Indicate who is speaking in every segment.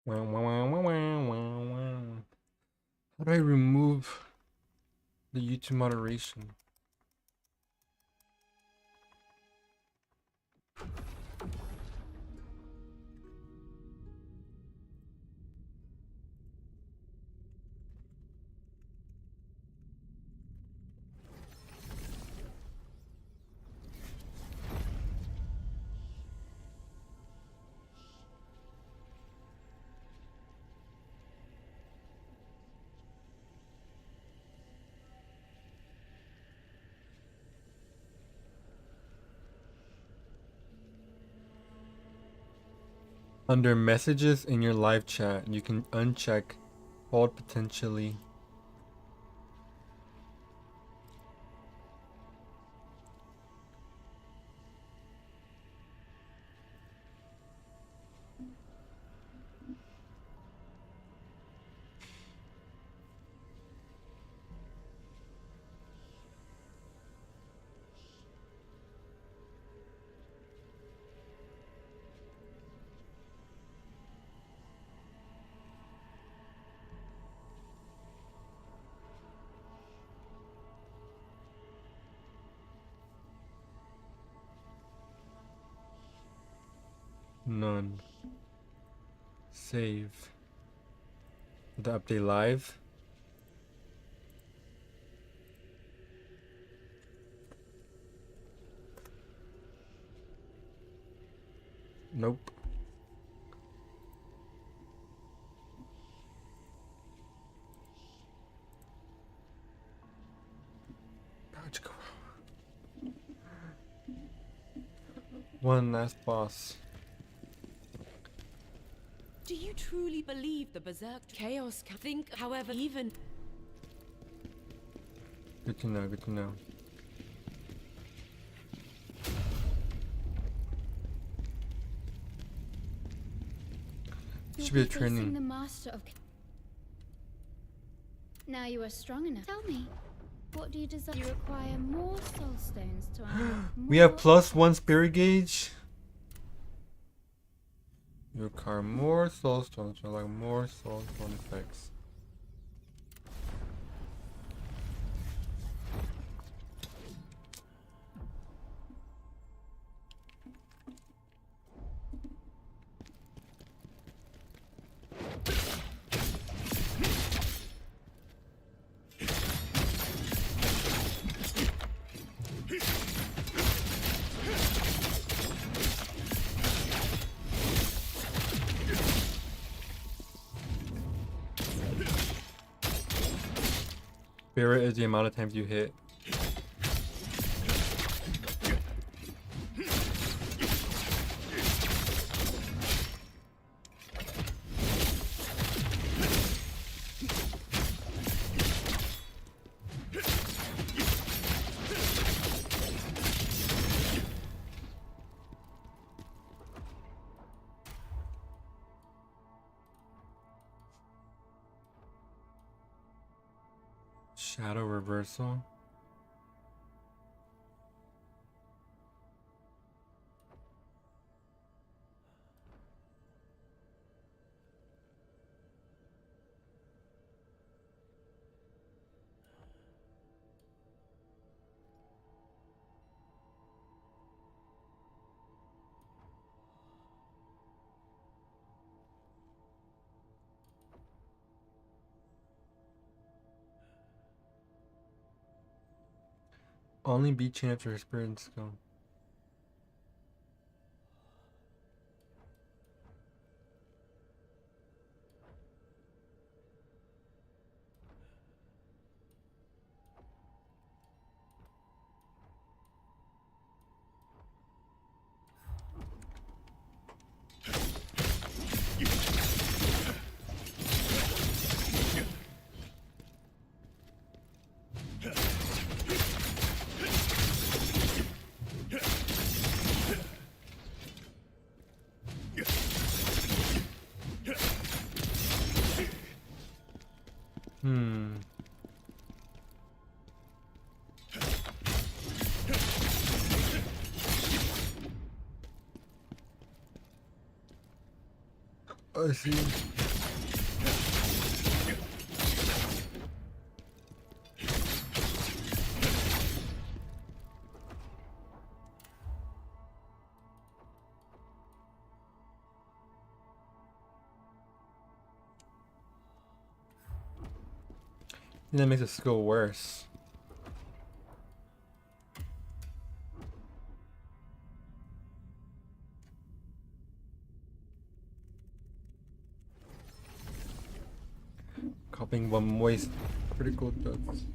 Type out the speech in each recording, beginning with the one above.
Speaker 1: How do I remove the YouTube moderation? Under messages in your live chat, you can uncheck hold potentially. None. Save. The update live. Nope. One last boss.
Speaker 2: Do you truly believe the berserk chaos can think, however, even...
Speaker 1: Good to know, good to know. Should be a training.
Speaker 3: The master of... Now you are strong enough. Tell me, what do you desire? You require more soul stones to unlock
Speaker 1: We have +1 spirit gauge. You require more soul stones to unlock more soul stone effects. Spirit is the amount of times you hit. Shadow reversal. Only beat chain after experience go. I see. That makes the skill worse. Copying one moist critical does.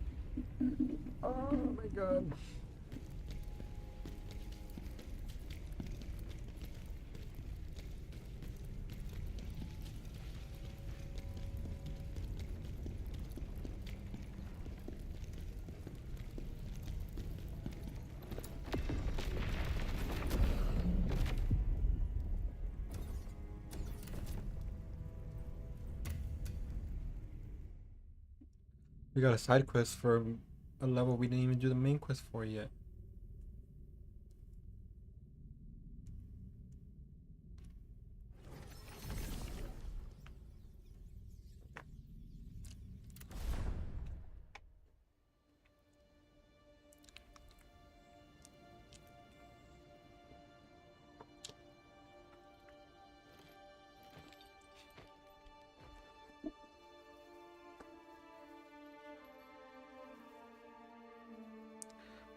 Speaker 1: Oh my god. We got a side quest for a level we didn't even do the main quest for yet.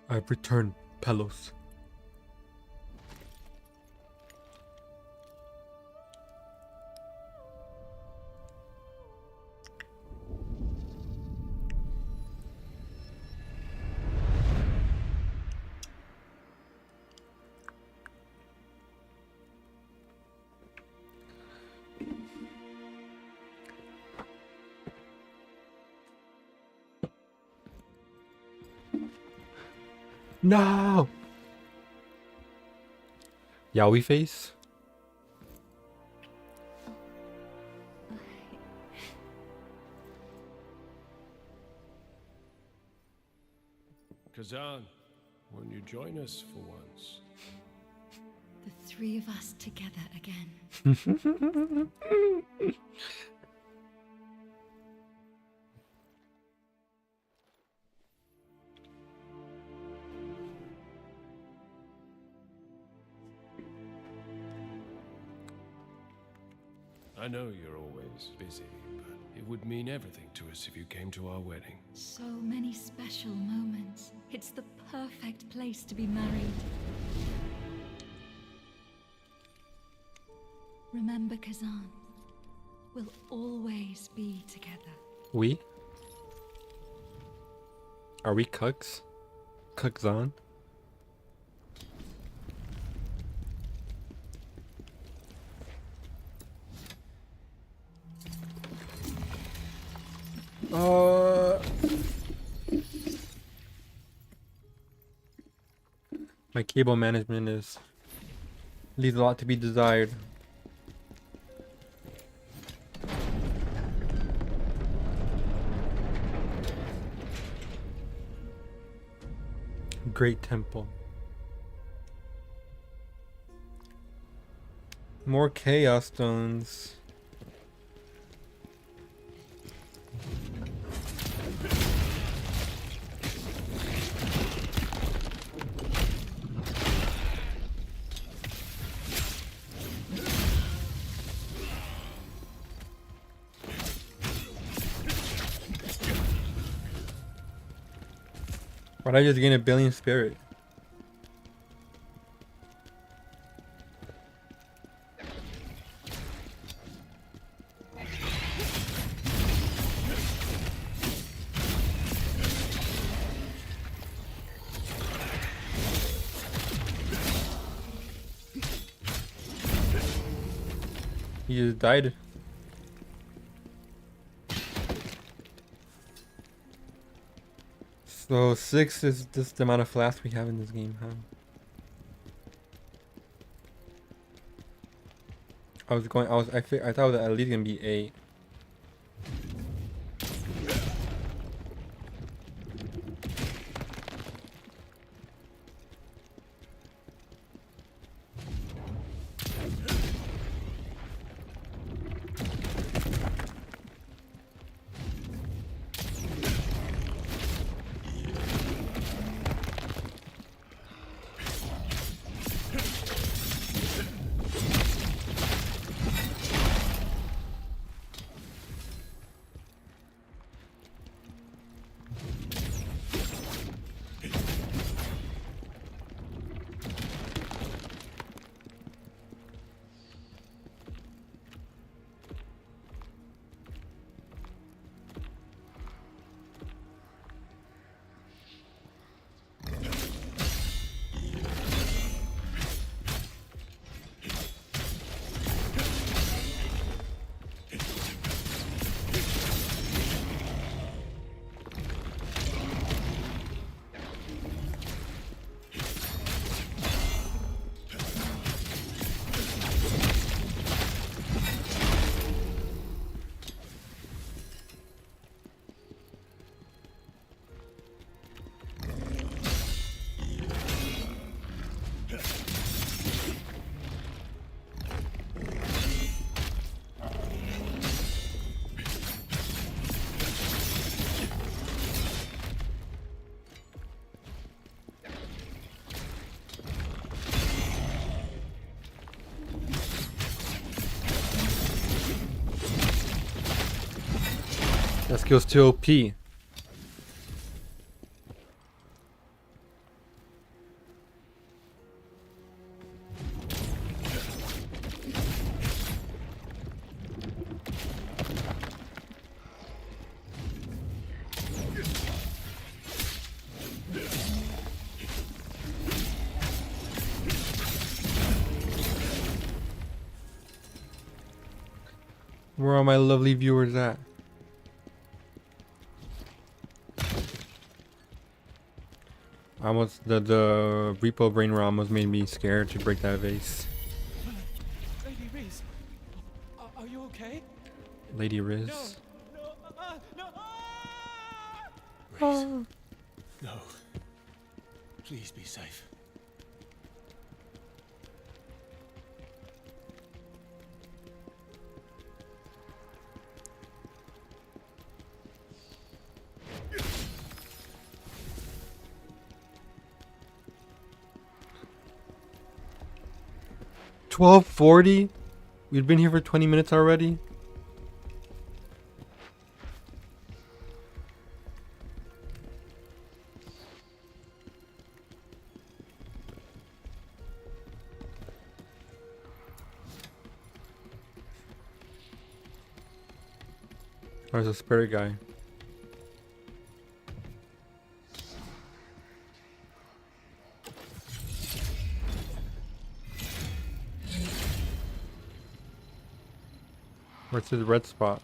Speaker 1: I've returned, Pelos. No! Yowie face?
Speaker 4: Kazan, won't you join us for once?
Speaker 3: The three of us together again.
Speaker 4: I know you're always busy, but it would mean everything to us if you came to our wedding.
Speaker 3: So many special moments. It's the perfect place to be married. Remember, Kazan, we'll always be together.
Speaker 1: We? Are we cucks? Cucks on? My cable management leaves a lot to be desired. Great temple. More chaos stones. Why'd I just gain a billion spirit? He just died. So 6 is just the amount of flasks we have in this game, huh? I thought it was at least gonna be 8. That skill's too OP. Where are my lovely viewers at? The Repo Brain almost made me scared to break that vase.
Speaker 5: Lady Reese, are you okay?
Speaker 1: Lady Riz.
Speaker 5: No. No. Please be safe.
Speaker 1: $12.40? We've been here for 20 minutes already? There's a spirit guy. Where's his red spot?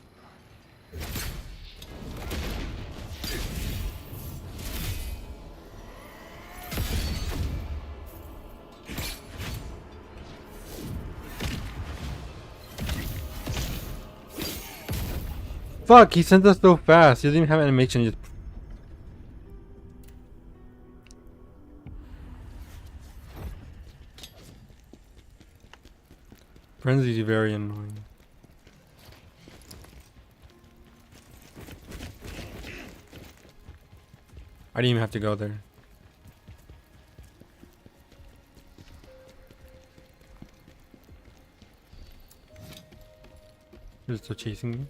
Speaker 1: Fuck, he sent us so fast. He doesn't even have animation. He just... Frenzy's very annoying. I didn't even have to go there. They're still chasing me.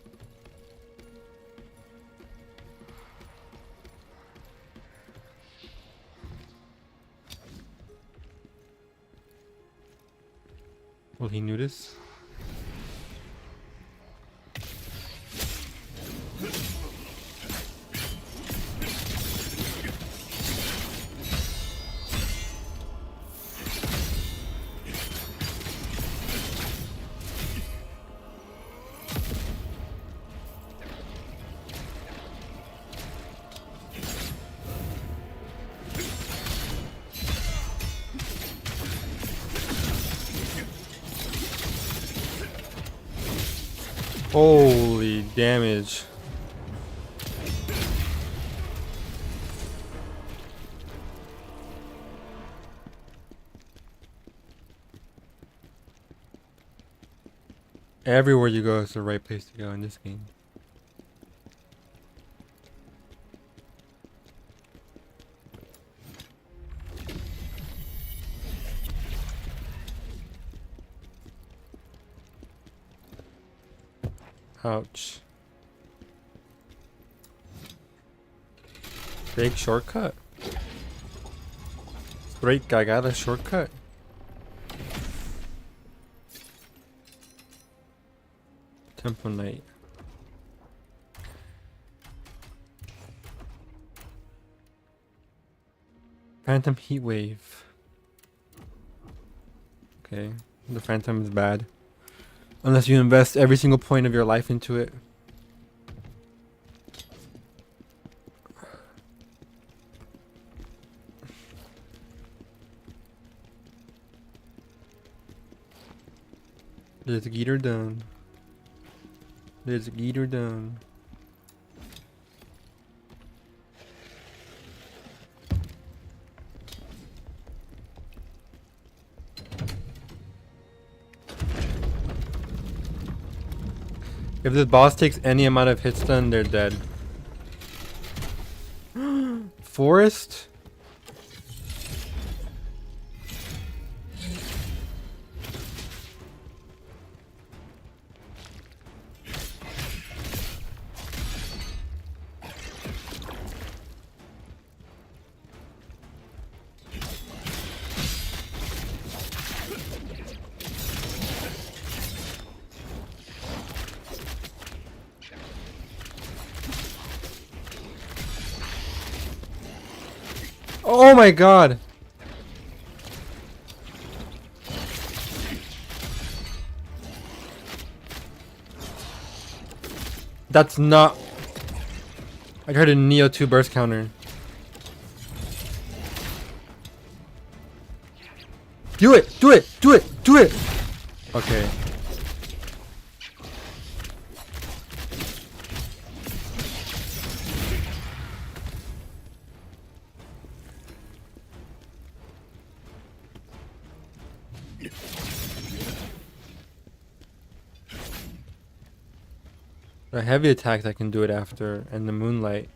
Speaker 1: Will he notice? Holy damage. Everywhere you go is the right place to go in this game. Ouch. Big shortcut. Straight guy got a shortcut. Temple Knight. Phantom Heat Wave. Okay, the Phantom is bad. Unless you invest every single point of your life into it. Let's get her done. Let's get her done. If this boss takes any amount of hits done, they're dead. Forest? Oh my god! That's not... I heard a Neo 2 burst counter. Do it! Do it! Do it! Do it! Okay. The heavy attacks I can do it after, and the moonlight.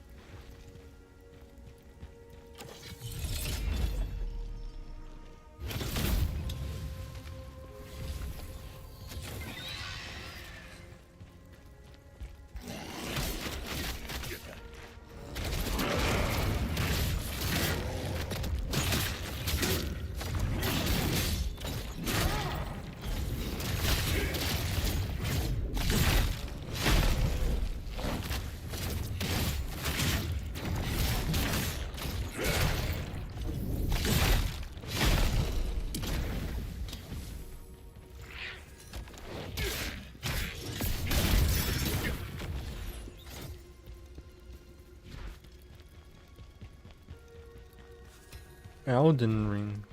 Speaker 1: Elden Ring.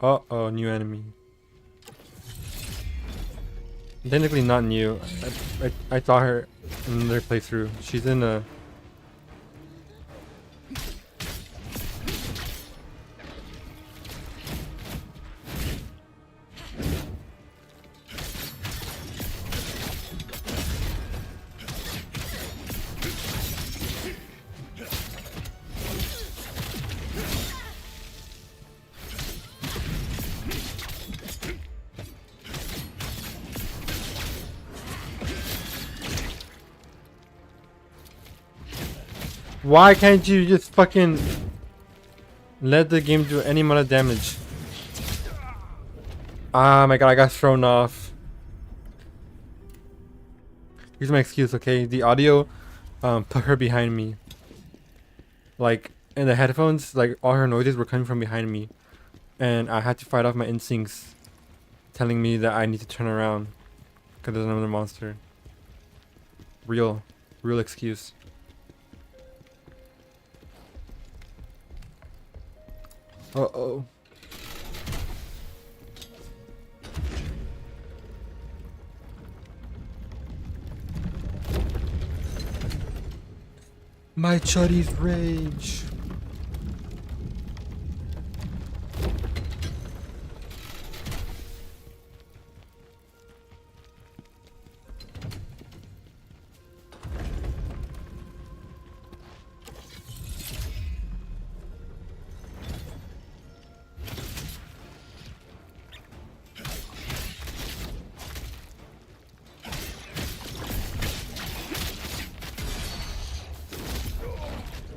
Speaker 1: Uh-oh, new enemy. Technically not new. I saw her in another playthrough. She's in a... Why can't you just fucking let the game do any amount of damage? Ah my god, I got thrown off. Here's my excuse, okay? The audio put her behind me. Like in the headphones, like all her noises were coming from behind me. And I had to fight off my instincts telling me that I need to turn around because there's another monster. Real excuse. Uh-oh. My chuddy's rage.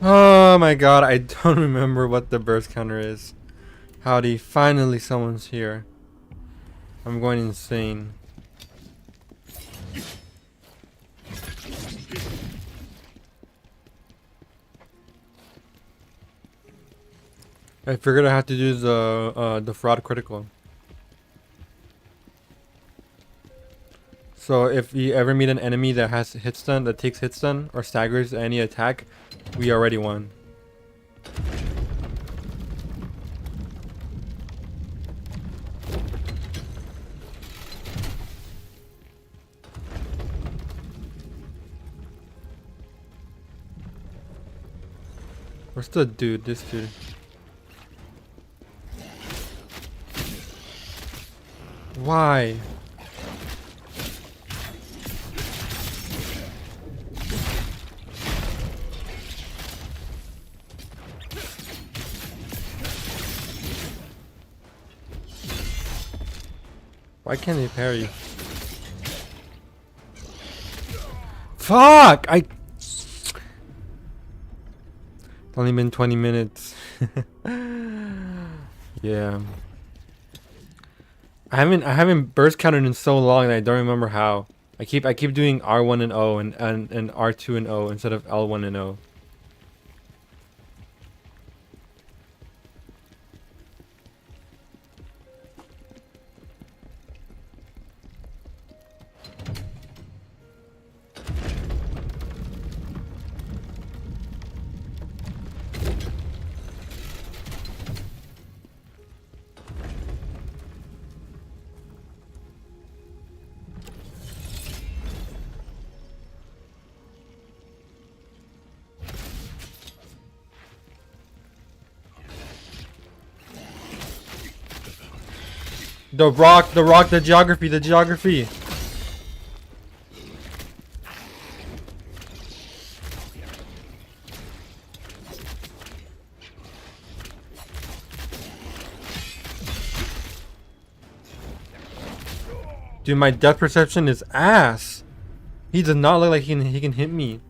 Speaker 1: Oh my god, I don't remember what the burst counter is. Howdy, finally someone's here. I'm going insane. I figured I had to do the fraud critical. So if you ever meet an enemy that has hit stun, that takes hit stun or staggers any attack, we already won. Where's the dude? This dude. Why? Why can't they parry? Fuck! It's only been 20 minutes. Yeah. I haven't burst counted in so long that I don't remember how. I keep doing R1 and O and R2 and O instead of L1 and O. The rock, the geography, the geography. Dude, my depth perception is ass. He does not look like he can hit me.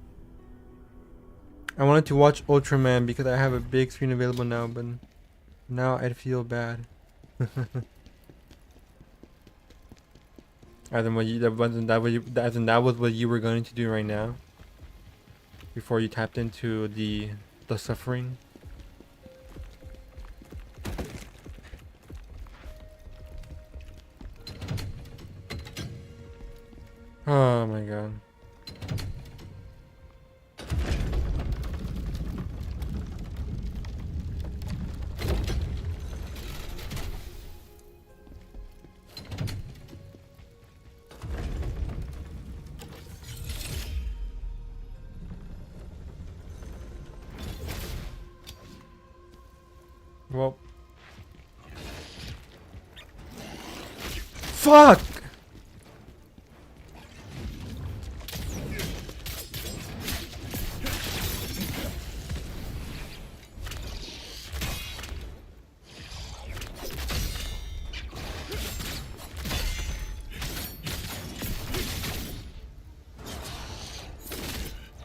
Speaker 1: I wanted to watch Ultraman because I have a big screen available now, but now I feel bad. As in that was what you were going to do right now, before you tapped into the suffering. Oh my god. Well, fuck.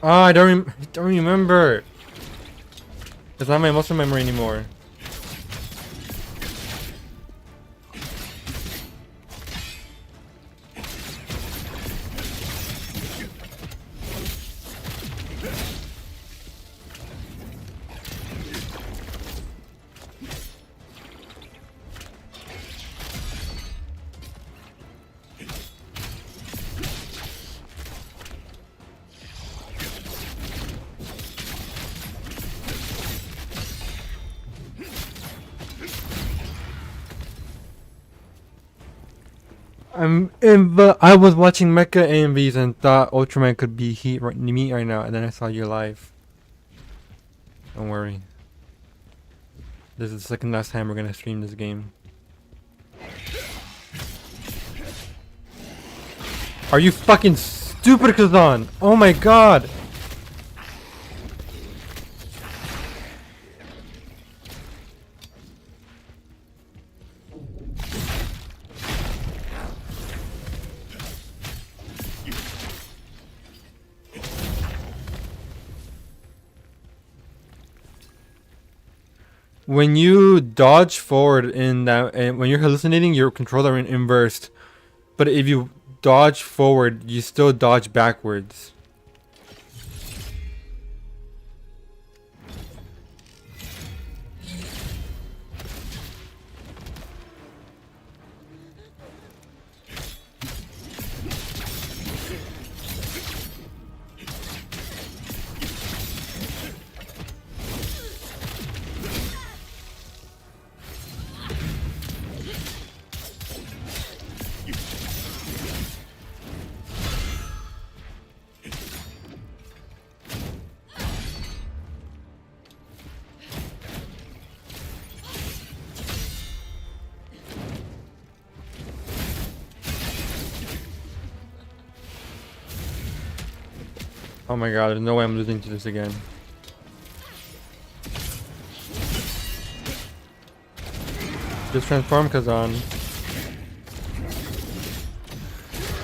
Speaker 1: Ah, I don't remember. It's not my muscle memory anymore. I was watching Mecha AMVs and thought Ultraman could be me right now, and then I saw you live. Don't worry. This is the second last time we're gonna stream this game. Are you fucking stupid, Kazan? Oh my god! When you dodge forward in that, and when you're hallucinating, your controller in inversed. But if you dodge forward, you still dodge backwards. Oh my god, there's no way I'm losing to this again. Just transform Kazan.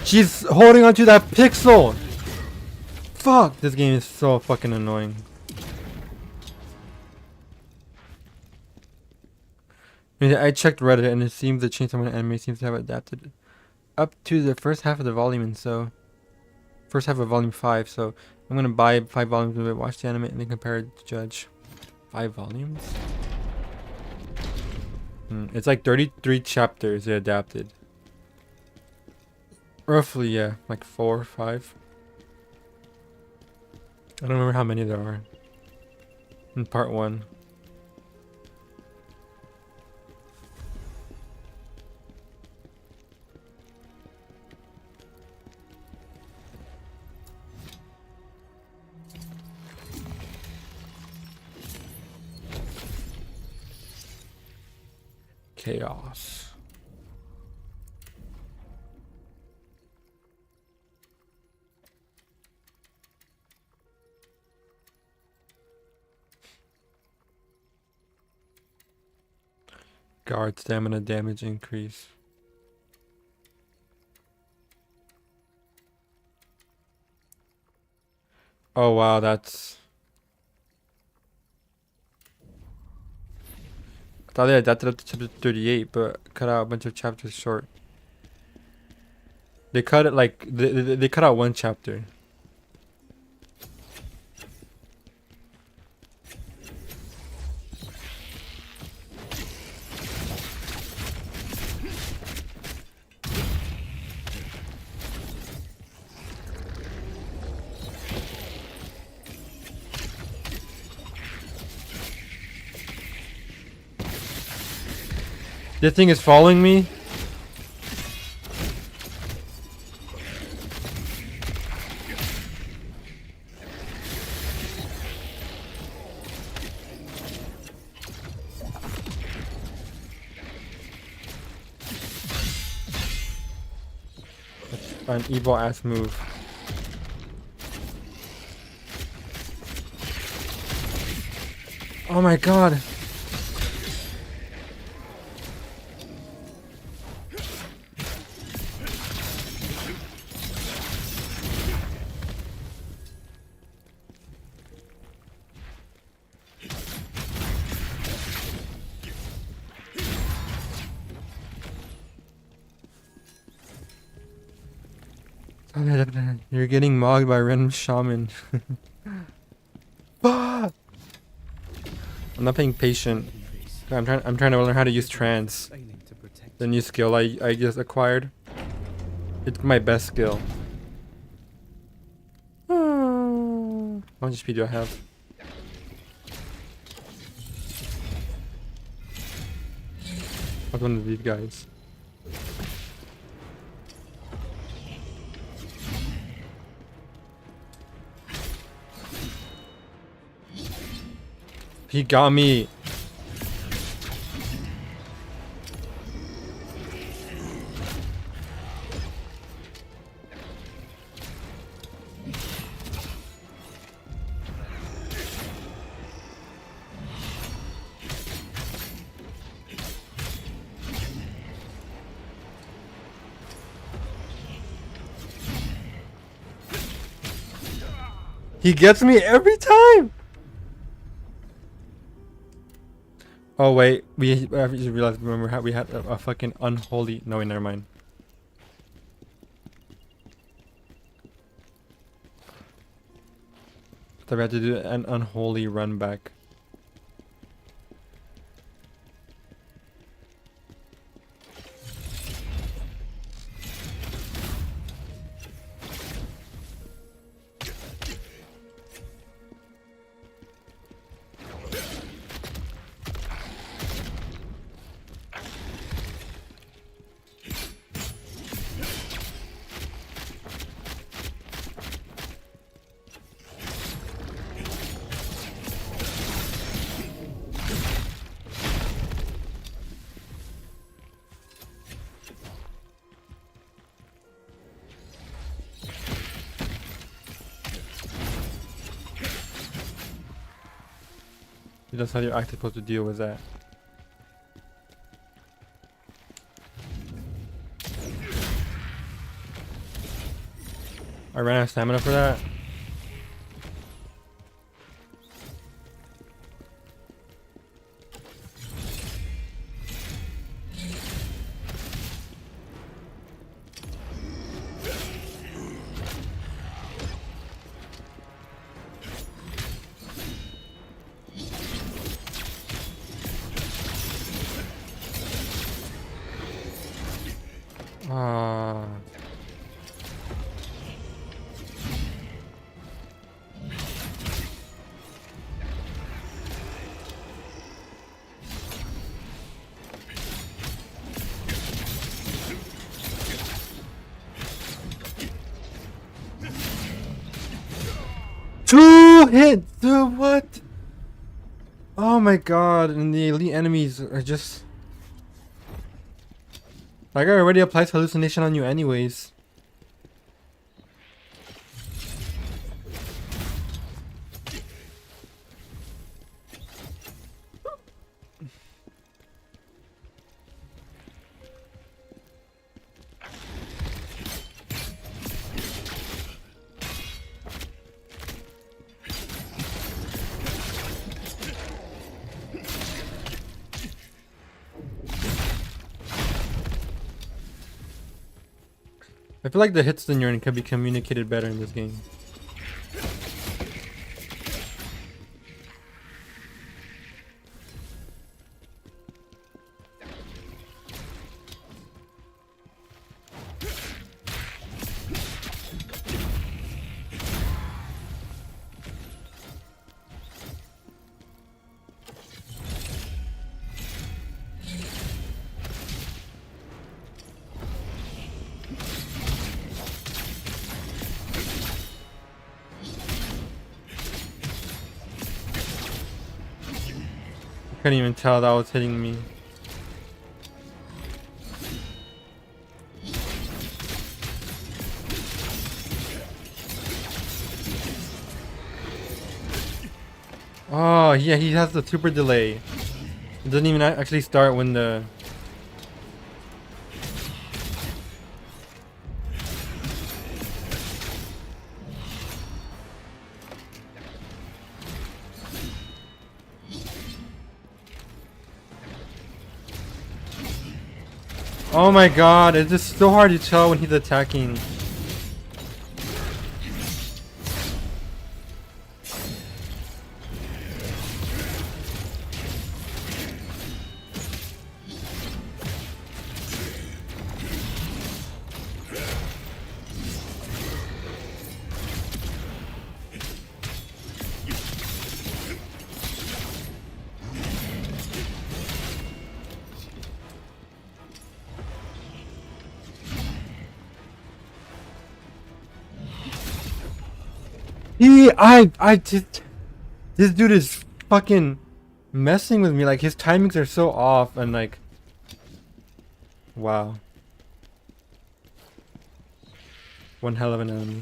Speaker 1: She's holding onto that pixel! Fuck! This game is so fucking annoying. I checked Reddit and it seems the Chainsaw Man anime seems to have adapted up to the first half of the volume, and so first half of volume 5, so I'm gonna buy 5 volumes of it, watch the anime, and then compare it to judge. 5 volumes? It's like 33 chapters they adapted. Roughly, yeah, like 4 or 5. I don't remember how many there are in part 1. Chaos. Guard stamina damage increase. Oh wow, that's... I thought they adapted up to chapter 38, but cut out a bunch of chapters short. They cut it like... They cut out one chapter. This thing is following me. An evil ass move. Oh my god. You're getting mogged by a random shaman. Ah! I'm not being patient. I'm trying to learn how to use trance. The new skill I just acquired. It's my best skill. How much HP do I have? What's one of these guys? He got me. He gets me every time. Oh wait, I just realized. Remember, we had a fucking unholy. No, wait, never mind. So we had to do an unholy run back. That's how you're actually supposed to deal with that. I ran out of stamina for that. Ah. Two hits! Dude, what? Oh my god, and the elite enemies are just... Like, I already applied hallucination on you anyways. I feel like the hits in urine can be communicated better in this game. Couldn't even tell that was hitting me. Oh yeah, he has the super delay. It doesn't even actually start when the... Oh my god, it's just so hard to tell when he's attacking. I just... This dude is fucking messing with me. Like, his timings are so off and like... Wow. One hell of an enemy.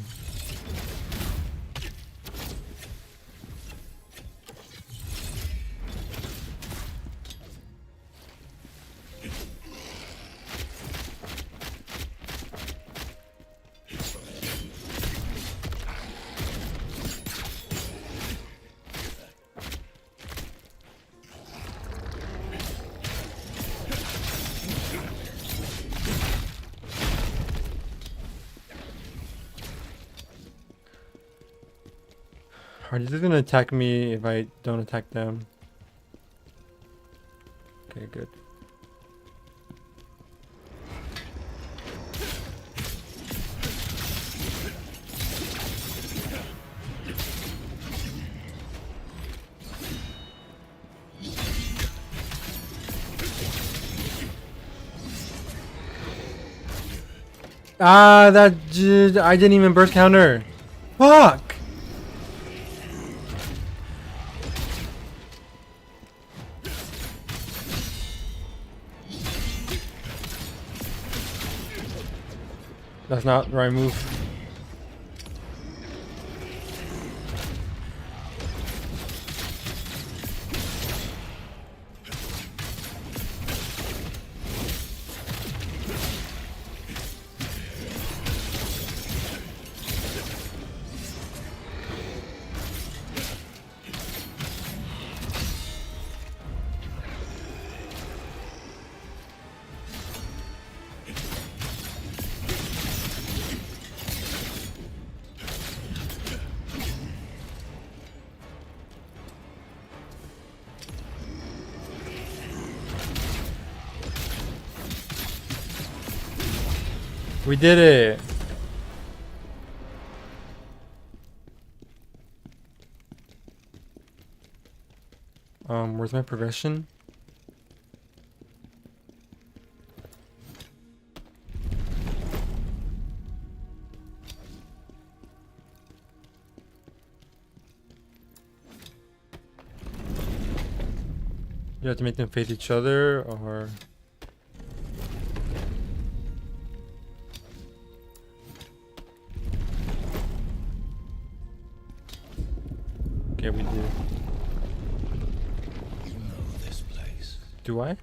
Speaker 1: Are they just gonna attack me if I don't attack them? Okay, good. Ah, I didn't even burst counter. Fuck! That's not the right move. We did it! Where's my progression? You have to make them face each other, or... Okay, we do.
Speaker 5: You know this place.
Speaker 1: Do I?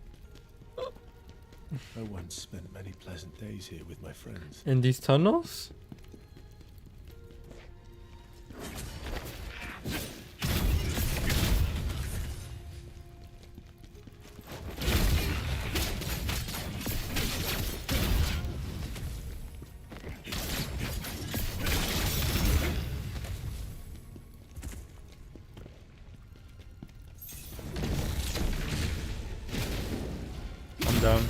Speaker 5: I once spent many pleasant days here with my friends.
Speaker 1: In these tunnels? dumb.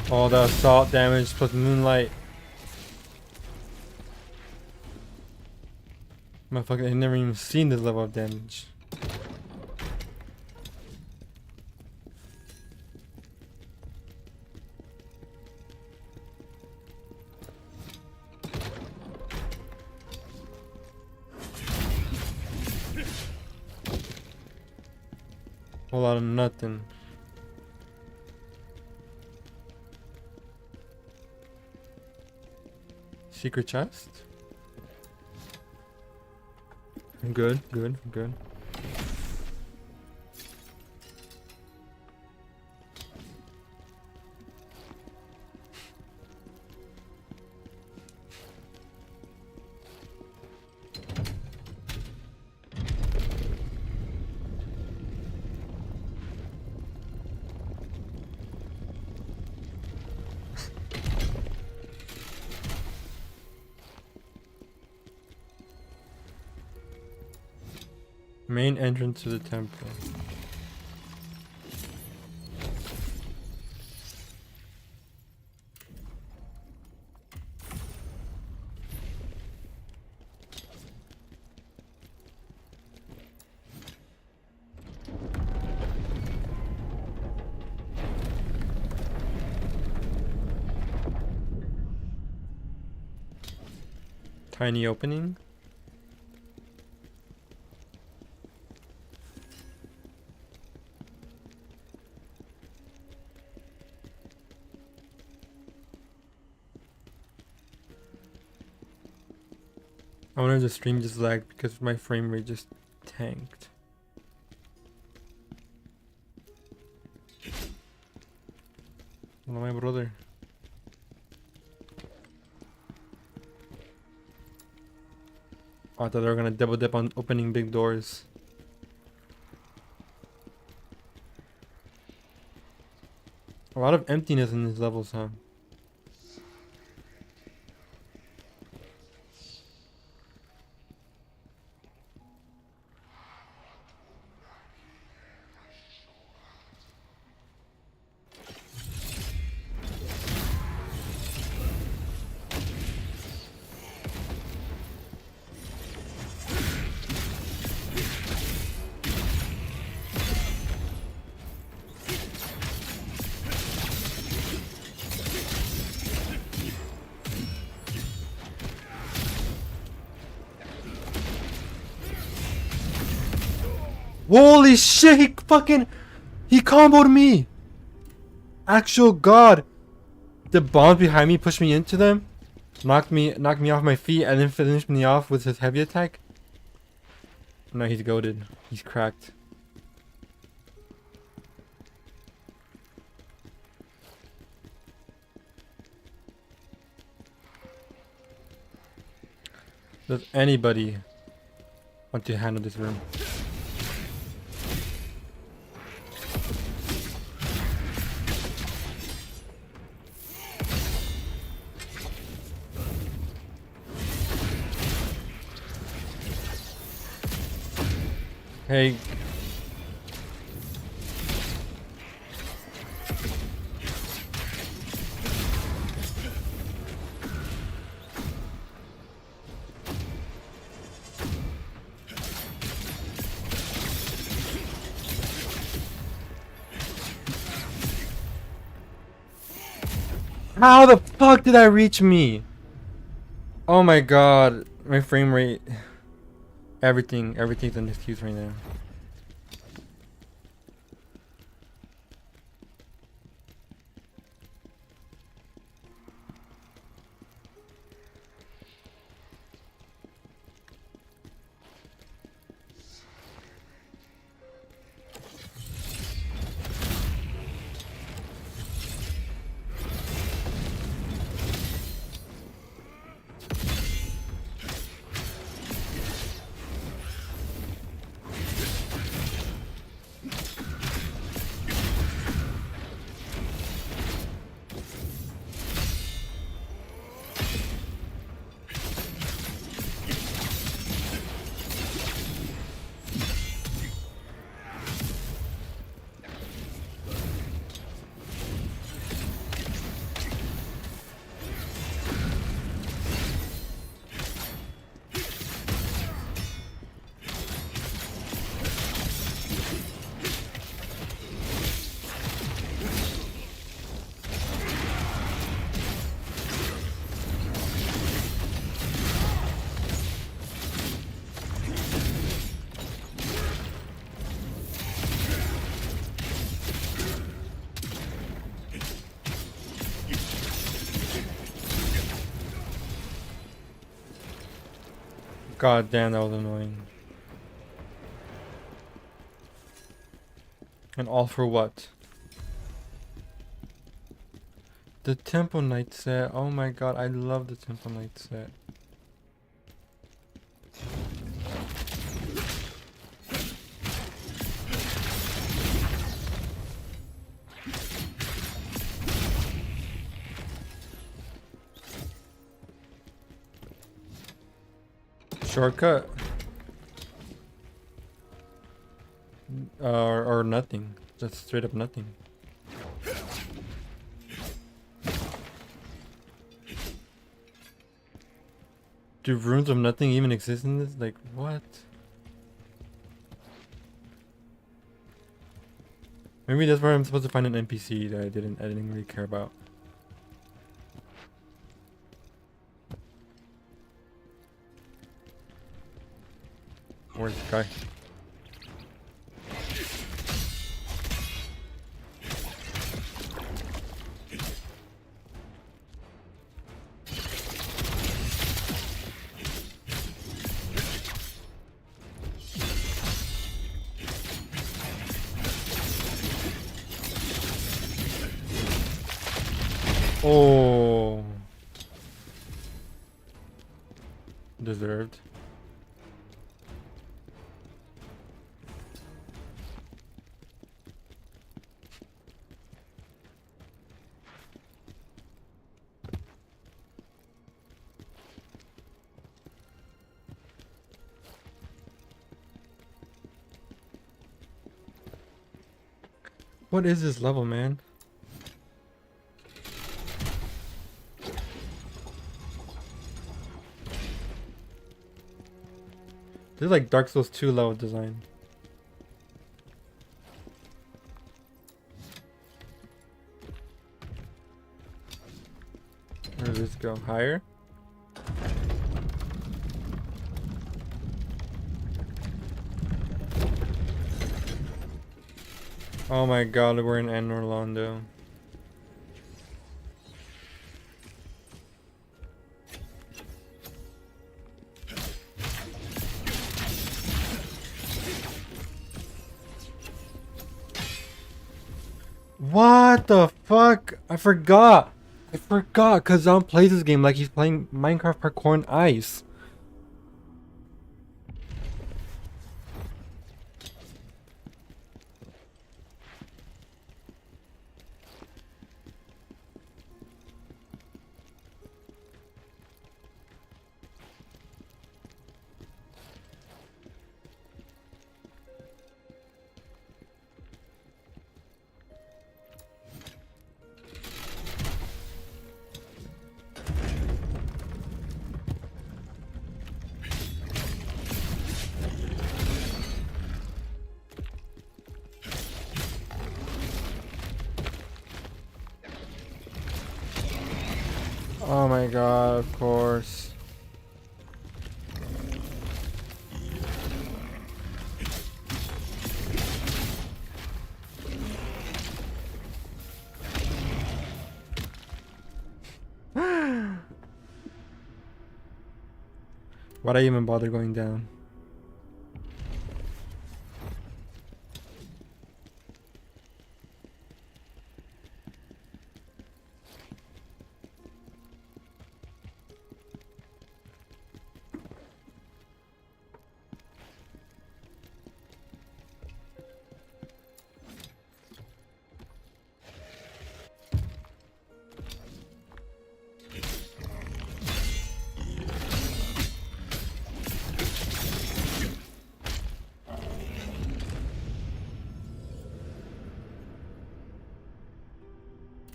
Speaker 1: All the assault damage plus moonlight. Motherfucker, I've never even seen this level of damage. Whole lot of nothing. Secret chest? Good, good, good. Main entrance to the temple. Tiny opening. I wonder if the stream just lagged because my frame rate just tanked. Hello, my brother. I thought they were gonna double dip on opening big doors. A lot of emptiness in these levels, huh? Holy shit, he comboed me! Actual god! The bombs behind me pushed me into them, knocked me off my feet, and then finished me off with his heavy attack. No, he's goated. He's cracked. Does anybody want to handle this room? Hey. How the fuck did that reach me? Oh my god, my frame rate. Everything's an excuse right now. God damn, that was annoying. And all for what? The Temple Knight set. Oh my god, I love the Temple Knight set. Shortcut. Or nothing. Just straight up nothing. Do runes of nothing even exist in this? Like, what? Maybe that's where I'm supposed to find an NPC that I didn't really care about. Where's the guy? Oh, deserved. What is this level, man? This is like Dark Souls 2 level design. Where does this go? Higher? Oh my god, we're in Anne Orlando. What the fuck? I forgot because Zom plays this game like he's playing Minecraft Parkour on Ice. Oh my god, of course. Why'd I even bother going down?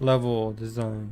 Speaker 1: Level design.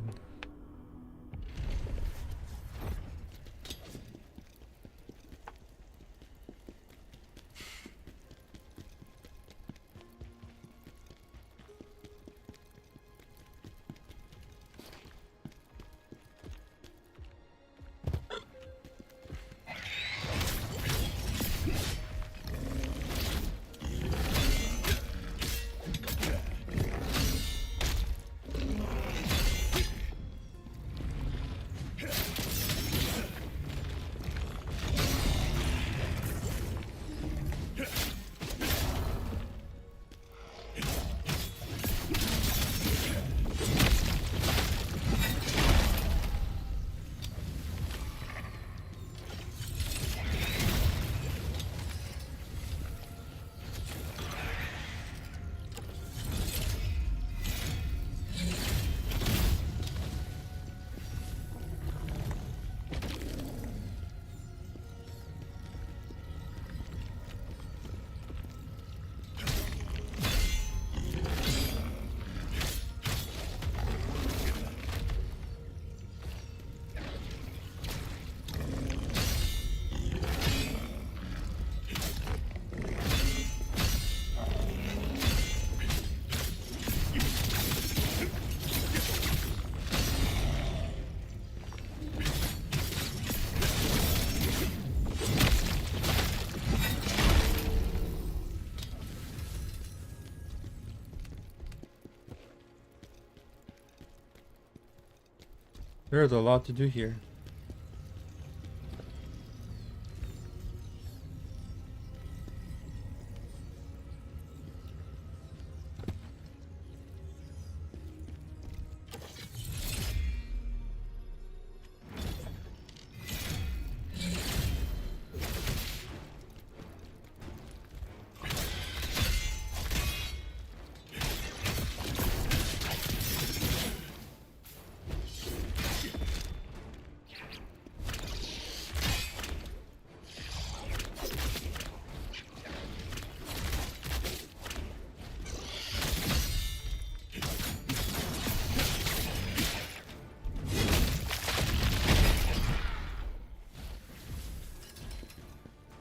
Speaker 1: There's a lot to do here.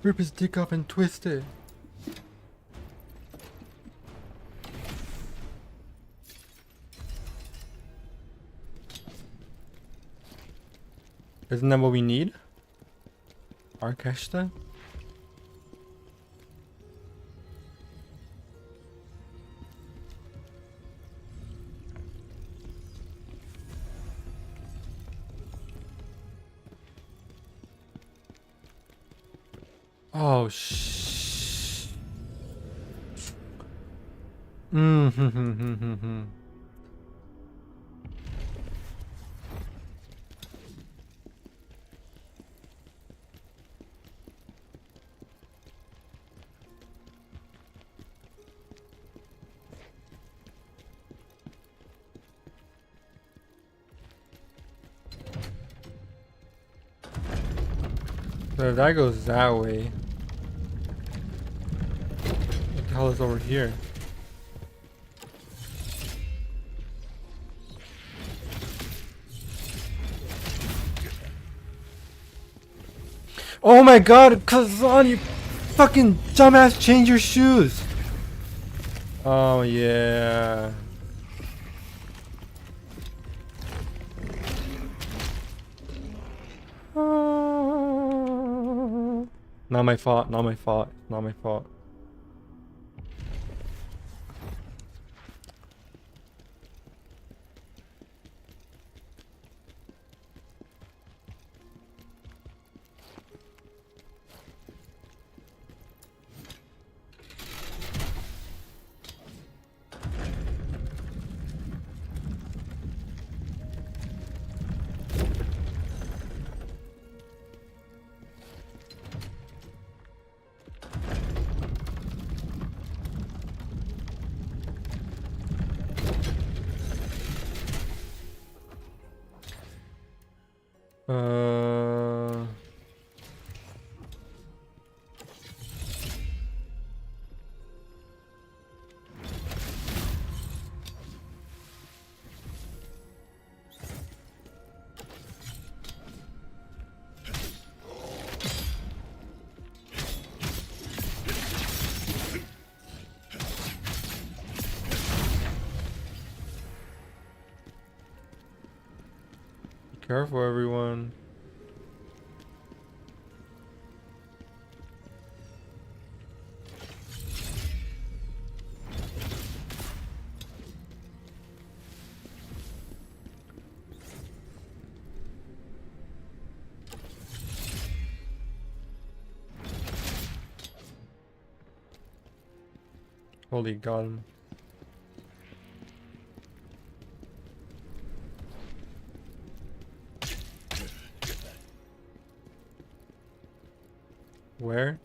Speaker 1: Rip his dick off and twist it. Isn't that what we need? Orchestra? Oh shh. So if that goes that way, what the hell is over here? Oh my god, Kazan, you fucking dumbass, change your shoes! Oh yeah. Not my fault, not my fault, not my fault. Uh... Be careful, everyone. Holy god. Where?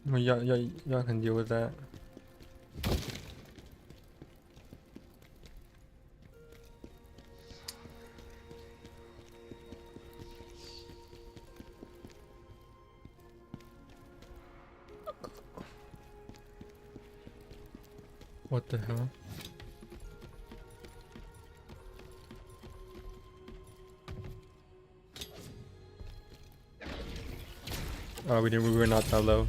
Speaker 1: Well, y'all can deal with that. What the hell? Oh, we were not that low.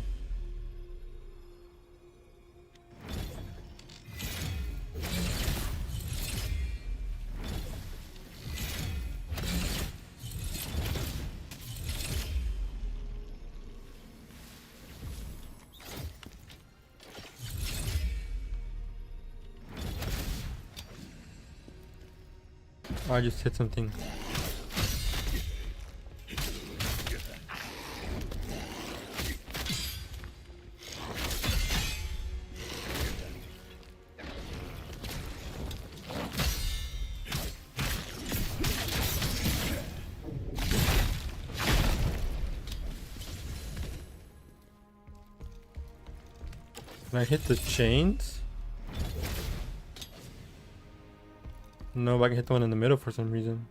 Speaker 1: Oh, I just hit something. Can I hit the chains? No, but I can hit the one in the middle for some reason.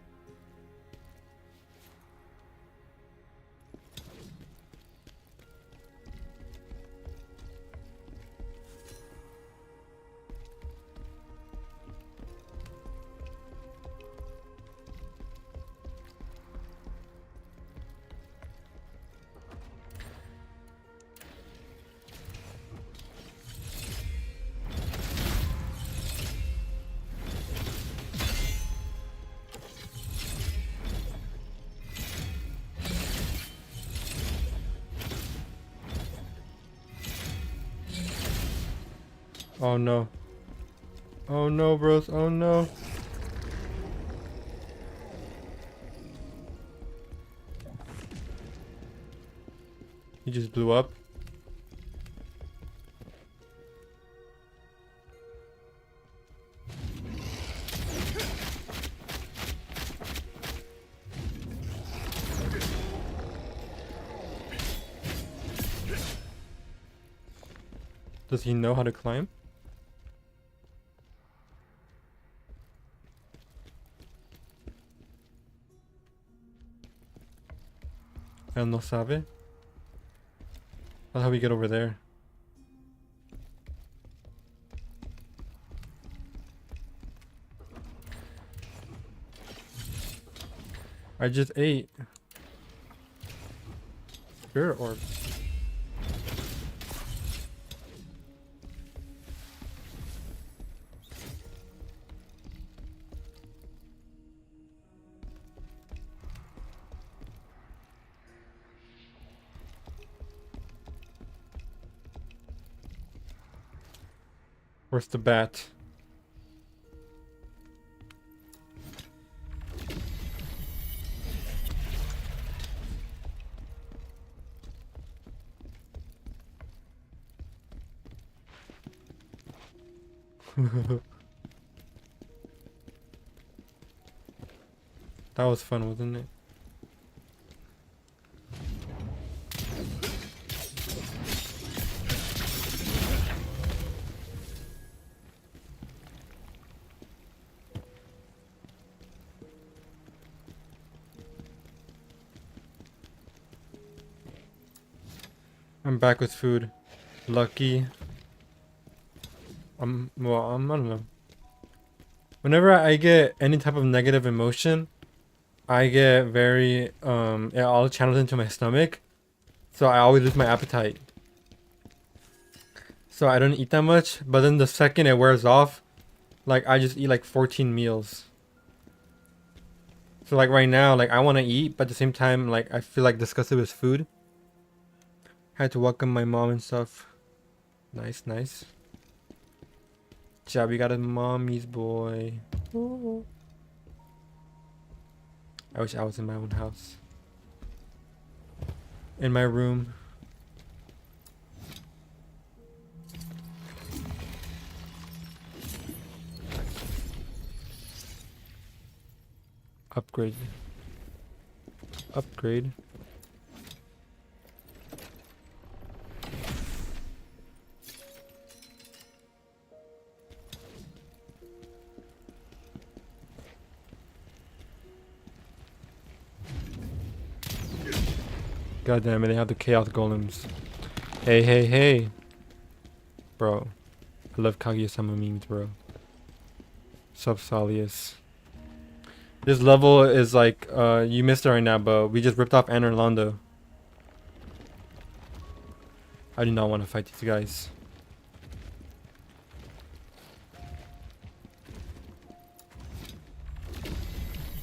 Speaker 1: Oh no. Oh no, bros. Oh no. He just blew up. Does he know how to climb? Él no sabe. That's how we get over there. I just ate. Spirit orb. Where's the bat? That was fun, wasn't it? I'm back with food. Lucky. Well, I don't know. Whenever I get any type of negative emotion, I get very, it all channels into my stomach. So I always lose my appetite. So I don't eat that much, but then the second it wears off, like I just eat like 14 meals. So like right now, like I want to eat, but at the same time, like I feel like disgusted with food. Had to welcome my mom and stuff. Nice, nice. Job, we got a mommy's boy. Ooh. I wish I was in my own house. In my room. Upgrade. Upgrade. God damn it, they have the chaos golems. Hey, hey, hey. Bro. I love Kaguya-sama memes, bro. Sub Solius. This level is like, you missed it right now, but we just ripped off Anor Londo. I do not want to fight these guys.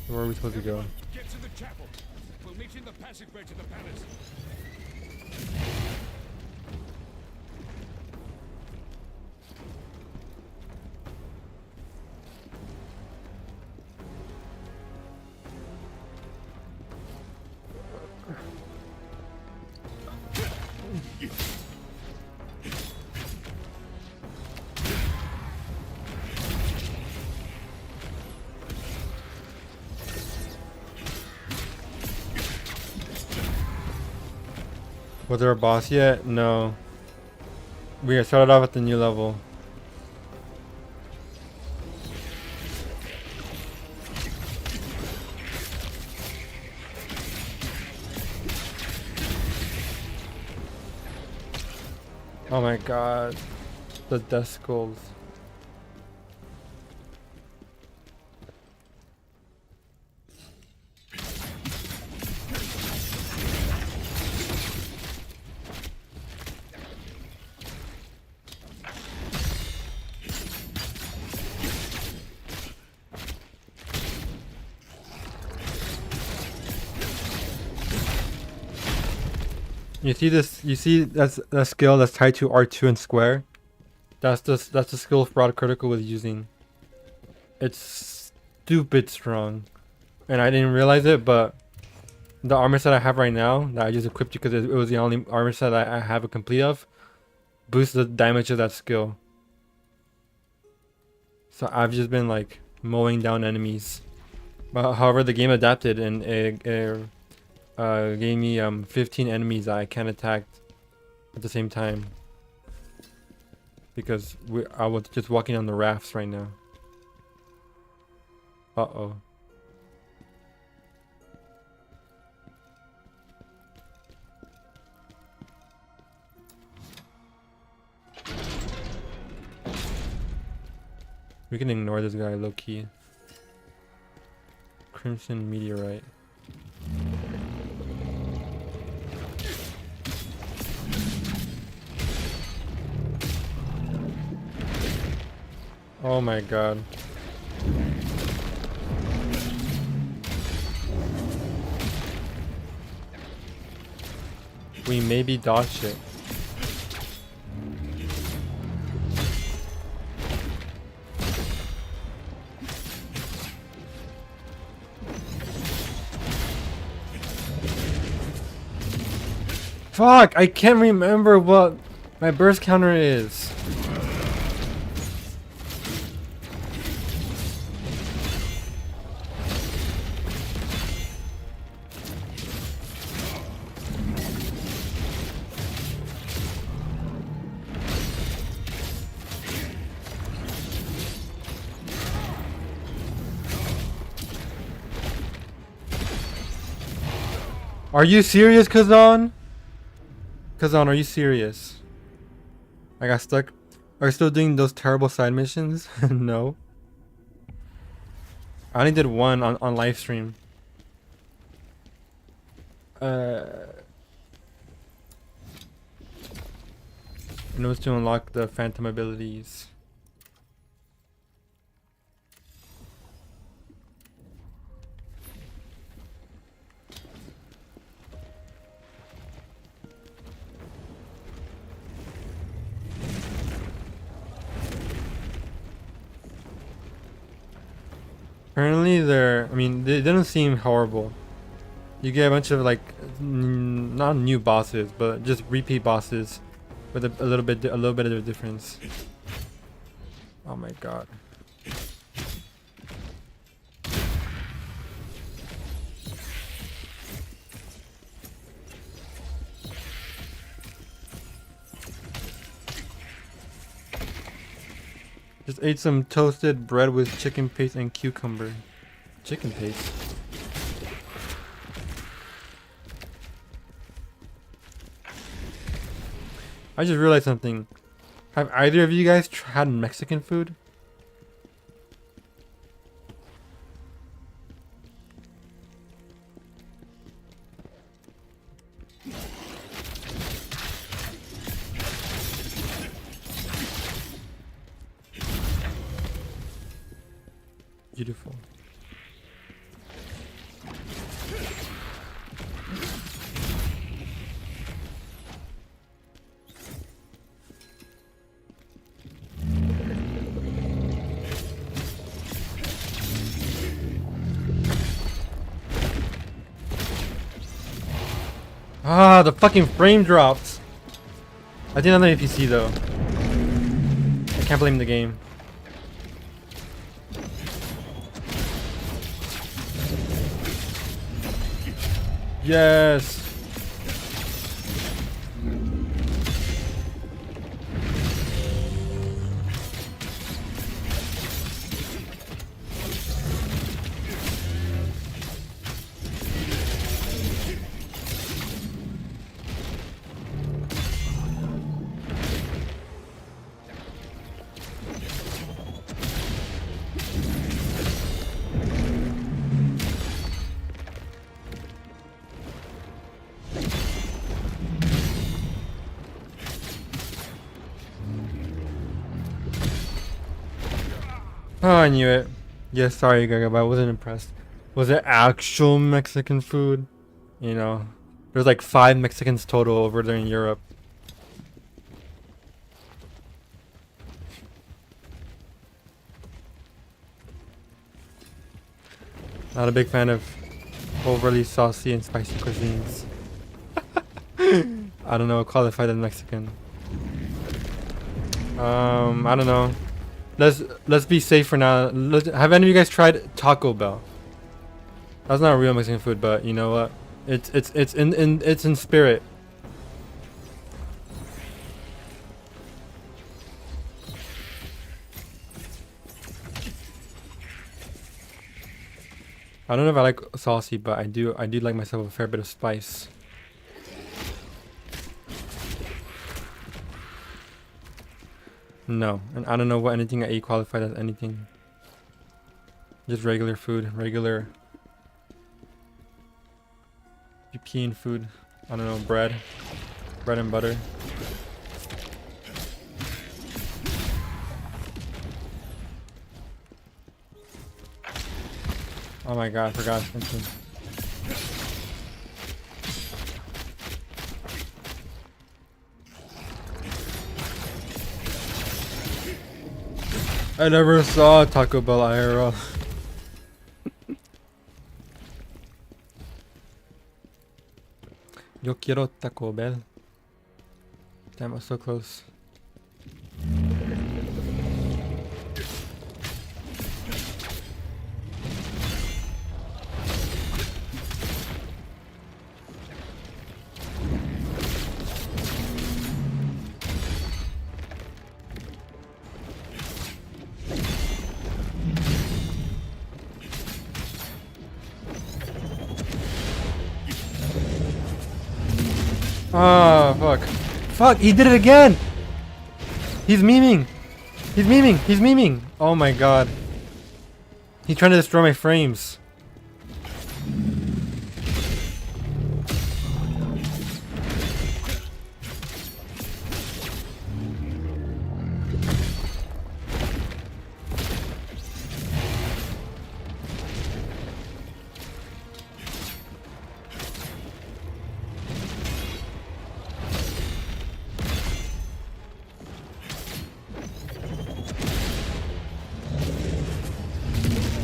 Speaker 1: Where are we supposed to go?
Speaker 4: Get to the chapel. We'll meet in the passageway to the palace.
Speaker 1: Was there a boss yet? No. We started off at the new level. Oh my god. The death skulls. You see this? You see that's a skill that's tied to R2 and square. That's the skill Fraud Critical was using. It's stupid strong, and I didn't realize it. But the armor set I have right now that I just equipped because it was the only armor set I have a complete of, boosts the damage of that skill. So I've just been like mowing down enemies. But however, the game adapted and it gave me 15 enemies that I can't attack at the same time because I was just walking on the rafts right now. Uh-oh. We can ignore this guy low-key. Crimson Meteorite. Oh my god. We maybe dodged it. Fuck! I can't remember what my burst counter is. Are you serious, Kazan? Kazan, are you serious? I got stuck. Are you still doing those terrible side missions? No. I only did one on live stream. And it was to unlock the phantom abilities. Apparently they're, I mean, they didn't seem horrible. You get a bunch of like, not new bosses, but just repeat bosses with a little bit of a difference. Oh my god. Just ate some toasted bread with chicken paste and cucumber. Chicken paste? I just realized something. Have either of you guys had Mexican food? Beautiful. Ah, the fucking frame dropped. I did another APC though. I can't blame the game. Yes. Oh, I knew it. Yes, sorry, Gaga, but I wasn't impressed. Was it actual Mexican food? You know, there's like 5 Mexicans total over there in Europe. Not a big fan of overly saucy and spicy cuisines. I don't know, qualify as Mexican. I don't know. Let's be safe for now. Have any of you guys tried Taco Bell? That's not real Mexican food, but you know what? It's in spirit. I don't know if I like saucy, but I do like myself a fair bit of spice. No, and I don't know what anything I ate qualified as anything. Just regular food, regular European food. I don't know, bread and butter. Oh my god, I forgot to mention. I never saw Taco Bell IRL. Yo quiero Taco Bell. Damn, I was so close. Ah, fuck. Fuck, he did it again! He's memeing! He's memeing! He's memeing! Oh my god. He's trying to destroy my frames.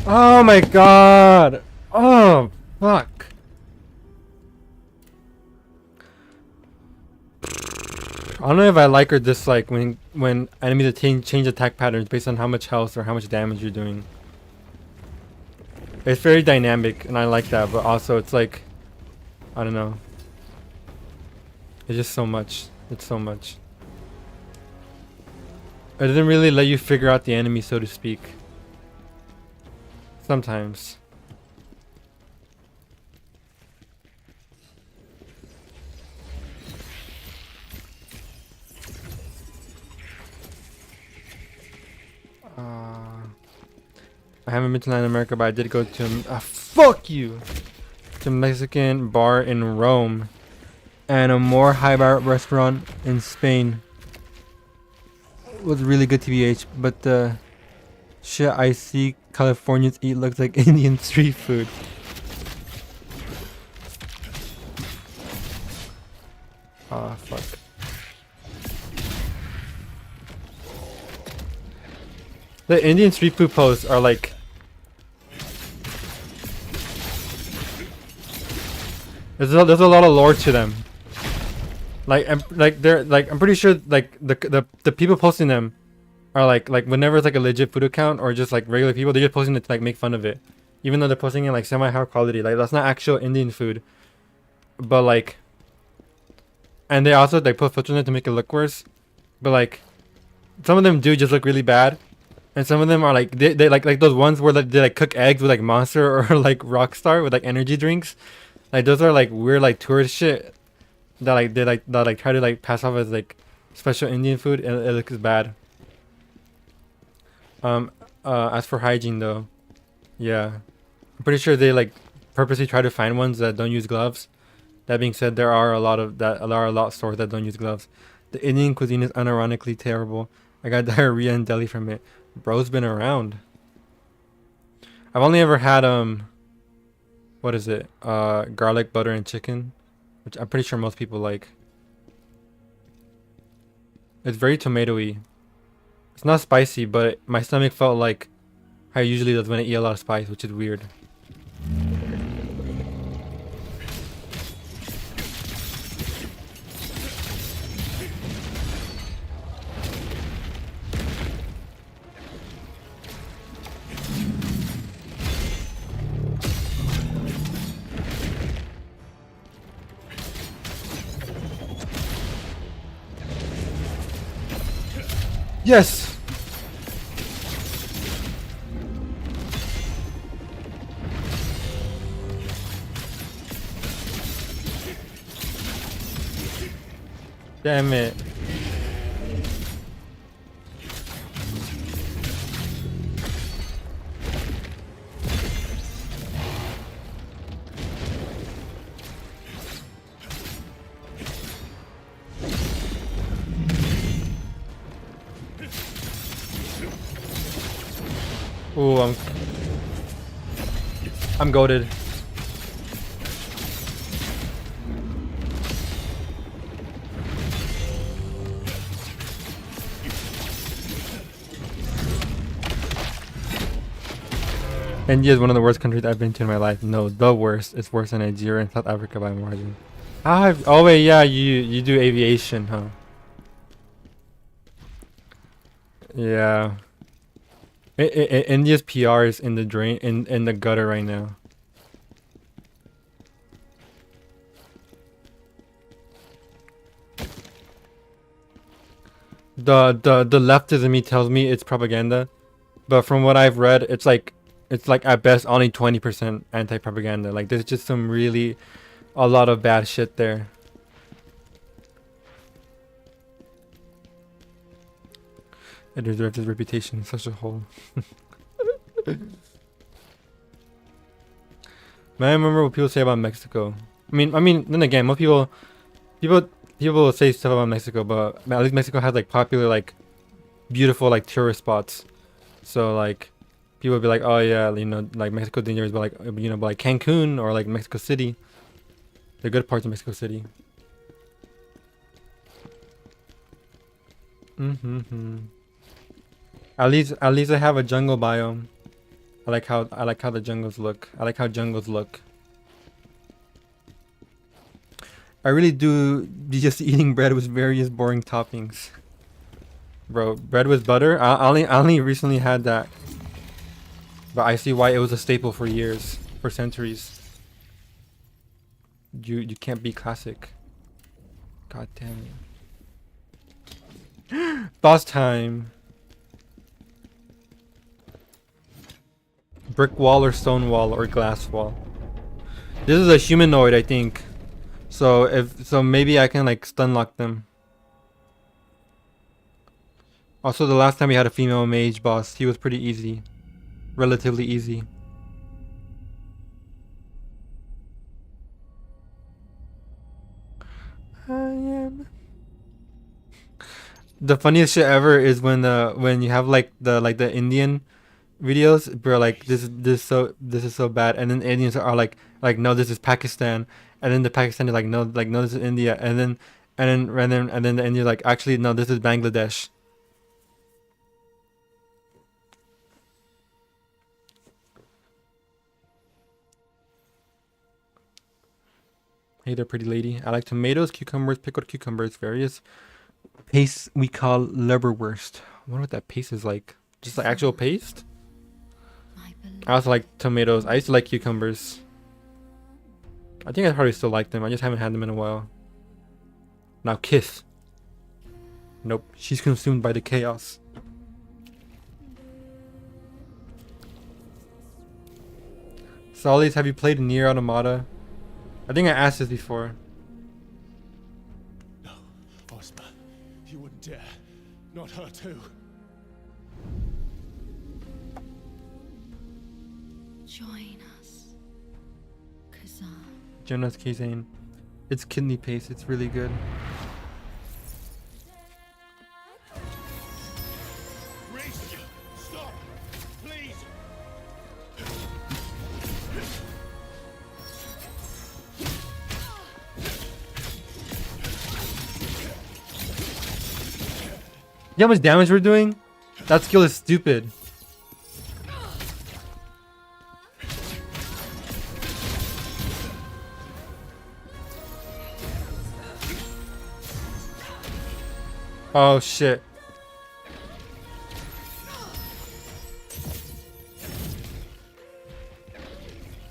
Speaker 1: Oh my god! Oh, fuck. I don't know if I like or dislike when enemies change attack patterns based on how much health or how much damage you're doing. It's very dynamic and I like that, but also it's like, I don't know. It's just so much. It's so much. It doesn't really let you figure out the enemy, so to speak. Sometimes. I haven't been to Latin America, but I did go to fuck you, to a Mexican bar in Rome, and a more high bar restaurant in Spain. It was really good TBH, but the shit I see Californians eat looks like Indian street food. Ah, fuck. The Indian street food posts are like, there's a lot of lore to them. Like I'm pretty sure like the people posting them are like whenever it's like a legit food account or just like regular people, they're just posting it to like make fun of it, even though they're posting it like semi high quality. Like that's not actual Indian food, but like, and they also like put filters in it to make it look worse. But like, some of them do just look really bad. And some of them are like they like those ones where like, they like cook eggs with like Monster or like Rockstar with like energy drinks. Like those are like weird like tourist shit that like they like that like try to like pass off as like special Indian food, and it looks bad. As for hygiene though, yeah, I'm pretty sure they like purposely try to find ones that don't use gloves. That being said, there are a lot of stores that don't use gloves. The Indian cuisine is unironically terrible. I got diarrhea in Delhi from it. Bro's been around. I've only ever had what is it? Garlic butter and chicken, which I'm pretty sure most people like. It's very tomatoey. It's not spicy, but my stomach felt like how it usually does when I eat a lot of spice, which is weird. Yes! Damn it. Ooh, I'm goated. India is one of the worst countries I've been to in my life. No, the worst. It's worse than Nigeria and South Africa by margin. Oh wait, yeah, you do aviation, huh? Yeah. India's PR is in the drain, in the gutter right now. The leftist in me tells me it's propaganda, but from what I've read, it's like at best only 20% anti-propaganda. Like there's just some really a lot of bad shit there. It deserves its reputation in such a whole. Man, I remember what people say about Mexico. I mean, then again, most people will say stuff about Mexico, but at least Mexico has like popular, like beautiful, like tourist spots. So like, people will be like, oh yeah, you know, like Mexico dangerous, but like, you know, but like Cancun or like Mexico City, the good parts of Mexico City. At least I have a jungle biome. I like how the jungles look. I like how jungles look. I really do be just eating bread with various boring toppings. Bro, bread with butter? I only recently had that. But I see why it was a staple for years, for centuries. You can't be classic. God damn it. Boss time. Brick wall or stone wall or glass wall. This is a humanoid, I think. So maybe I can like stun lock them. Also, the last time we had a female mage boss, he was pretty easy. relatively easy. I am. The funniest shit ever is when you have like the Indian videos, bro. Like this is so bad, and then Indians are like no, this is Pakistan, and then the Pakistani like no, this is India, and then the Indian like actually no, this is Bangladesh. Hey there, pretty lady. I like tomatoes, cucumbers, pickled cucumbers, various paste we call Leberwurst. I wonder what that paste is like. Just like actual paste? I also like tomatoes. I used to like cucumbers. I think I probably still like them. I just haven't had them in a while. Now kiss. Nope. She's consumed by the chaos. Solis, have you played Nier Automata? I think I asked this before.
Speaker 5: No, Ozma, you wouldn't dare. Not her too.
Speaker 3: Join us, Kazan.
Speaker 1: Jonas Kazane. It's kidney paste. It's really good.
Speaker 5: Reese, stop, please.
Speaker 1: You know how much damage we're doing? That skill is stupid. Oh shit.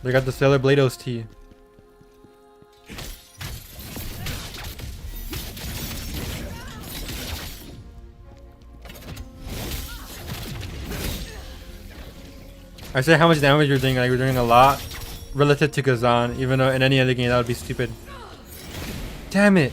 Speaker 1: They got the Stellar Blados tea. I say how much damage you're doing, like you're doing a lot relative to Kazan, even though in any other game that would be stupid. Damn it.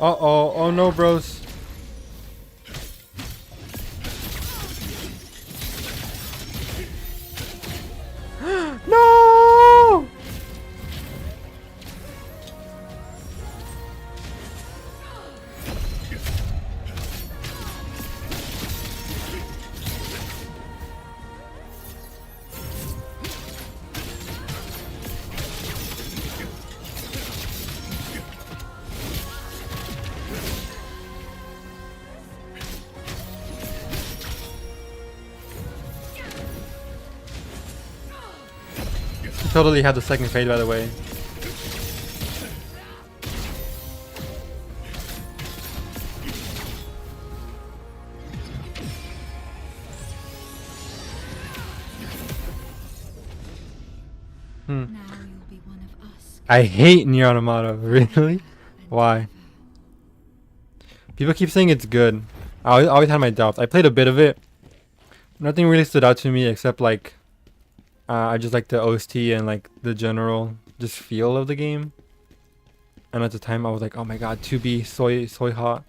Speaker 1: Uh-oh. Oh no, bros. No! Totally had the second fade, by the way.
Speaker 3: Now you'll be one of us.
Speaker 1: I hate Nier Automata. Really? Why? People keep saying it's good. I always had my doubts. I played a bit of it. Nothing really stood out to me except like I just like the OST and like the general just feel of the game. And at the time I was like, oh my god, 2B soy hot.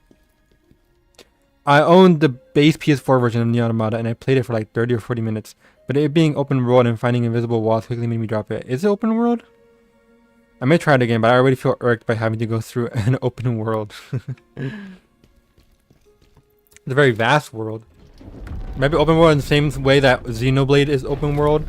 Speaker 1: I owned the base PS4 version of Nier Automata and I played it for like 30 or 40 minutes. But it being open world and finding invisible walls quickly made me drop it. Is it open world? I may try it again, but I already feel irked by having to go through an open world. It's a very vast world. Maybe open world in the same way that Xenoblade is open world.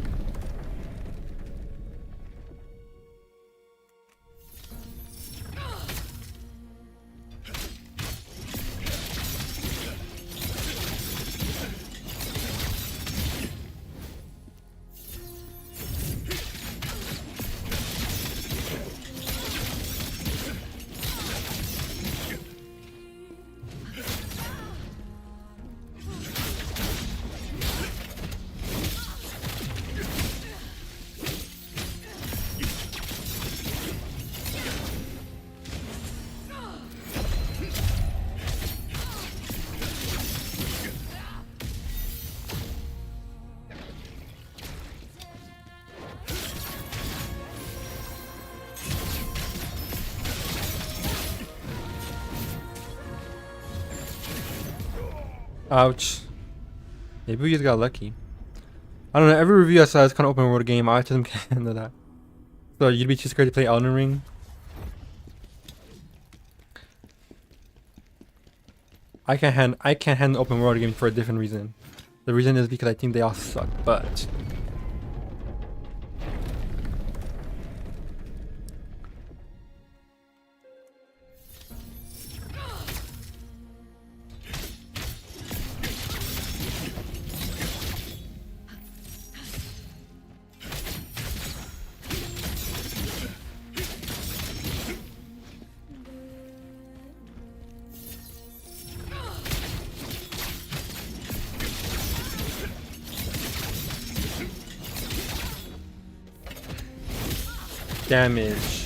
Speaker 1: Ouch. Maybe we just got lucky. I don't know. Every review I saw is kind of open world game. I just can't handle that. So you'd be too scared to play Elden Ring? I can't handle open world games for a different reason. The reason is because I think they all suck. But damage.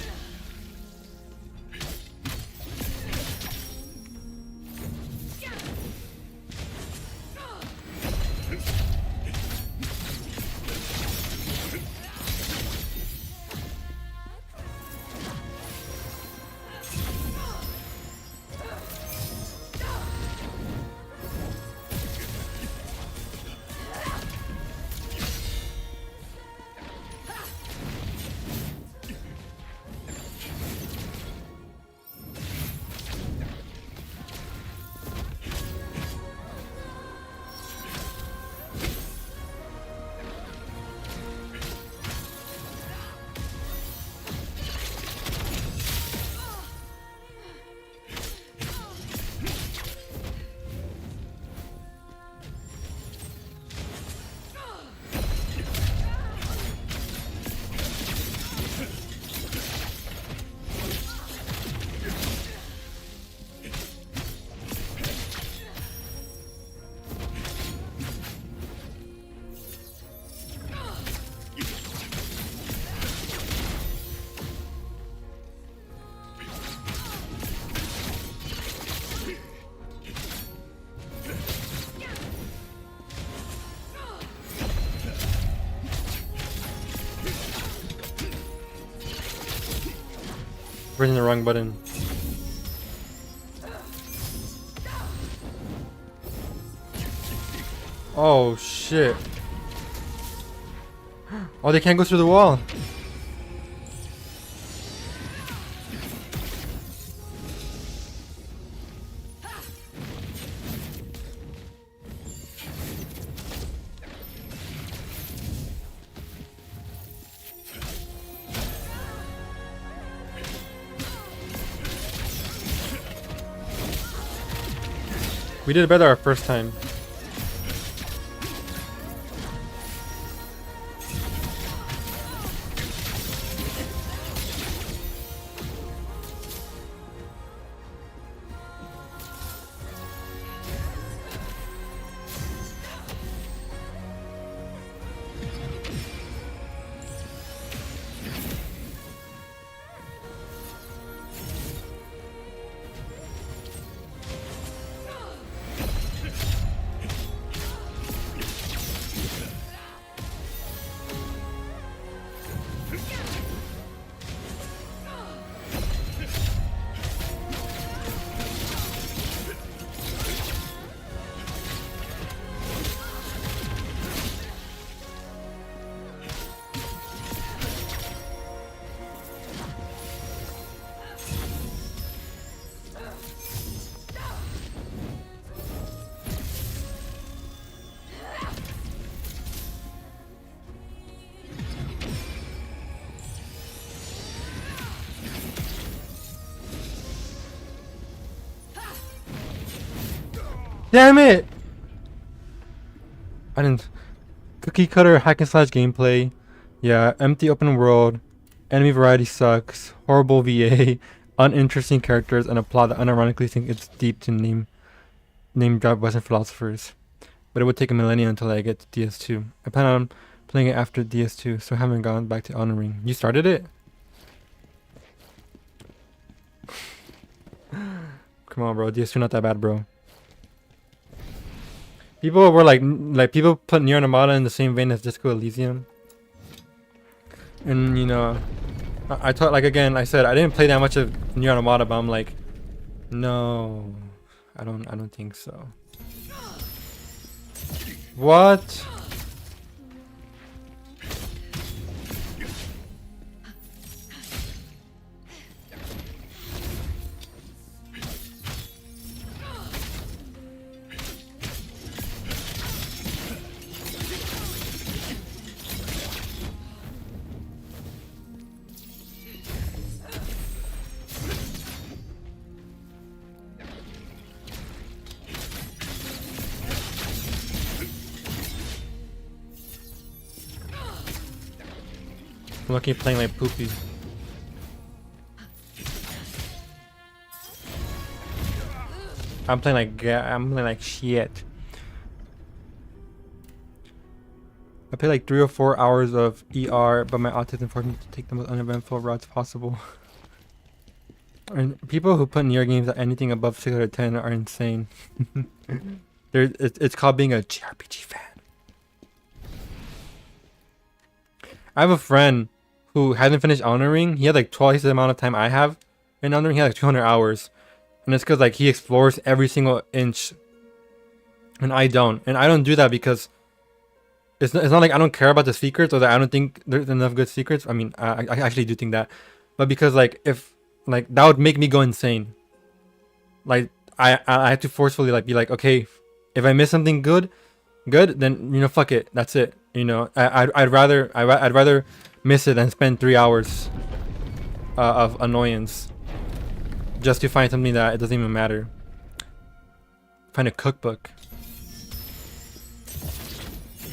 Speaker 1: Pressing the wrong button. Oh shit. Oh, they can't go through the wall. We did better our first time. Damn it! I didn't. Cookie cutter hack and slash gameplay. Yeah, empty open world. Enemy variety sucks. Horrible VA. Uninteresting characters and a plot that unironically think it's deep to name drop Western philosophers. But it would take a millennium until I get to DS2. I plan on playing it after DS2, so I haven't gone back to Elden Ring. You started it? Come on, bro. DS2 not that bad, bro. People were like people put Nier Automata in the same vein as Disco Elysium. And you know, I thought, like, again, I said I didn't play that much of Nier Automata, but I'm like, no, I don't think so. What? I'm lucky playing like poopy. I'm playing like shit. I play like 3 or 4 hours of ER, but my autism forced me to take the most uneventful routes possible. And people who put near games at anything above 6 out of 10 are insane. It's called being a JRPG fan. I have a friend who hasn't finished Elden Ring. He had like twice the amount of time I have in Elden Ring. He had like 200 hours. And it's because like he explores every single inch. And I don't. And I don't do that because it's not like I don't care about the secrets or that I don't think there's enough good secrets. I mean, I actually do think that. But because like if like that would make me go insane. Like I have to forcefully like be like, okay, if I miss something good, then you know, fuck it. That's it. You know, I'd rather miss it than spend 3 hours of annoyance just to find something that it doesn't even matter. Find a cookbook.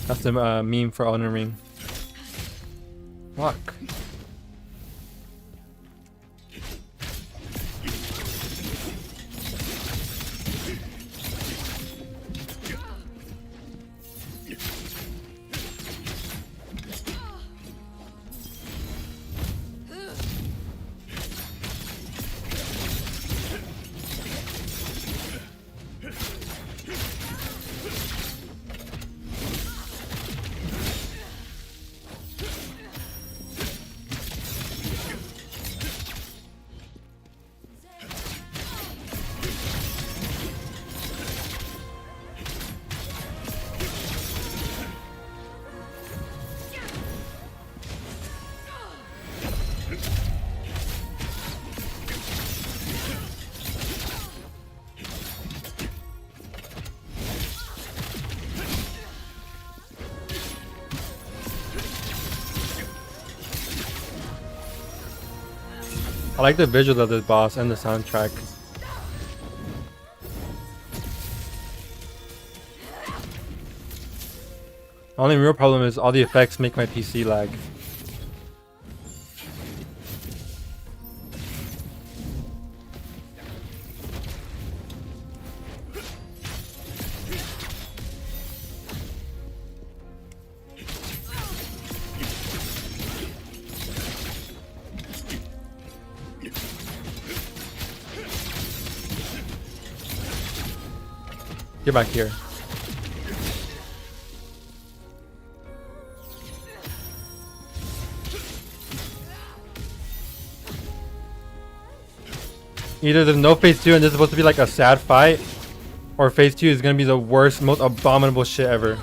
Speaker 1: That's the meme for Elden Ring. Fuck. I like the visuals of this boss and the soundtrack. The only real problem is all the effects make my PC lag. Get back here. Either there's no phase 2 and this is supposed to be like a sad fight, or phase 2 is gonna be the worst, most abominable shit ever.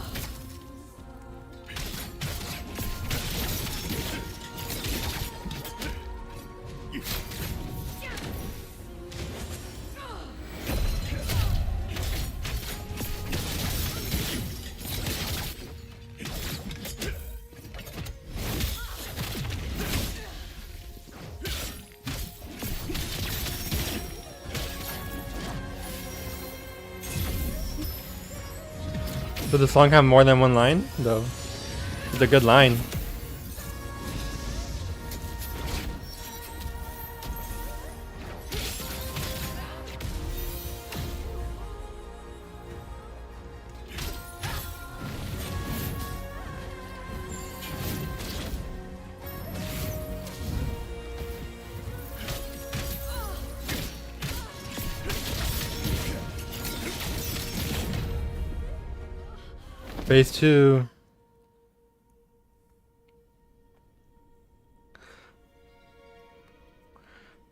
Speaker 1: Does the song have more than one line, though? It's a good line. Phase 2.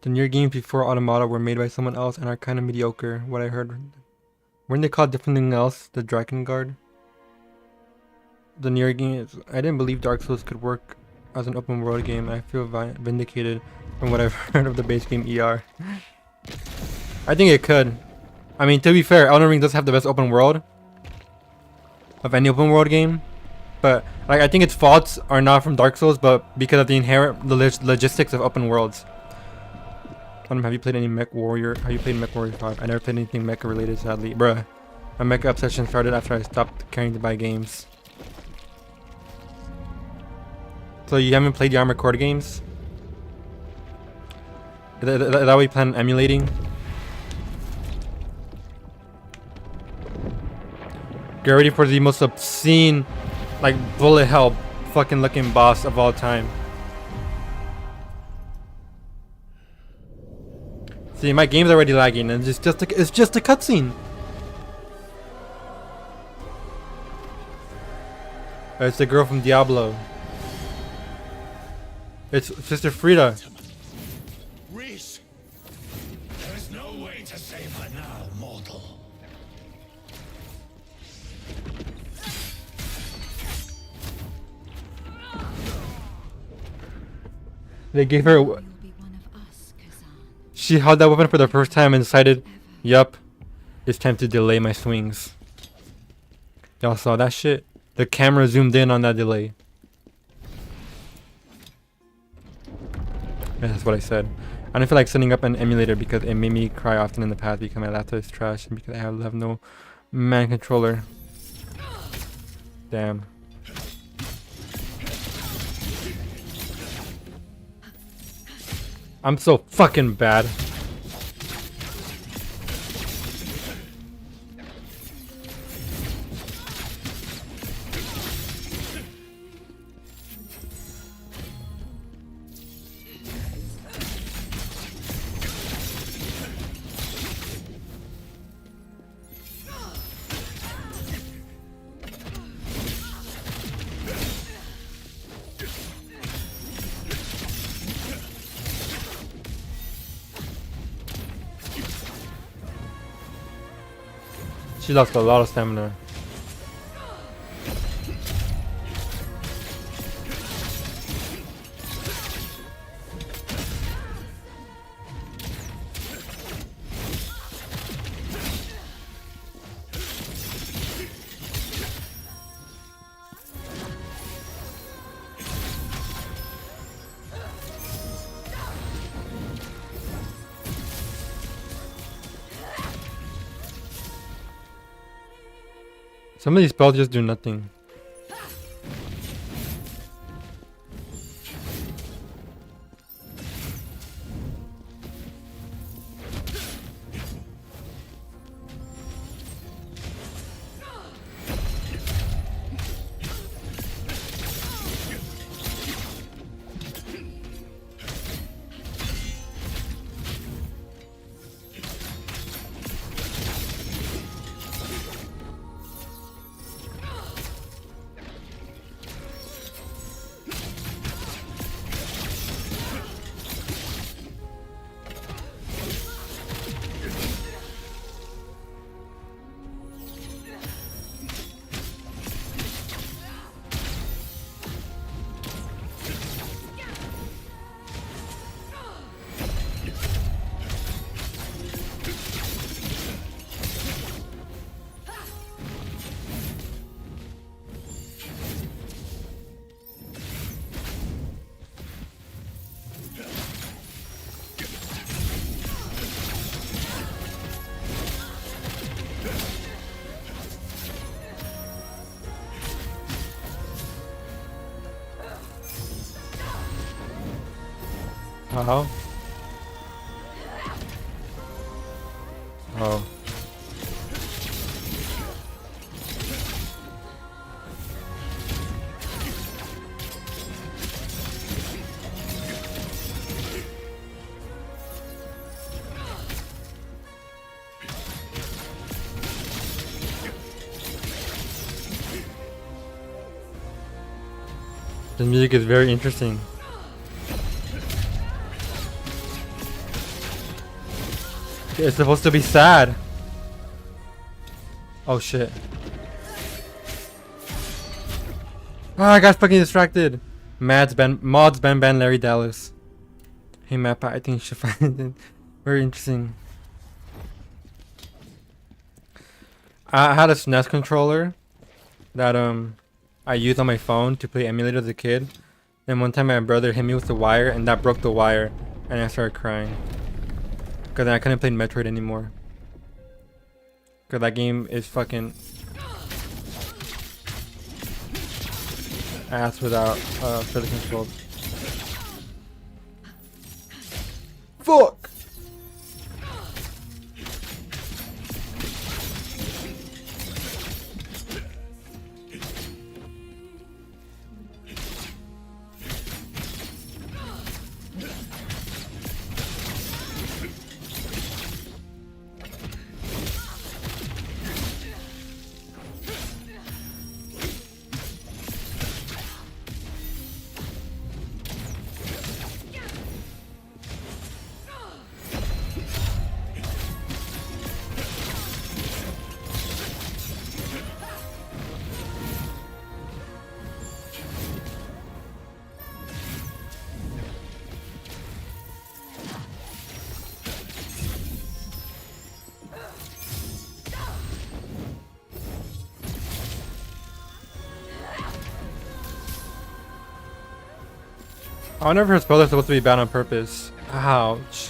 Speaker 1: The near games before Automata were made by someone else and are kind of mediocre, what I heard. Weren't they called different thing else? The Dragon Guard? the near games. I didn't believe Dark Souls could work as an open world game. I feel vindicated from what I've heard of the base game ER. I think it could. I mean, to be fair, Elden Ring does have the best open world of any open world game. But like, I think its faults are not from Dark Souls, but because of the inherent logistics of open worlds. Have you played any Mech Warrior? Have you played Mech Warrior 5? I never played anything mecha related, sadly. Bruh. My mecha obsession started after I stopped caring to buy games. So you haven't played the Armored Core games? Is that what you plan on emulating? Get ready for the most obscene, like, bullet hell fucking looking boss of all time. See, my game's already lagging, and it's just a cutscene. It's the girl from Diablo. It's Sister Frida.
Speaker 5: Reese! There is no way to save her now, mortal.
Speaker 1: They gave her.
Speaker 2: You'll be one of us, Kazan.
Speaker 1: She held that weapon for the first time and decided, yup, it's time to delay my swings. Y'all saw that shit? The camera zoomed in on that delay. Yeah, that's what I said. I don't feel like setting up an emulator because it made me cry often in the past because my laptop is trash and because I have no man controller. Damn. I'm so fucking bad. She lost a lot of stamina. Some of these spells just do nothing. How? Oh. The music is very interesting. It's supposed to be sad. Oh shit. Ah, I got fucking distracted. Mods ban Larry Dallas. Hey Mappa, I think you should find it very interesting. I had a SNES controller that I used on my phone to play emulator as a kid. And one time my brother hit me with the wire and that broke the wire and I started crying. Cause then I couldn't play Metroid anymore. Cause that game is fucking ass without further controls. Fuck! I wonder if her spells are supposed to be bad on purpose. Ouch.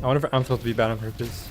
Speaker 1: I wonder if I'm supposed to be bad on purpose.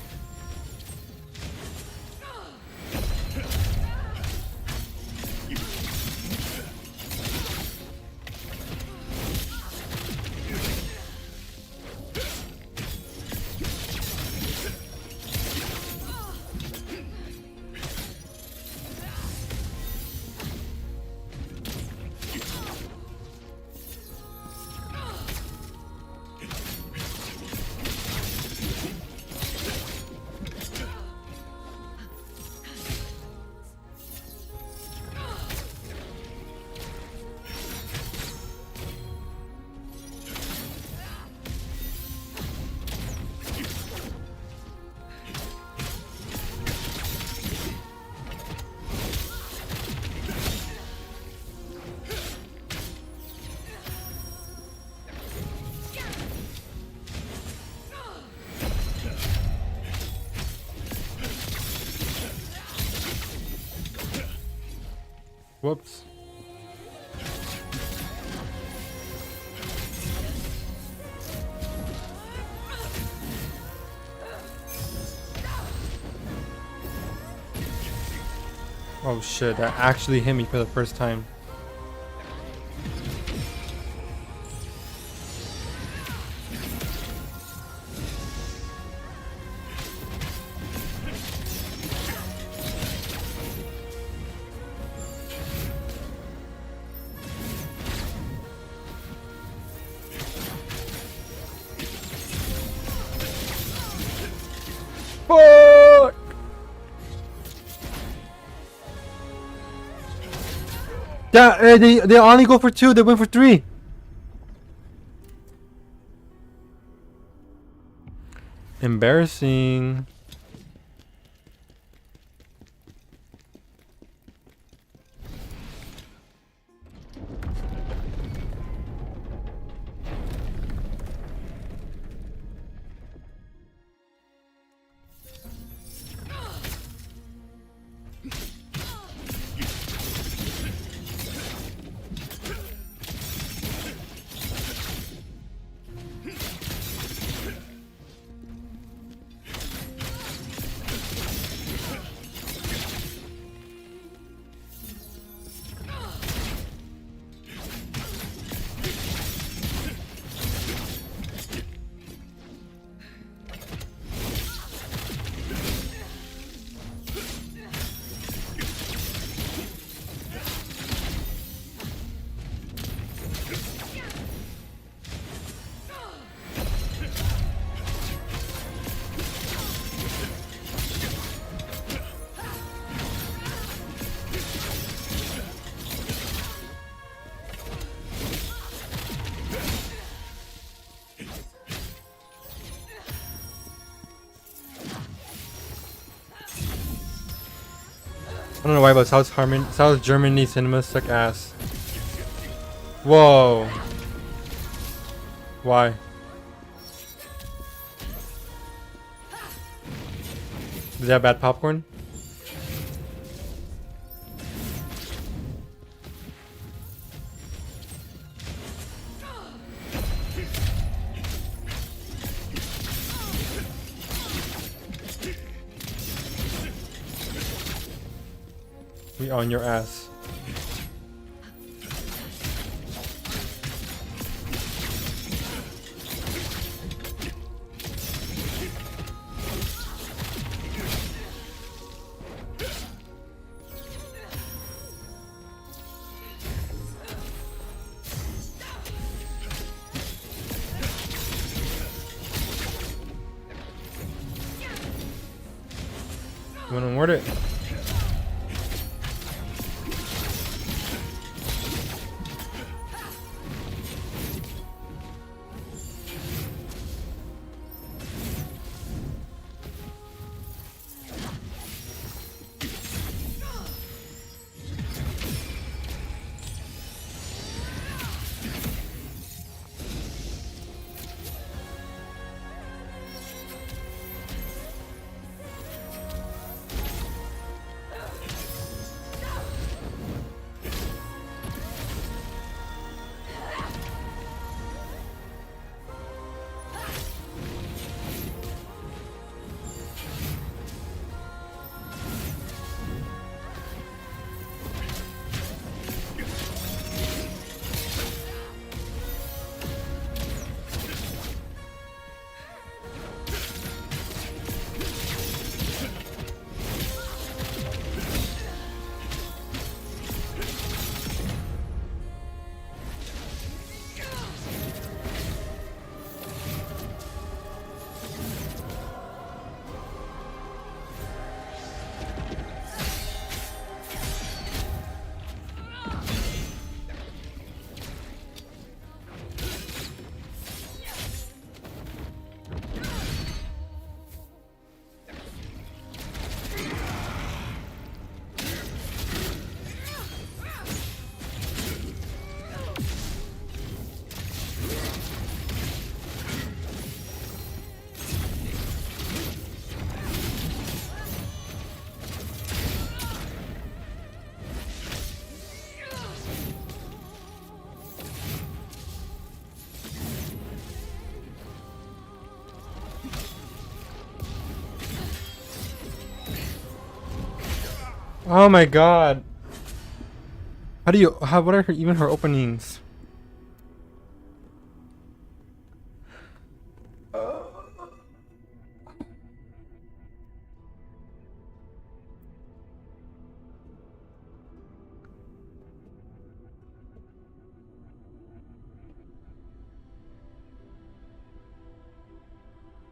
Speaker 1: Whoops. Oh shit, that actually hit me for the first time. Fuck! Yeah, they only go for 2, they went for 3. Embarrassing. I don't know why, but South Germany cinemas suck ass. Whoa. Why? Is that bad popcorn? We on your ass. You wanna word it? Oh my god. What are even her openings?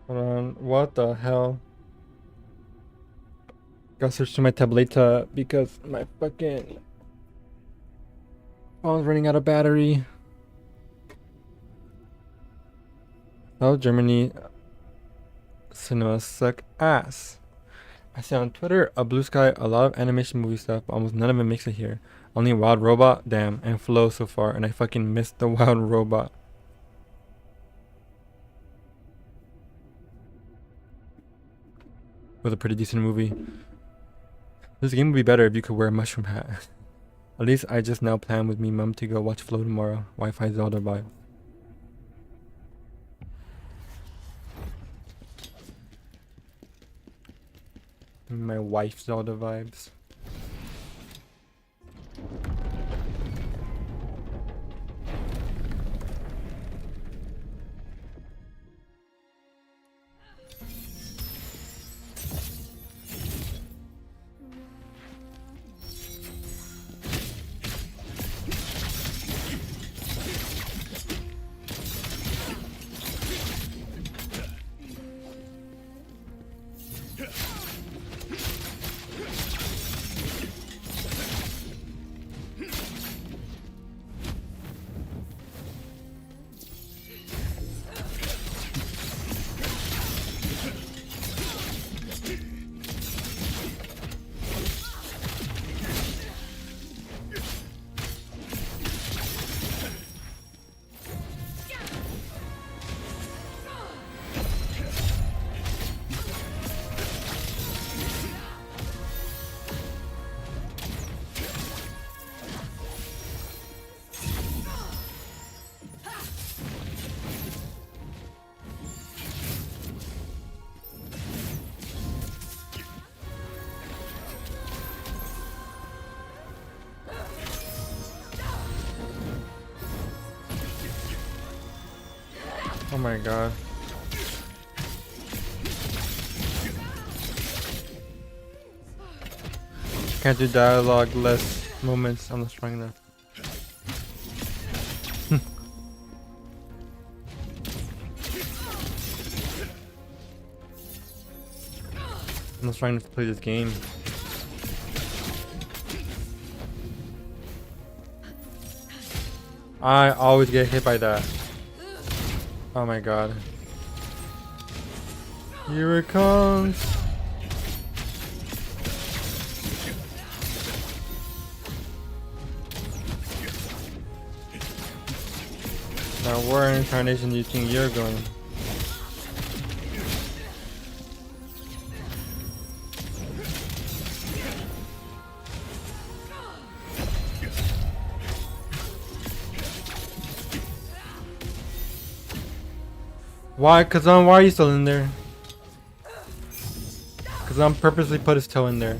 Speaker 1: Hold on, what the hell? Gotta switch to my tableta because my fucking phone's running out of battery. South Germany cinemas suck ass. I see on Twitter, a Blue Sky, a lot of animation movie stuff, but almost none of it makes it here. Only Wild Robot, damn, and Flow so far, and I fucking missed the Wild Robot. It was a pretty decent movie. This game would be better if you could wear a mushroom hat. At least I just now plan with me mum to go watch Flow tomorrow. Wi-Fi Zelda vibe. My wife Zelda vibes. Oh my god. Can't do dialogue less moments. I'm not strong enough. I'm not strong enough to play this game. I always get hit by that. Oh my god. Here it comes. Now where in incarnation do you think you're going? Why? Why are you still in there? Cause I'm purposely put his toe in there.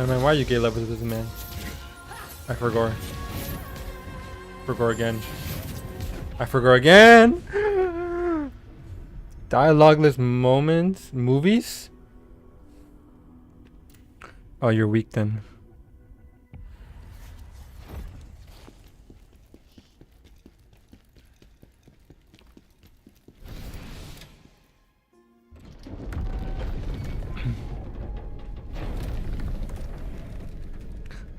Speaker 1: Man, why you gay love with this man? I forgot. Forgot again. I forgot again! Dialogueless moments? Movies? Oh, you're weak then.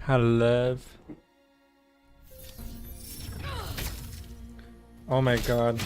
Speaker 1: How to live. Oh my god.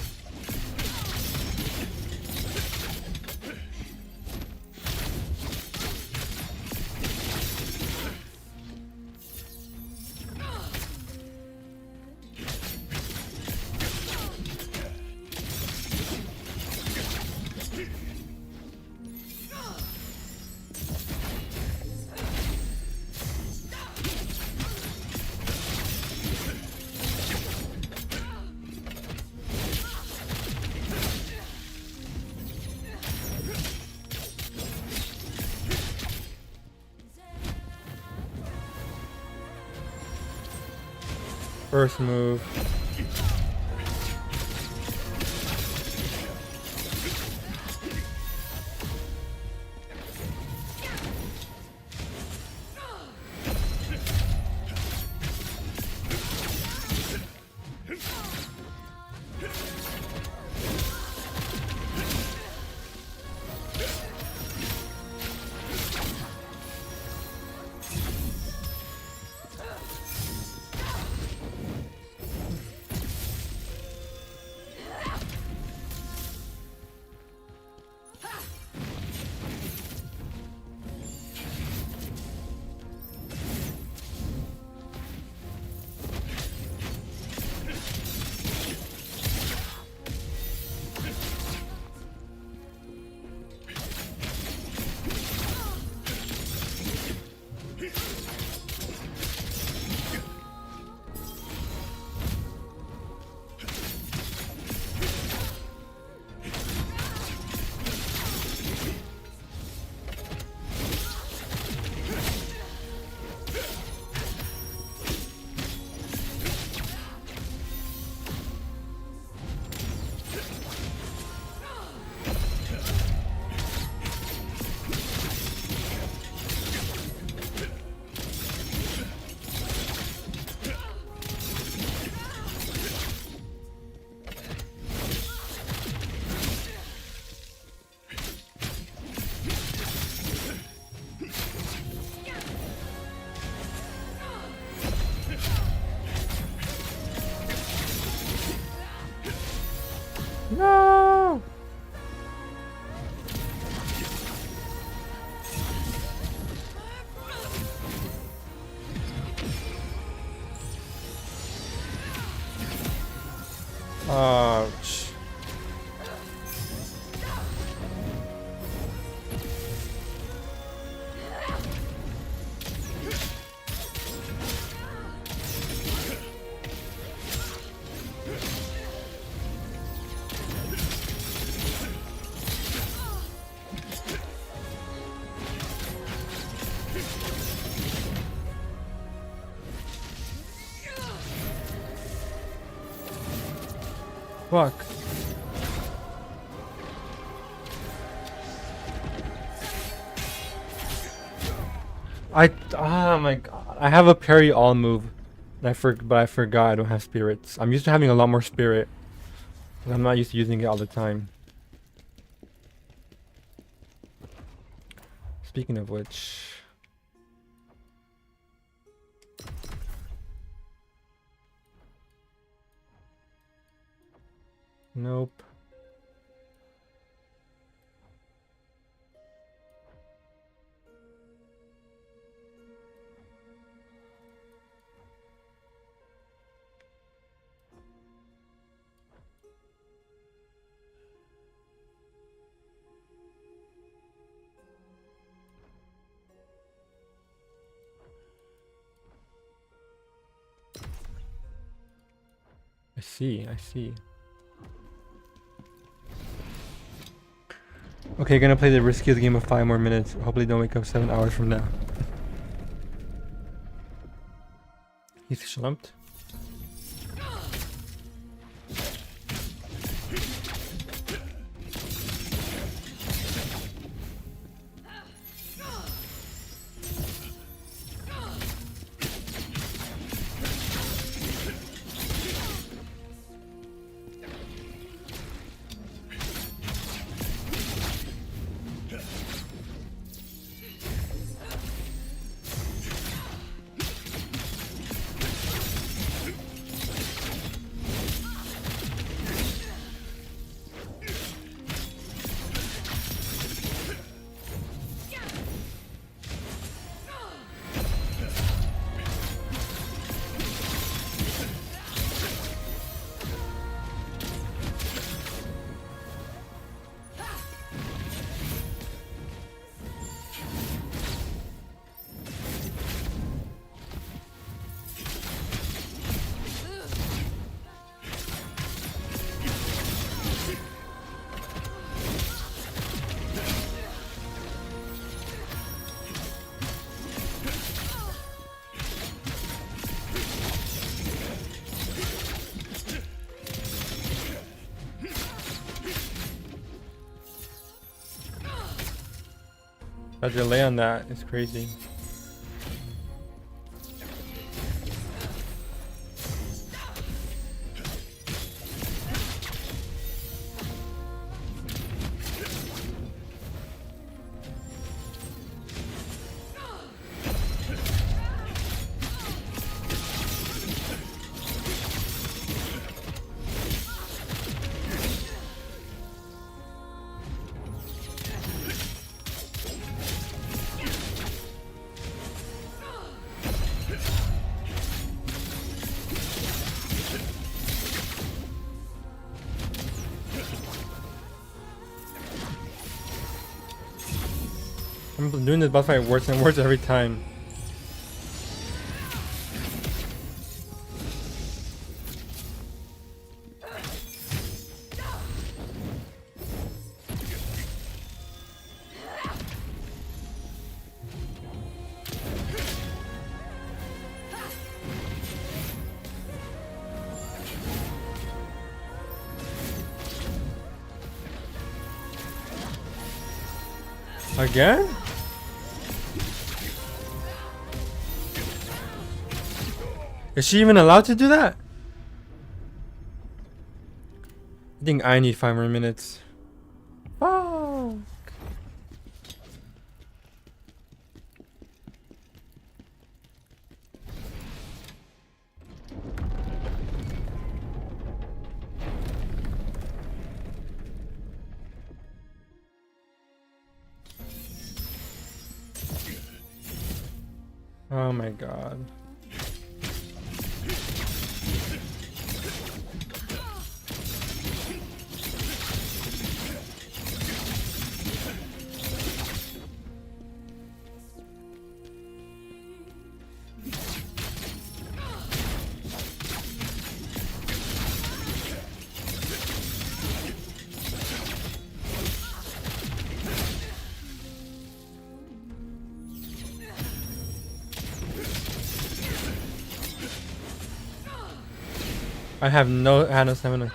Speaker 1: First move. No! Ouch. fuck? Oh my god. I have a parry all move. And but I forgot I don't have spirits. I'm used to having a lot more spirit. But I'm not used to using it all the time. Speaking of which... Nope. I see, I see. Okay, gonna play the riskiest game of 5 more minutes. Hopefully don't wake up 7 hours from now. He's slumped. That delay on that is crazy. I'm doing this boss fight worse and worse every time. Again? Is she even allowed to do that? I think I need 5 more minutes. Oh. Oh my god. I had no stamina.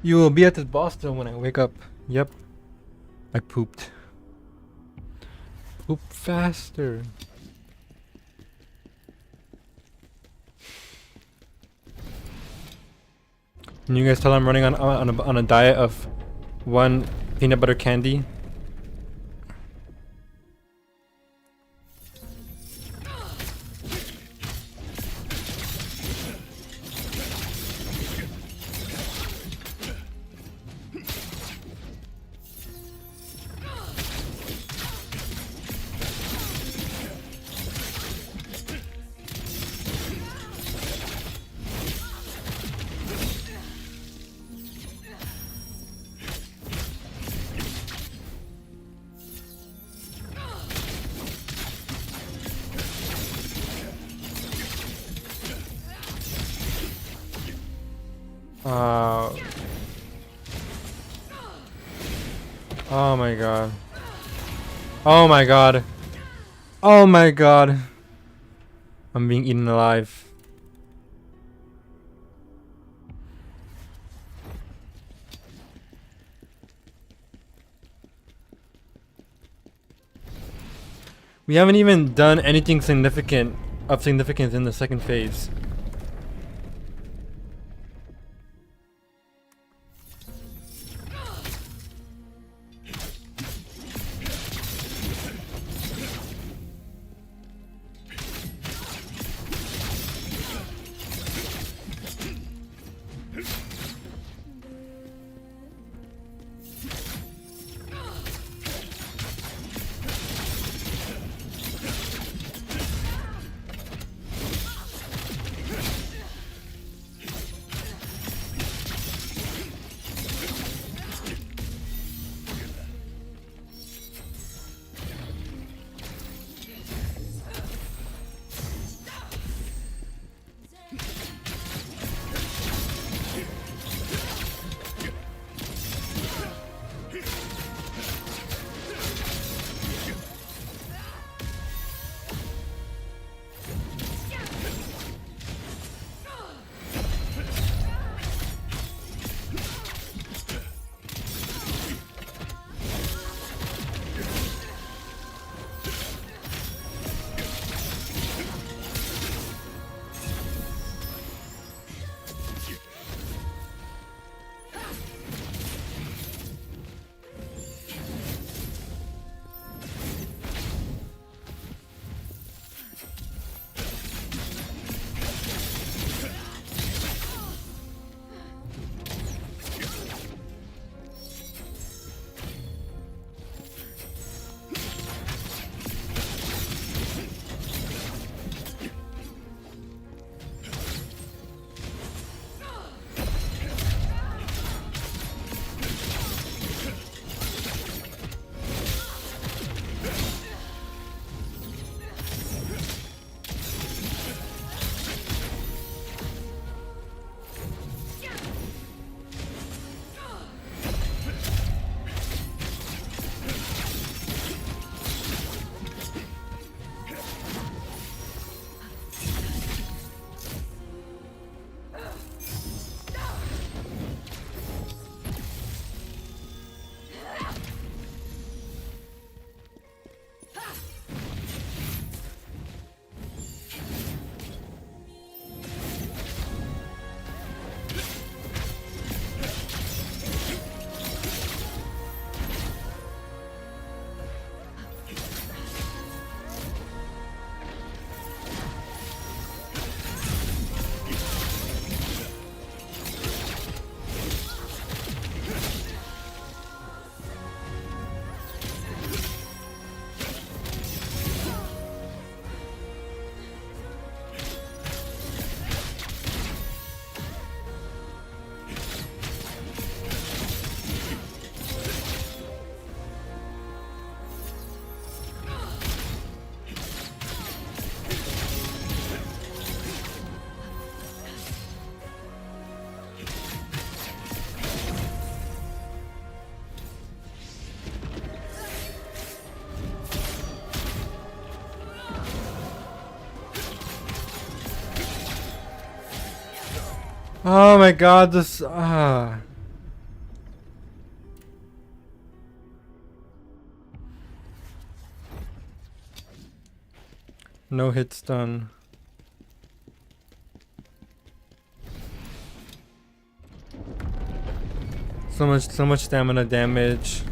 Speaker 1: You will be at the boss though when I wake up. Yep. I pooped. Poop faster. Can you guys tell I'm running on a diet of 1 peanut butter candy? Oh my god. Oh my god. Oh my god. I'm being eaten alive. We haven't even done anything of significance in the second phase. Oh my god, this No hits done. So much stamina damage.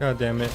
Speaker 1: God damn it.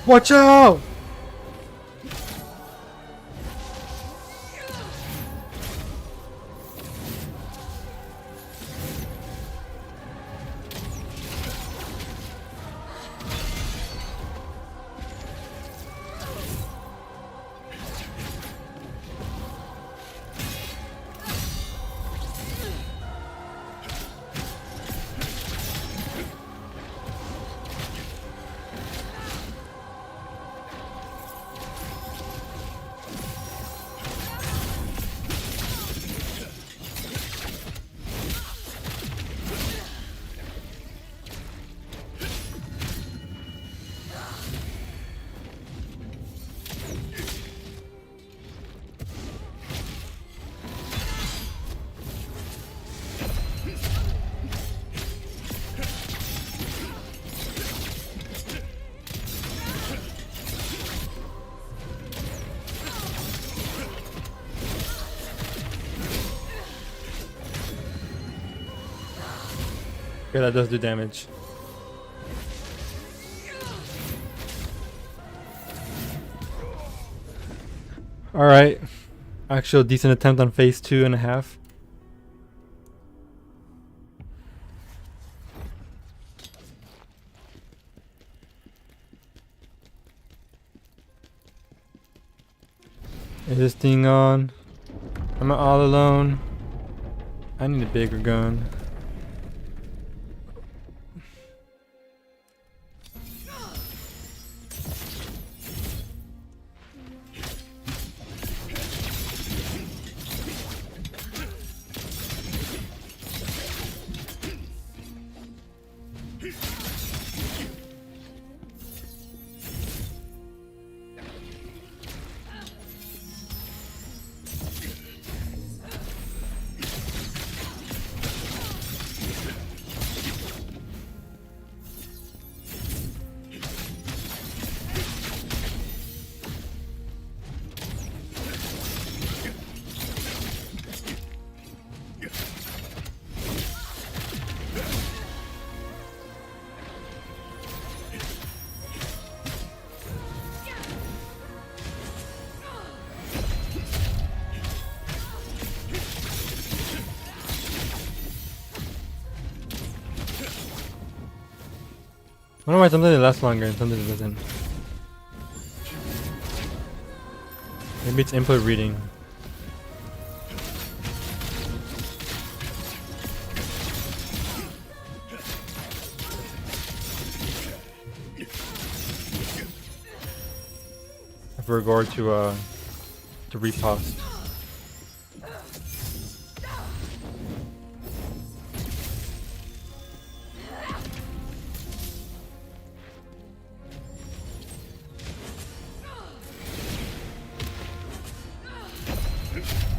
Speaker 1: Watch out! Okay, that does do damage. Alright. Actual decent attempt on phase 2.5. Is this thing on? Am I all alone? I need a bigger gun. I don't know why something lasts longer and something doesn't. Maybe it's input reading. If we're going to repost.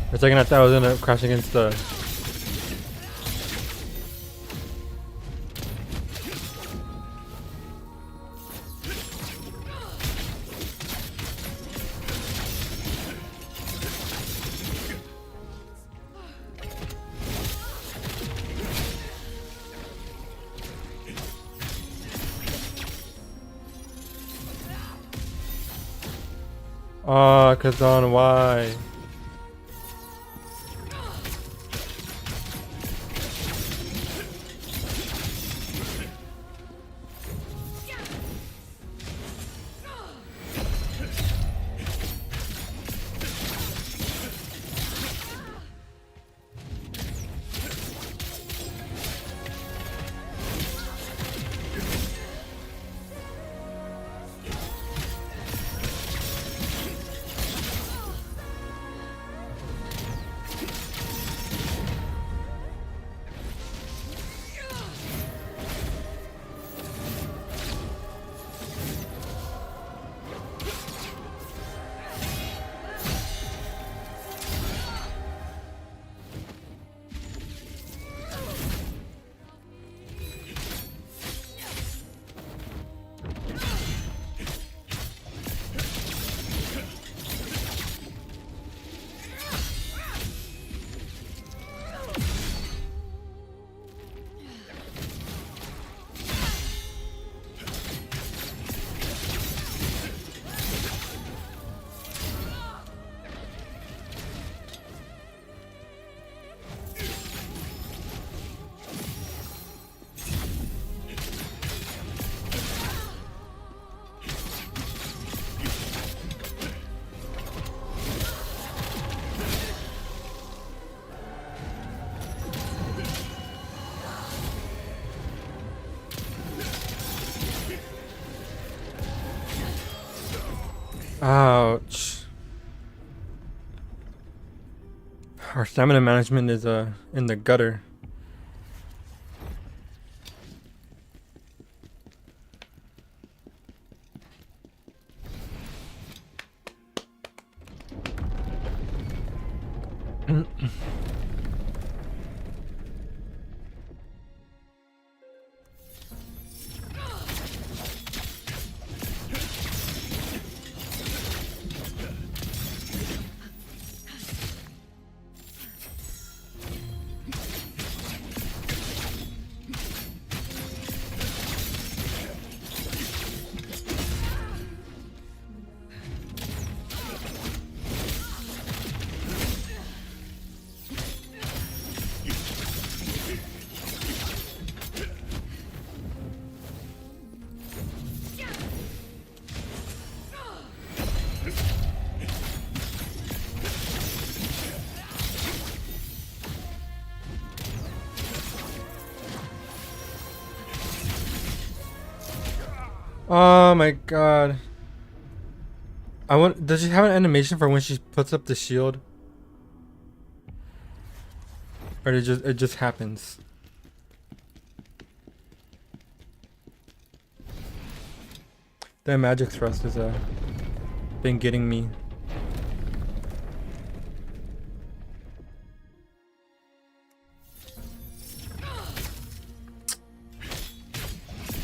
Speaker 1: For a second I thought I was gonna crash against the... Ah, Kazan, why? Ouch. Our stamina management is in the gutter. Oh my god. I want. Does she have an animation for when she puts up the shield? Or it just happens? That magic thrust has been getting me.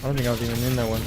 Speaker 1: I don't think I was even in that one.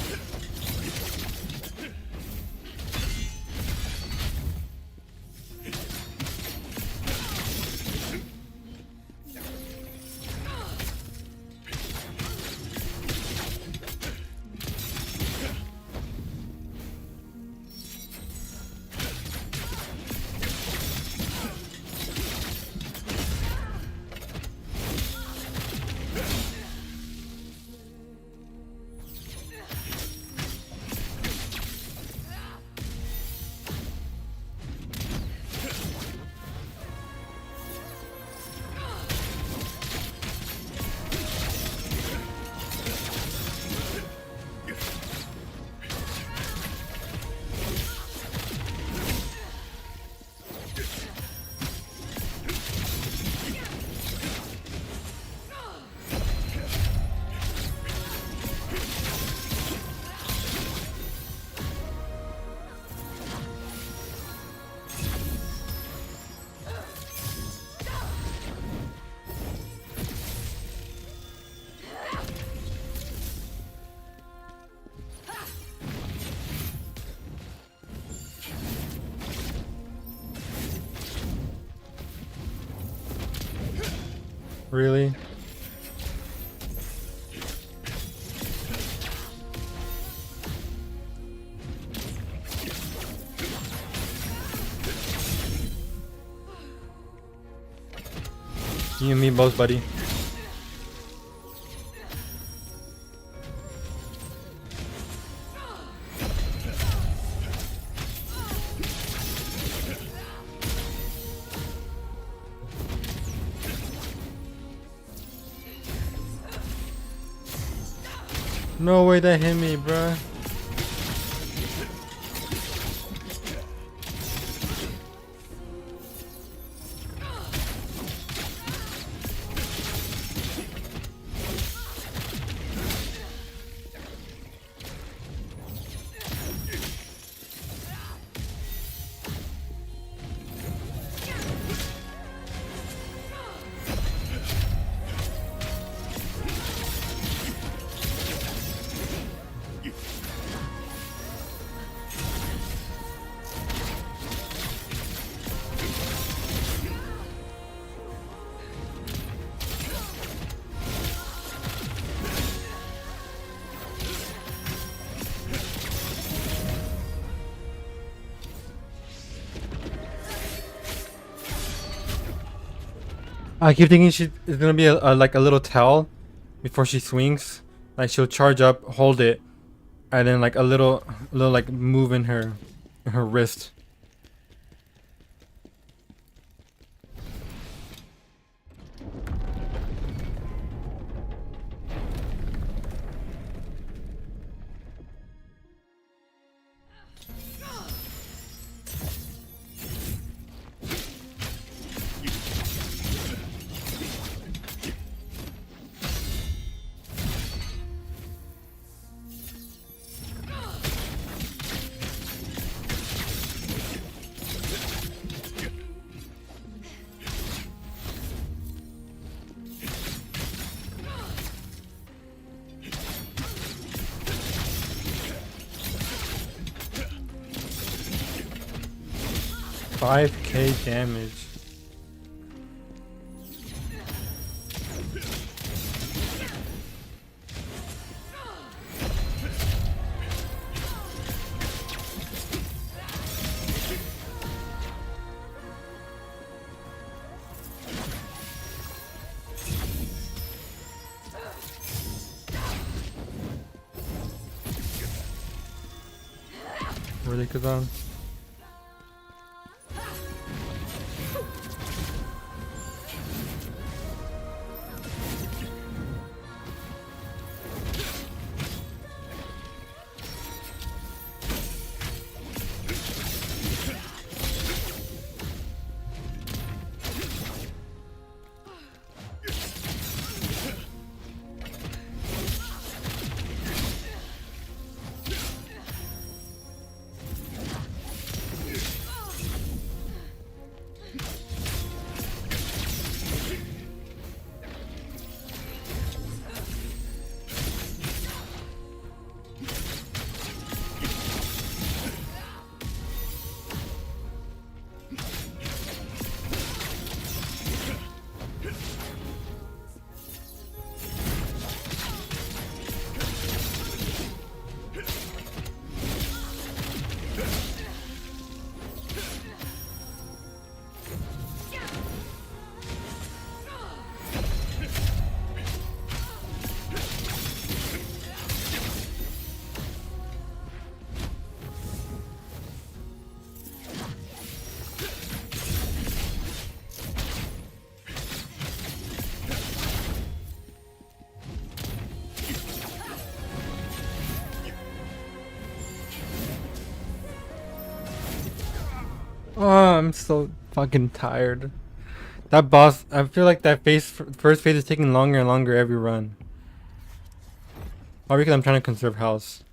Speaker 1: Really? You and me both, buddy. No way that hit me, bruh. I keep thinking she is gonna be like a little towel before she swings. Like she'll charge up, hold it, and then like a little like move in her wrist. $5K damage. Really, Kazan? Oh, I'm so fucking tired. That boss, I feel like that first phase is taking longer and longer every run. Probably because I'm trying to conserve health.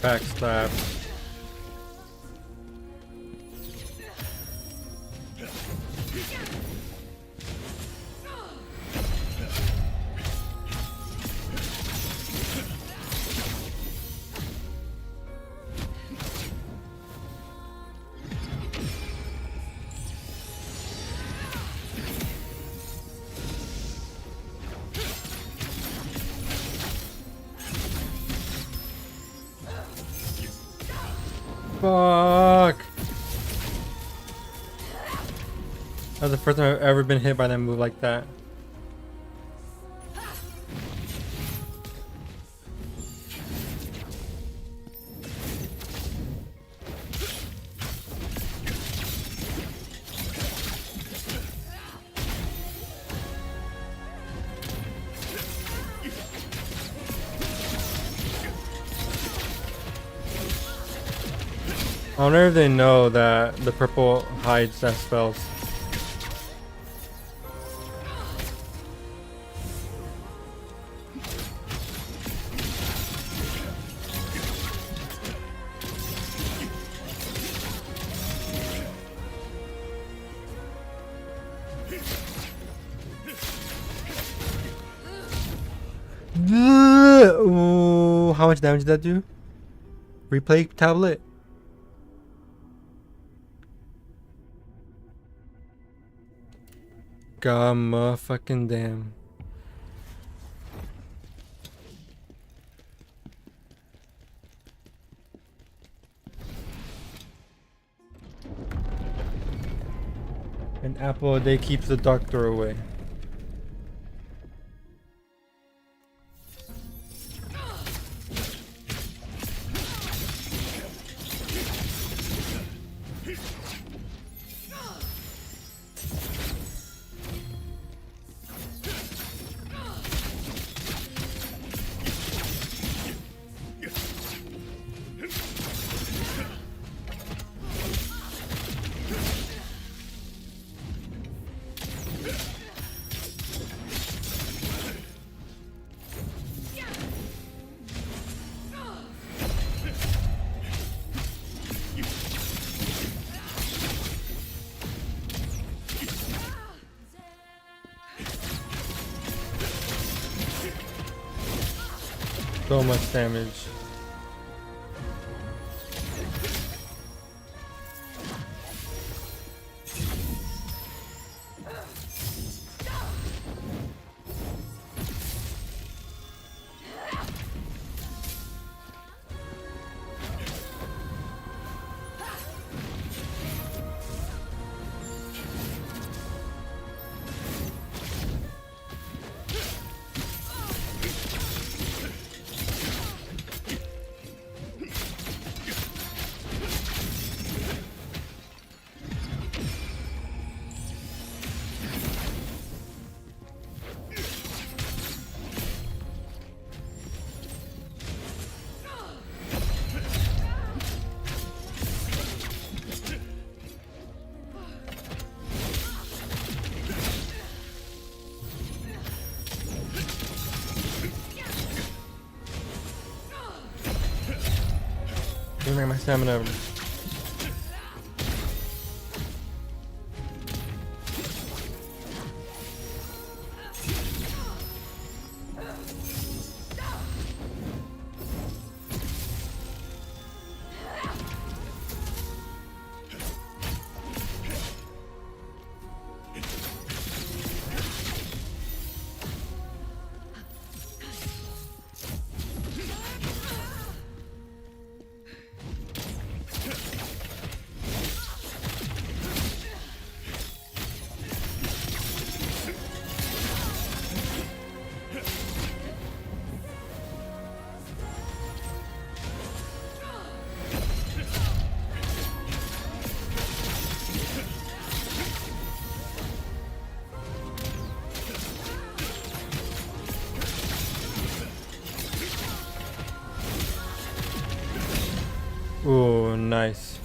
Speaker 1: Backstab. Fuck! That's the first time I've ever been hit by that move like that. I wonder if they know that the purple hides that spells. Ooh, how much damage did that do? Replay tablet. God fucking damn. An apple a day keeps the doctor away. So much damage. Give me my stamina. Oh, nice.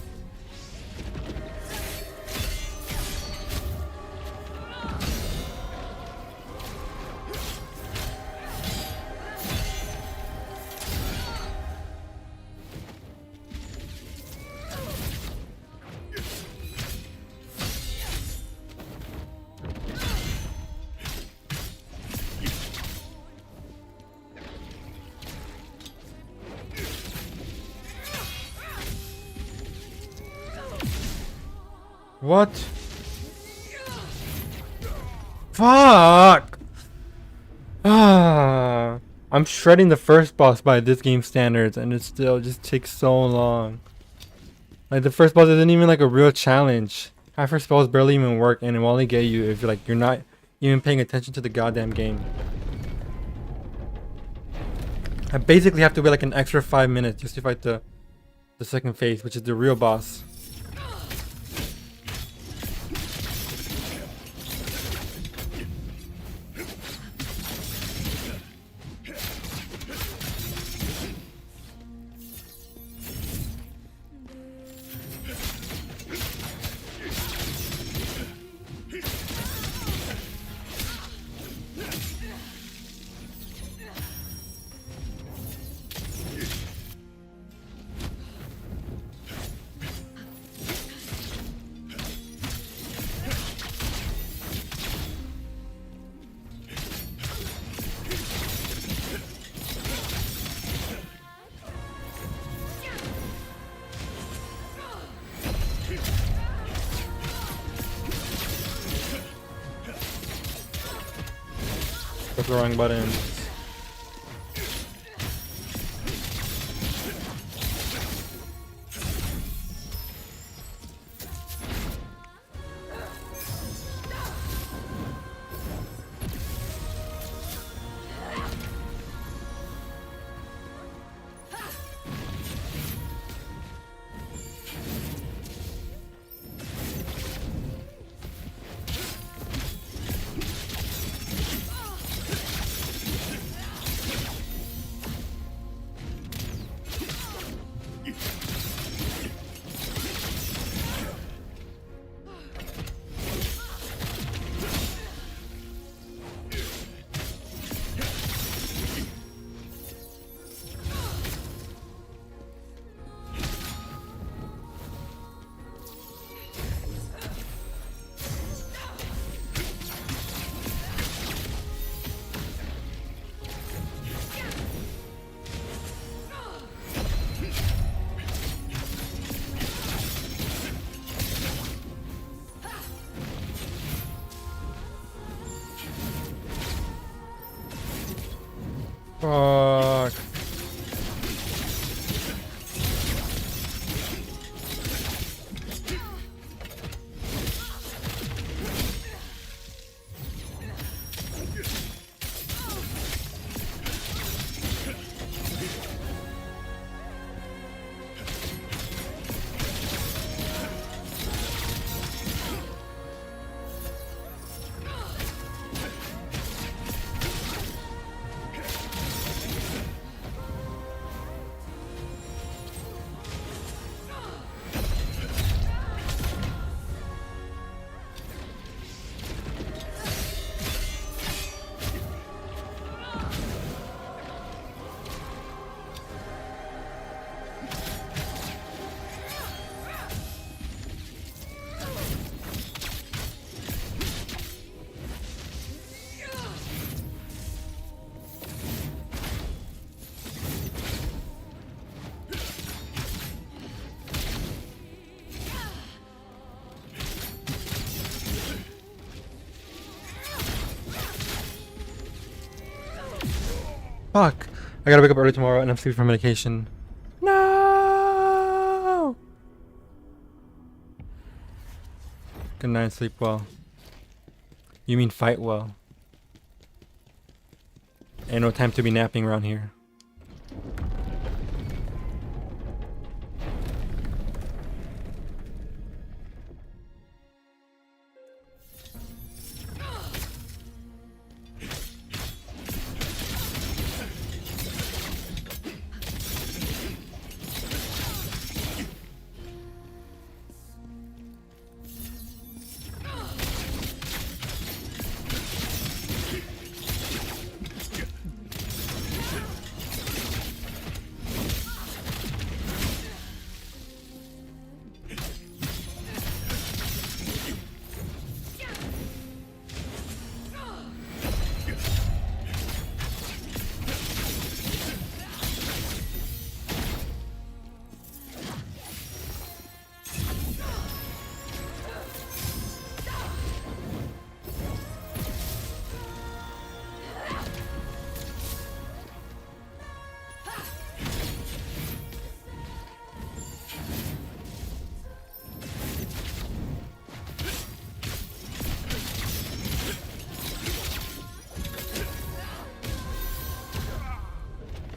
Speaker 1: What? Fuck! Ah, I'm shredding the first boss by this game standards, and it still just takes so long. Like, the first boss isn't even like a real challenge. Half her spells barely even work, and it will only get you if you're not even paying attention to the goddamn game. I basically have to wait like an extra 5 minutes just to fight the second phase, which is the real boss. Press the wrong button. Fuck. Fuck. I gotta wake up early tomorrow and I'm sleeping for medication. No! Good night, sleep well. You mean fight well. Ain't no time to be napping around here.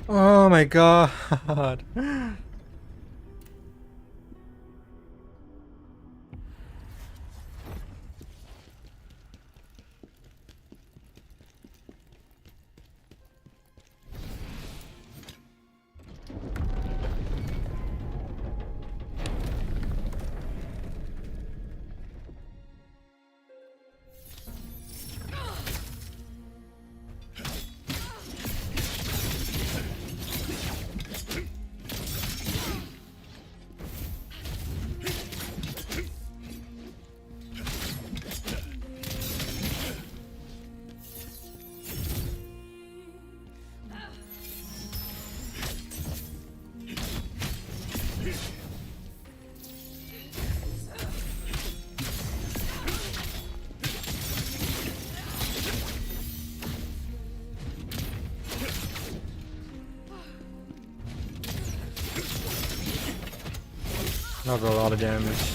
Speaker 1: Oh my god. That was a lot of damage.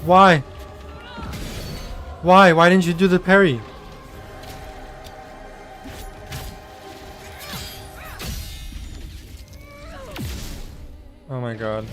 Speaker 1: Why? Why? Why didn't you do the parry? Oh my god.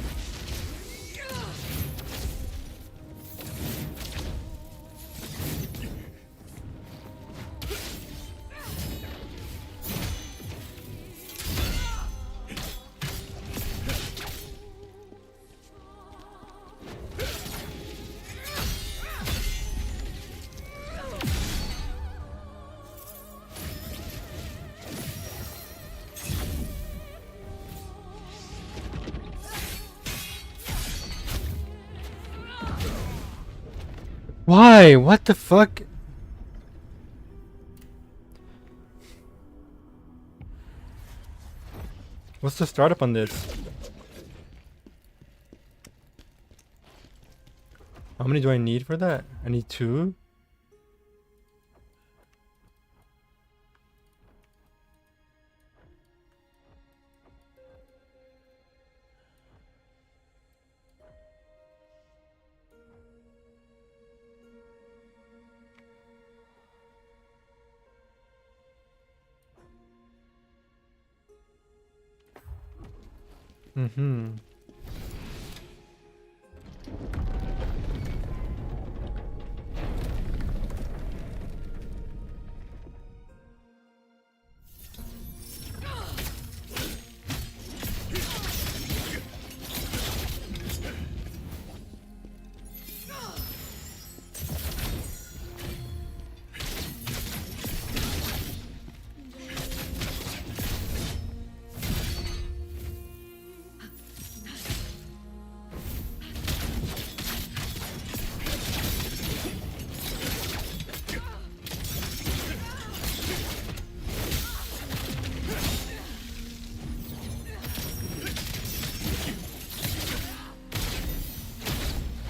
Speaker 1: Why? What the fuck? What's the startup on this? How many do I need for that? I need 2? Mm-hmm.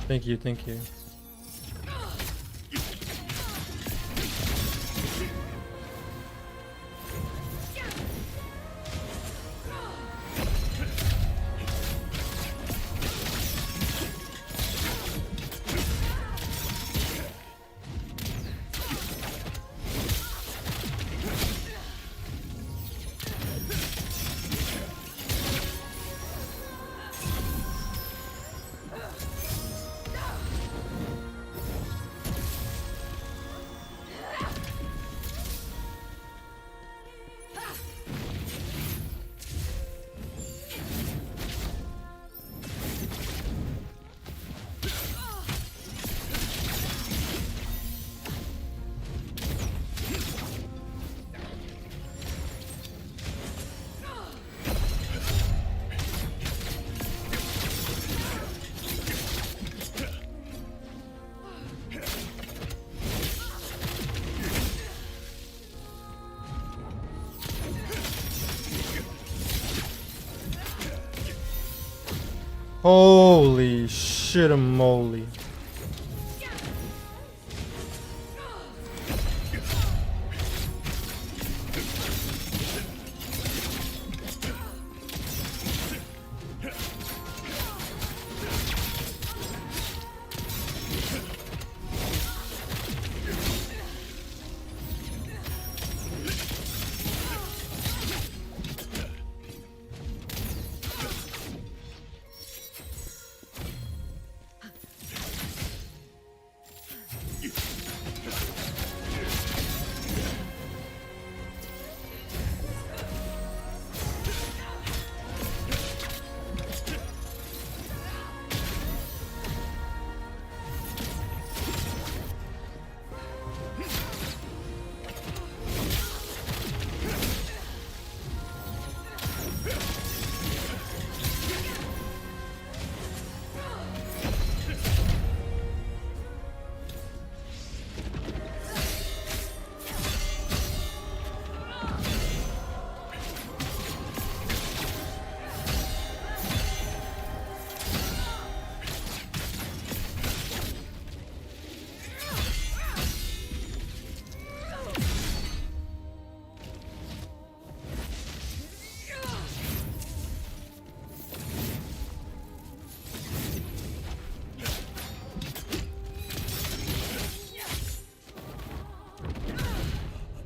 Speaker 1: Thank you, thank you. Holy shit moly.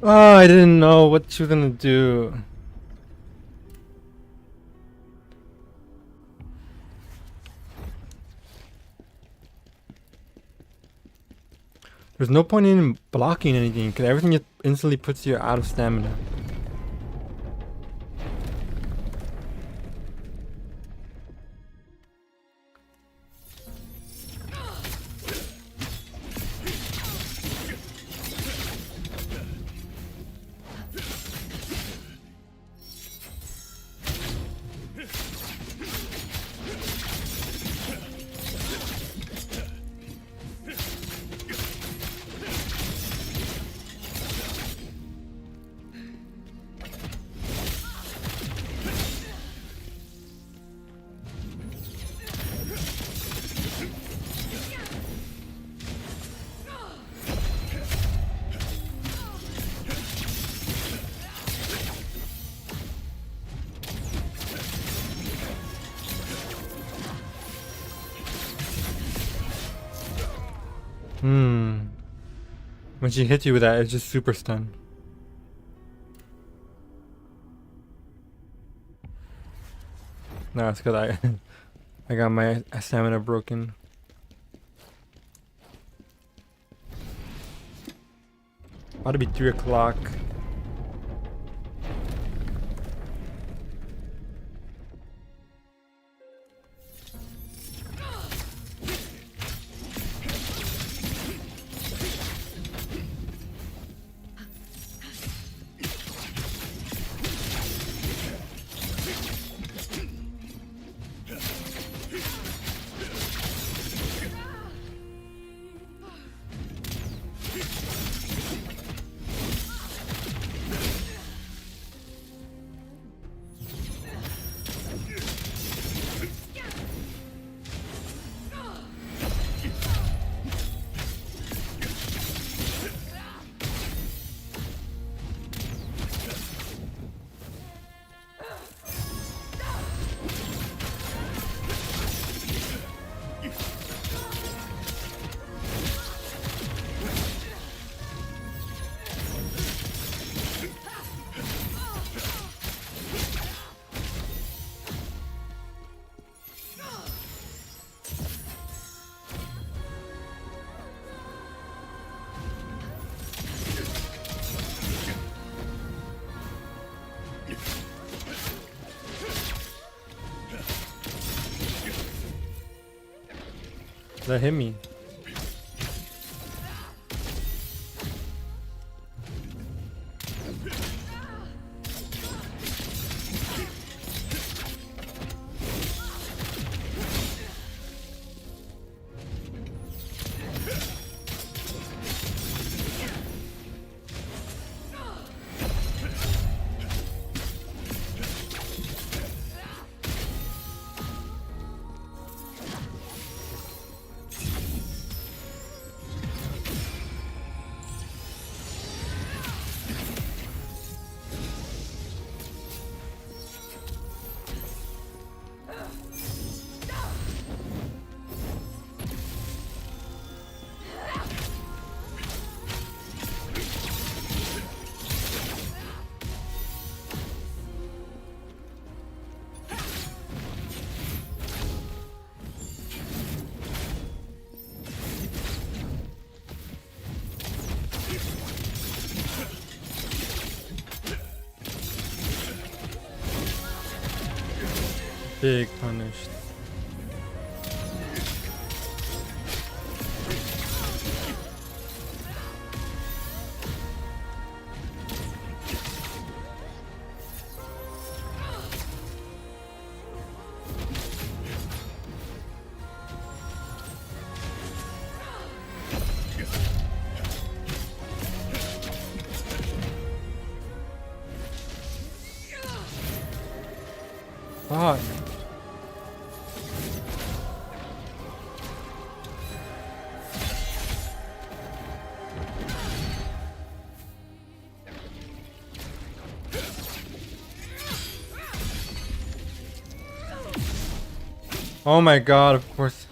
Speaker 1: Oh, I didn't know what she was gonna do. There's no point in blocking anything because everything just instantly puts you out of stamina. When she hits you with that, it's just super stun. No, it's because I got my stamina broken. About to be 3 o'clock. That hit me. Big punished. Fuck. Oh my god, of course.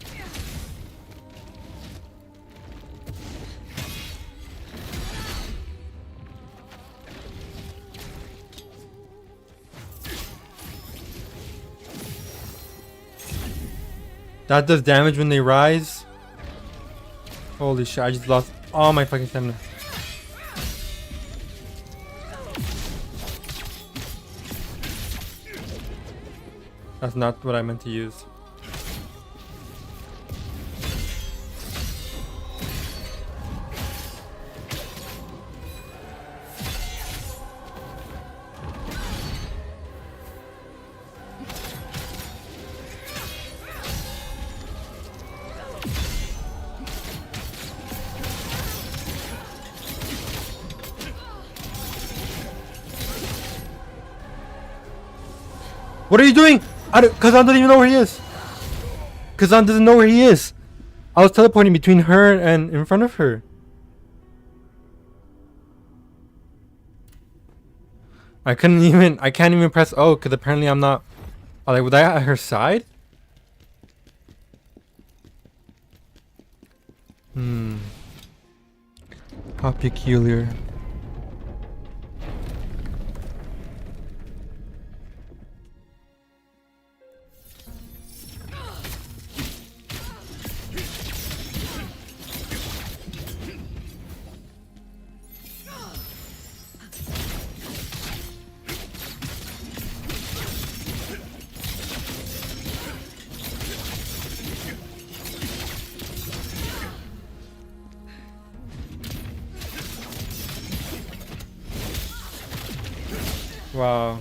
Speaker 1: That does damage when they rise. Holy shit, I just lost all my fucking stamina. That's not what I meant to use. What are you doing? Kazan doesn't even know where he is. Kazan doesn't know where he is. I was teleporting between her and in front of her. I can't even press O because apparently I'm not. Like, was I at her side? How peculiar. Wow.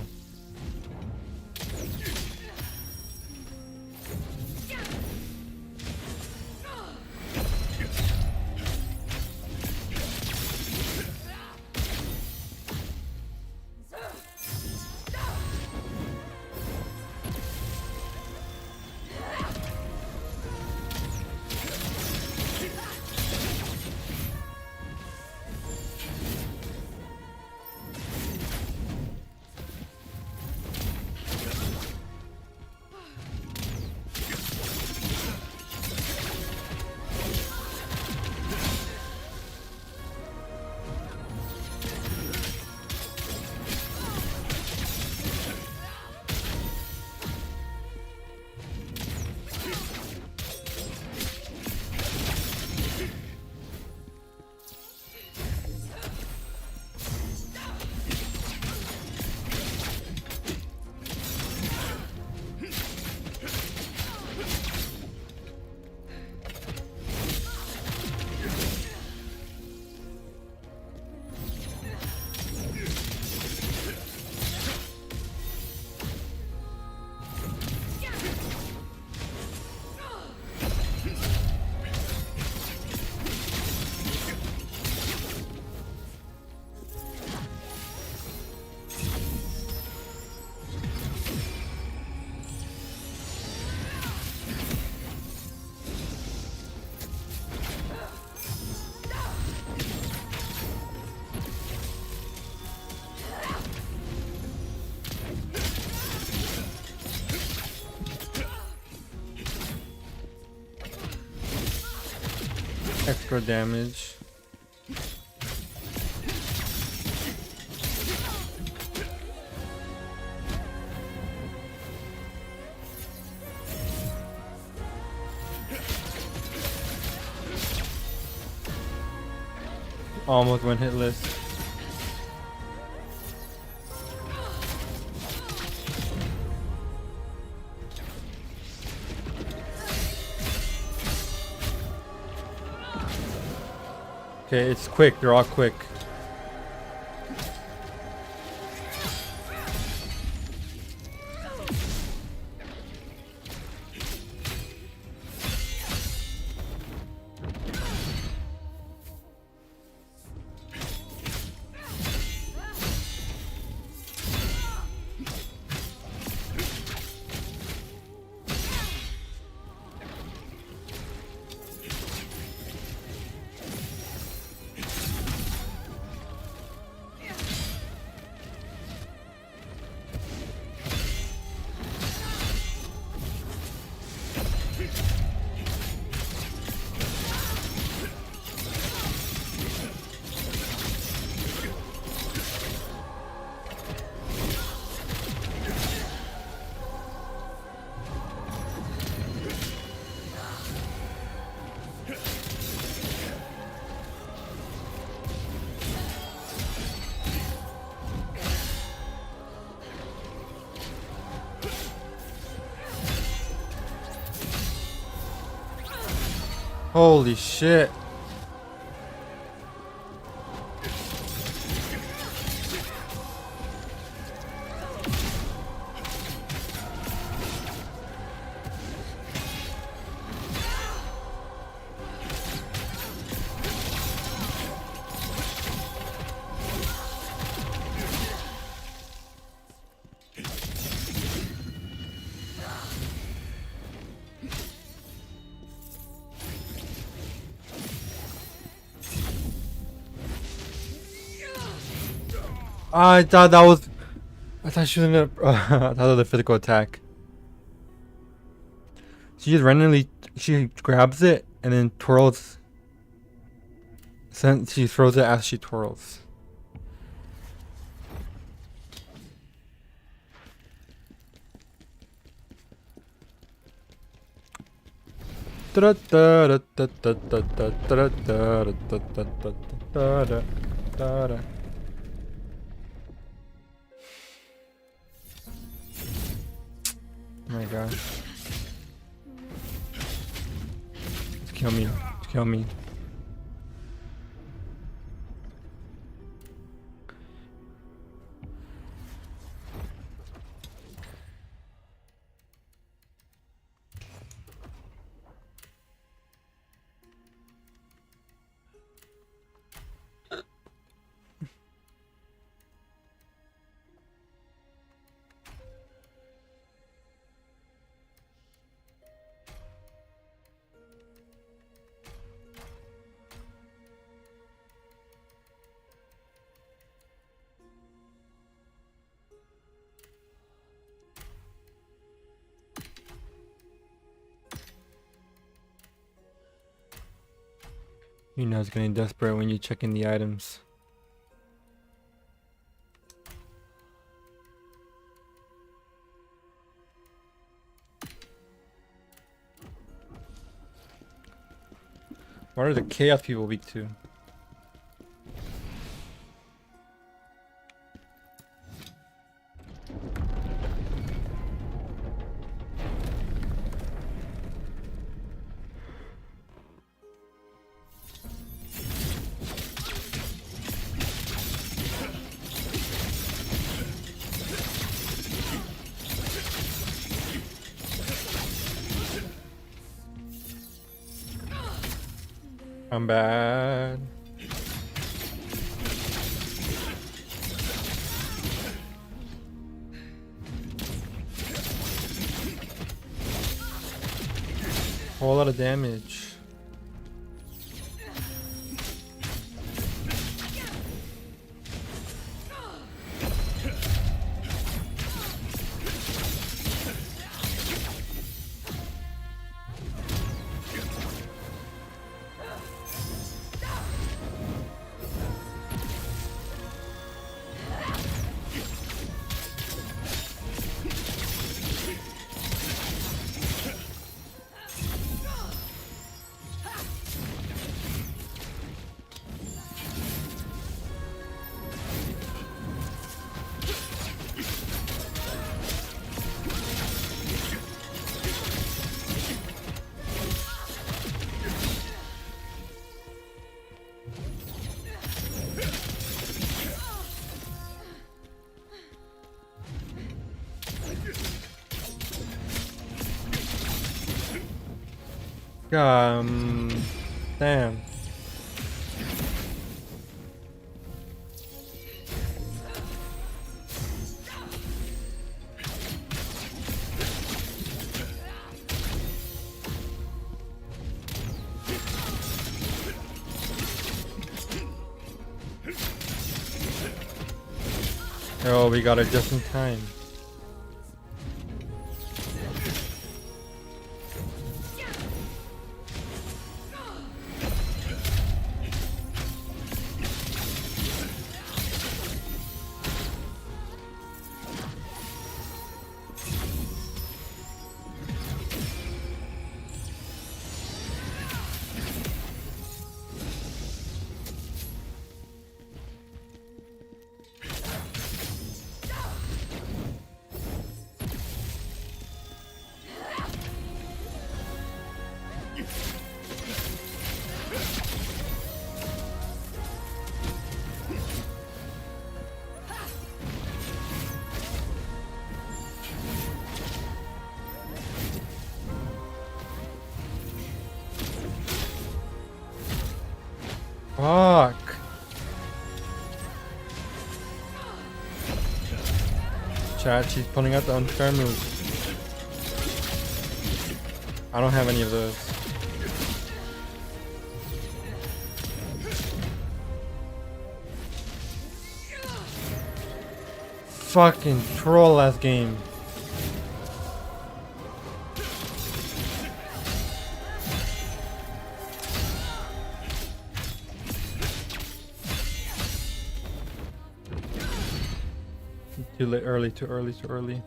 Speaker 1: Extra damage. Almost one hit list. Okay, it's quick. They're all quick. Holy shit. I thought that was. I thought she was gonna. I thought that was a physical attack. She just randomly. She grabs it and then twirls. Since she throws it as she twirls. Oh my gosh. Just kill me. Just kill me. You know it's getting desperate when you're checking the items. What are the chaos people weak to? I'm bad. Whole lot of damage. Damn. Oh, we got it just in time. Fuck. Chat, she's pulling out the unfair moves. I don't have any of those. Fucking troll ass game. Too late, early, too early, too early.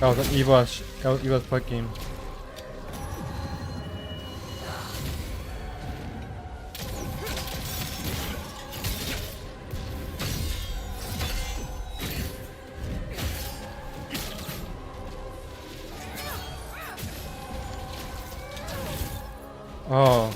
Speaker 1: That was an Eva's puck game. Oh.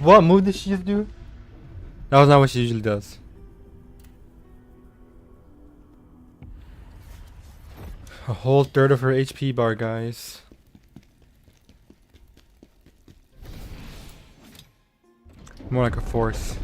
Speaker 1: What move did she just do? That was not what she usually does. A whole third of her HP bar, guys. More like a fourth.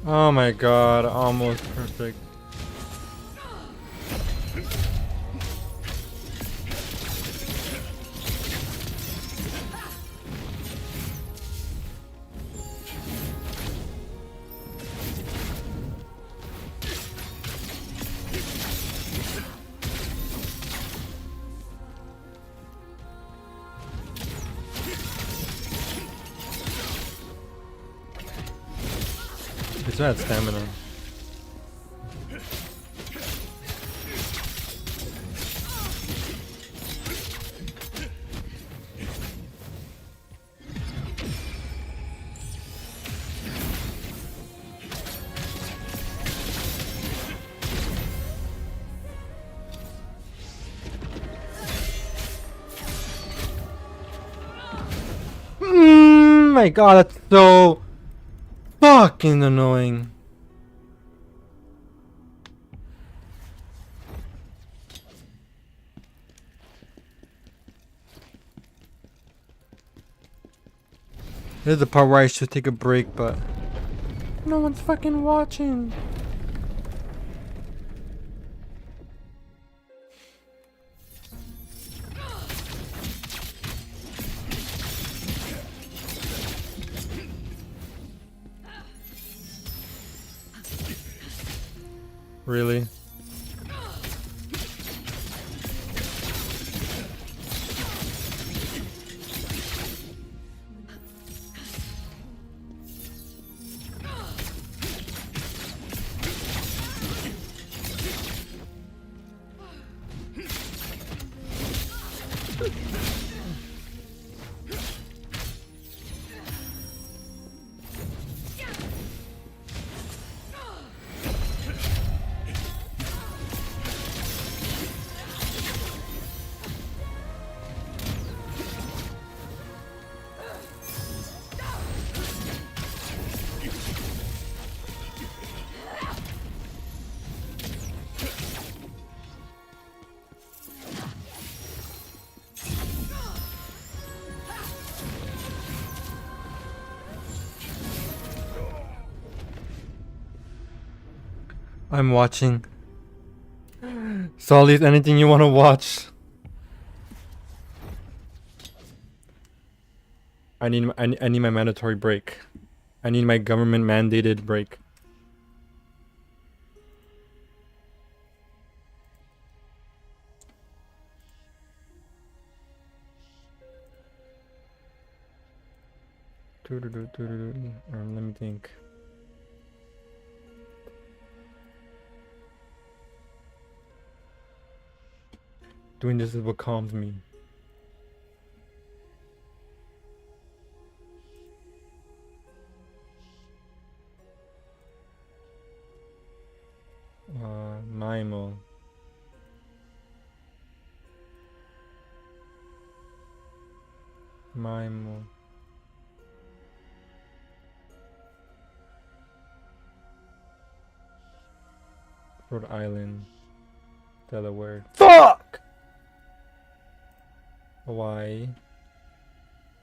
Speaker 1: Oh my god, almost perfect. It's not stamina. my god, that's so fucking annoying. This is the part where I should take a break, but no one's fucking watching. Really? I'm watching. Solly's anything you want to watch. I need my mandatory break. I need my government mandated break. Let me think. Doing this is what calms me. Mimo. Mimo. Rhode Island. Delaware. Fuck! Hawaii.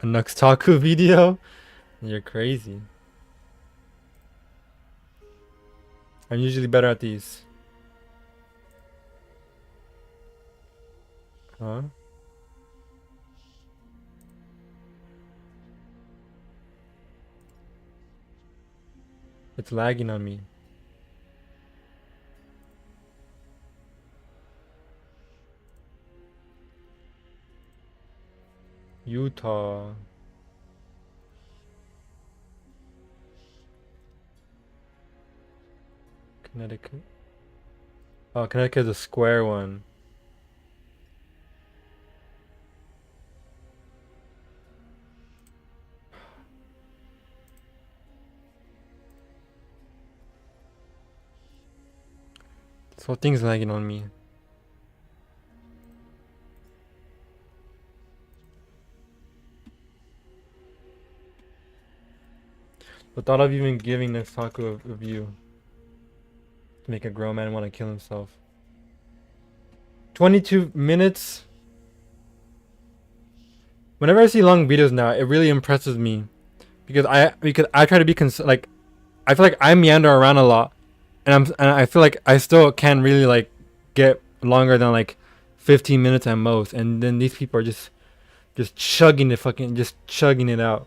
Speaker 1: A Nuxtaku video? You're crazy. I'm usually better at these. Huh? It's lagging on me. Utah. Connecticut. Oh, Connecticut is a square one. This whole thing's lagging on me. The thought of even giving this taco a view to make a grown man want to kill himself. 22 minutes. Whenever I see long videos now, it really impresses me because I try to be like, I feel like I meander around a lot, and I feel like I still can't really like get longer than like 15 minutes at most, and then these people are just chugging it out.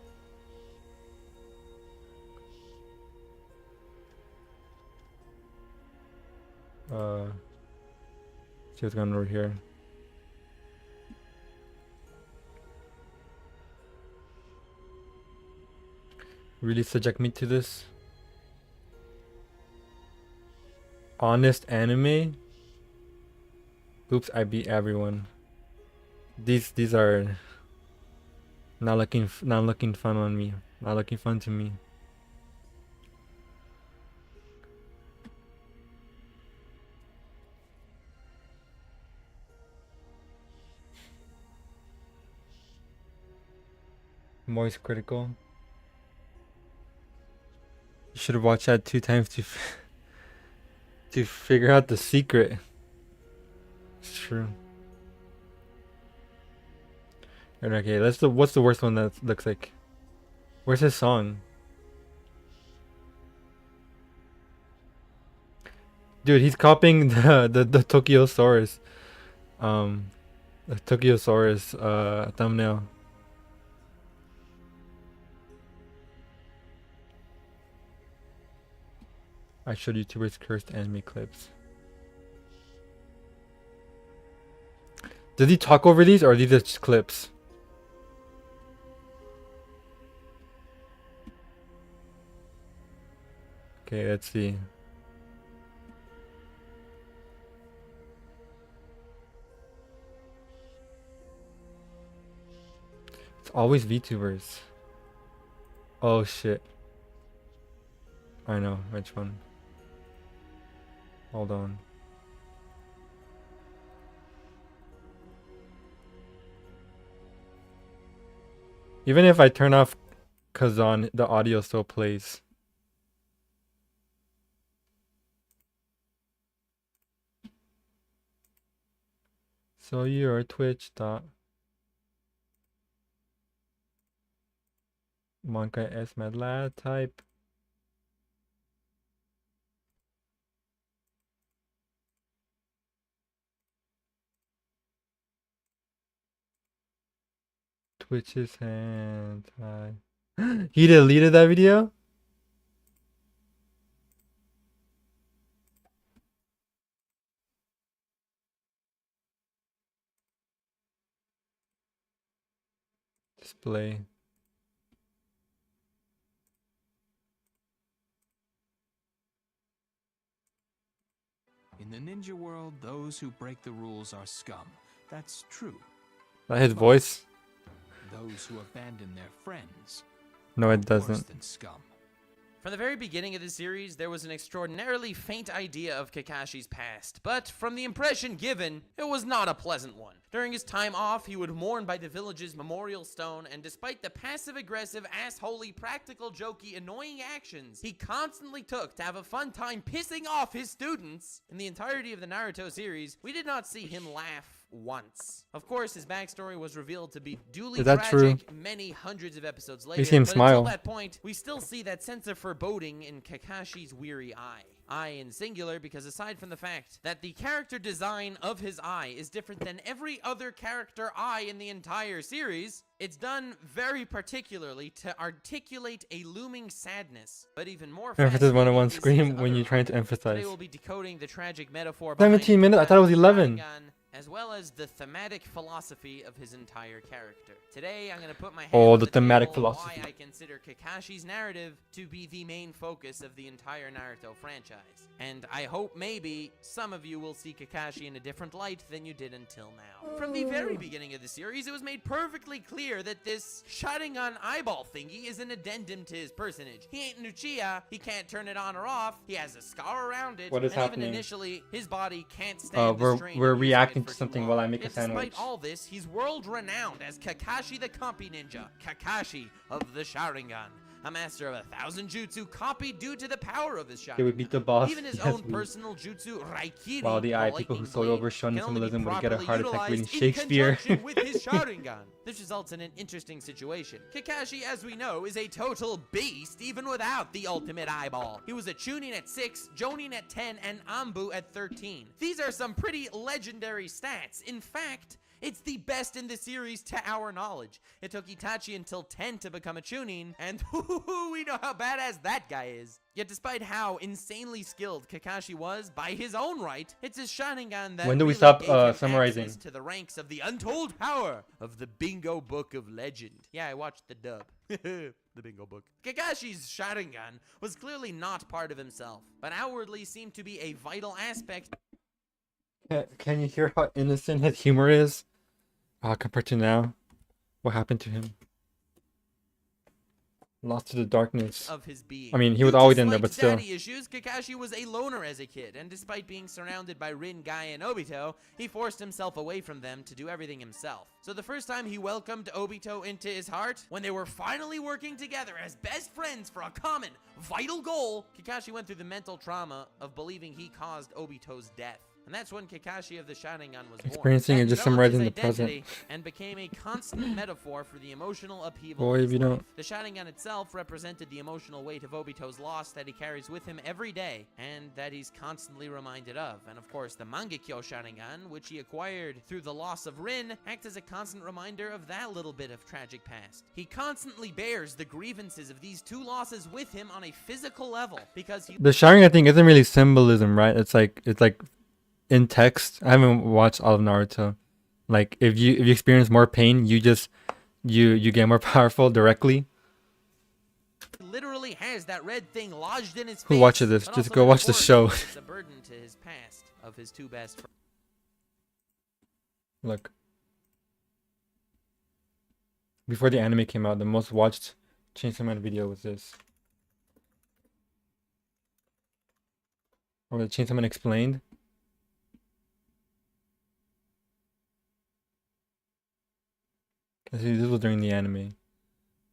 Speaker 1: See what's going on over here. Really subject me to this? Honest anime? Oops, I beat everyone. These are not looking fun on me. Not looking fun to me. Moist critical. should watch that 2 times to figure out the secret. It's true. Okay, what's the worst one that looks like? Where's his song? Dude, he's copying the Tokyosaurus. The Tokyosaurus thumbnail. I showed YouTubers cursed anime clips. Did he talk over these or are these just clips? Okay, let's see. It's always VTubers. Oh shit. I know which one. Hold on. Even if I turn off Kazan, the audio still plays. So you're Twitch dot Monka S Madlad type. Twitch's hand. He deleted that video? Display.
Speaker 6: In the ninja world, those who break the rules are scum. That's true.
Speaker 1: That his voice?
Speaker 6: Those who abandon their friends
Speaker 1: No, it
Speaker 6: are worse
Speaker 1: doesn't.
Speaker 6: than scum.
Speaker 7: From the very beginning of the series, there was an extraordinarily faint idea of Kakashi's past, but from the impression given, it was not a pleasant one. During his time off, he would mourn by the village's memorial stone, and despite the passive-aggressive, assholey, practical, jokey, annoying actions he constantly took to have a fun time pissing off his students, in the entirety of the Naruto series, we did not see him laugh once. Of course, his backstory was revealed to be duly
Speaker 1: Is that
Speaker 7: tragic
Speaker 1: true?
Speaker 7: many hundreds of episodes later,
Speaker 1: see him
Speaker 7: but
Speaker 1: smile.
Speaker 7: until that point, we still see that sense of foreboding in Kakashi's weary eye. Eye in singular because aside from the fact that the character design of his eye is different than every other character eye in the entire series, it's done very particularly to articulate a looming sadness, but even more
Speaker 1: Emphasis 101
Speaker 7: fascinating is his
Speaker 1: scream when
Speaker 7: other
Speaker 1: you're trying
Speaker 7: eye.
Speaker 1: to emphasize.
Speaker 7: Today we'll be decoding the tragic metaphor
Speaker 1: 17
Speaker 7: behind
Speaker 1: minutes? I thought it was
Speaker 7: Kakashi's
Speaker 1: 11.
Speaker 7: Sharingan, as well as the thematic philosophy of his entire character. Today, I'm going to put my hand
Speaker 1: Oh,
Speaker 7: on
Speaker 1: the
Speaker 7: the
Speaker 1: thematic
Speaker 7: table on
Speaker 1: philosophy.
Speaker 7: why I consider Kakashi's narrative to be the main focus of the entire Naruto franchise. And I hope maybe some of you will see Kakashi in a different light than you did until now. From the very beginning of the series, it was made perfectly clear that this Sharingan eyeball thingy is an addendum to his personage. He ain't Uchiha, he can't turn it on or off, he has a scar around it,
Speaker 1: What is
Speaker 7: and
Speaker 1: happening?
Speaker 7: even initially, his body can't stand the strain
Speaker 1: We're
Speaker 7: of using
Speaker 1: reacting
Speaker 7: it
Speaker 1: to
Speaker 7: for too
Speaker 1: something
Speaker 7: long.
Speaker 1: while I make a
Speaker 7: Yet
Speaker 1: sandwich.
Speaker 7: Despite all this, he's world-renowned as Kakashi the Copy Ninja, Kakashi of the Sharingan, a master of 1,000 jutsu copied due to the power of his Sharingan.
Speaker 1: They would beat the boss.
Speaker 7: Even his
Speaker 1: Yes,
Speaker 7: own
Speaker 1: we-
Speaker 7: personal jutsu, Raikiri,
Speaker 1: Wow, the eye.
Speaker 7: the
Speaker 1: People who
Speaker 7: lightning
Speaker 1: sold
Speaker 7: blade,
Speaker 1: over shonen
Speaker 7: can only be
Speaker 1: symbolism would get a
Speaker 7: properly
Speaker 1: heart attack reading
Speaker 7: utilized in
Speaker 1: Shakespeare.
Speaker 7: conjunction with his Sharingan. This results in an interesting situation. Kakashi, as we know, is a total beast even without the ultimate eyeball. He was a Chunin at 6, Jonin at 10, and Anbu at 13. These are some pretty legendary stats. In fact, it's the best in the series to our knowledge. It took Itachi until 10 to become a Chunin, and we know how badass that guy is. Yet despite how insanely skilled Kakashi was by his own right, it's his Sharingan that
Speaker 1: When do we
Speaker 7: really
Speaker 1: stop,
Speaker 7: gave him
Speaker 1: summarizing?
Speaker 7: access to the ranks of the untold power of the Bingo Book of Legend. Yeah, I watched the dub. The Bingo Book. Kakashi's Sharingan was clearly not part of himself, but outwardly seemed to be a vital aspect.
Speaker 1: Can you hear how innocent his humor is? Compared to now? What happened to him? Lost to the darkness.
Speaker 7: Of his being.
Speaker 1: I mean, he
Speaker 7: Due
Speaker 1: was
Speaker 7: to
Speaker 1: always in there,
Speaker 7: slight
Speaker 1: but still.
Speaker 7: daddy issues, Kakashi was a loner as a kid, and despite being surrounded by Rin, Guy, and Obito, he forced himself away from them to do everything himself. So the first time he welcomed Obito into his heart, when they were finally working together as best friends for a common, vital goal, Kakashi went through the mental trauma of believing he caused Obito's death. And that's when Kakashi of the Sharingan was born.
Speaker 1: Experiencing it
Speaker 7: That
Speaker 1: just
Speaker 7: developed
Speaker 1: summarizing
Speaker 7: his
Speaker 1: the present.
Speaker 7: identity and became a constant metaphor for the emotional upheaval
Speaker 1: Boy,
Speaker 7: of
Speaker 1: if
Speaker 7: his
Speaker 1: you
Speaker 7: life.
Speaker 1: don't.
Speaker 7: The Sharingan itself represented the emotional weight of Obito's loss that he carries with him every day, and that he's constantly reminded of. And of course, the Mangekyo Sharingan, which he acquired through the loss of Rin, acts as a constant reminder of that little bit of tragic past. He constantly bears the grievances of these two losses with him on a physical level, because he...
Speaker 1: The Sharingan thing isn't really symbolism, right? It's like in text. I haven't watched all of Naruto. Like if you experience more pain, you just you get more powerful directly.
Speaker 7: literally has that red thing lodged in his face.
Speaker 1: Who watches this?
Speaker 7: but
Speaker 1: Just
Speaker 7: also
Speaker 1: go watch the show.
Speaker 7: It's a burden to his past of his two best friends.
Speaker 1: Look. Before the anime came out, the most watched Chainsaw Man video was this. Or the Chainsaw Man Explained. This was during the anime. It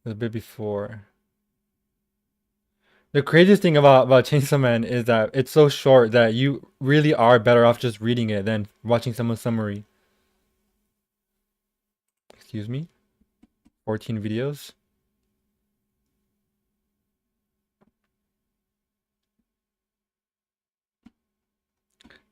Speaker 1: was a bit before. The craziest thing about Chainsaw Man is that it's so short that you really are better off just reading it than watching someone's summary. Excuse me? 14 videos?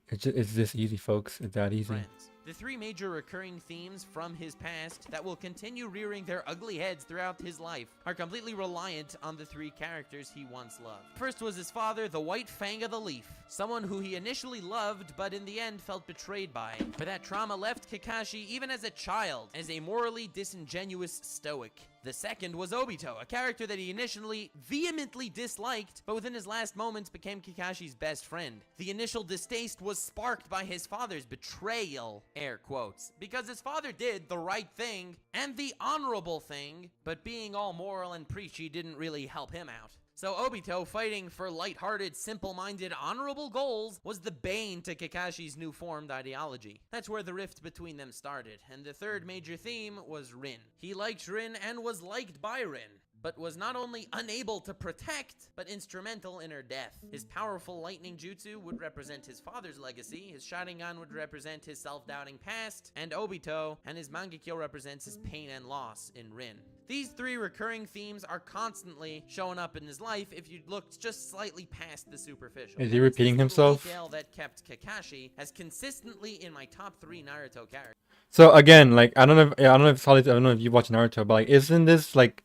Speaker 1: It's this easy, folks. It's that easy.
Speaker 7: Friends. The three major recurring themes from his past that will continue rearing their ugly heads throughout his life are completely reliant on the three characters he once loved. First was his father, the White Fang of the Leaf, someone who he initially loved but in the end felt betrayed by. But that trauma left Kakashi even as a child as a morally disingenuous stoic. The second was Obito, a character that he initially vehemently disliked, but within his last moments became Kakashi's best friend. The initial distaste was sparked by his father's betrayal, air quotes, because his father did the right thing and the honorable thing, but being all moral and preachy didn't really help him out. So Obito, fighting for lighthearted, simple-minded, honorable goals, was the bane to Kakashi's new formed ideology. That's where the rift between them started, and the third major theme was Rin. He liked Rin and was liked by Rin, but was not only unable to protect, but instrumental in her death. His powerful lightning jutsu would represent his father's legacy, his Sharingan would represent his self-doubting past, and Obito and his Mangekyo represents his pain and loss in Rin. These three recurring themes are constantly showing up in his life if you looked just slightly past the superficial.
Speaker 1: Is he repeating
Speaker 7: It's this little
Speaker 1: himself?
Speaker 7: detail that kept Kakashi as consistently in my top 3 Naruto characters.
Speaker 1: So again, like I don't know if Solid, I don't know if you watch Naruto, but like isn't this like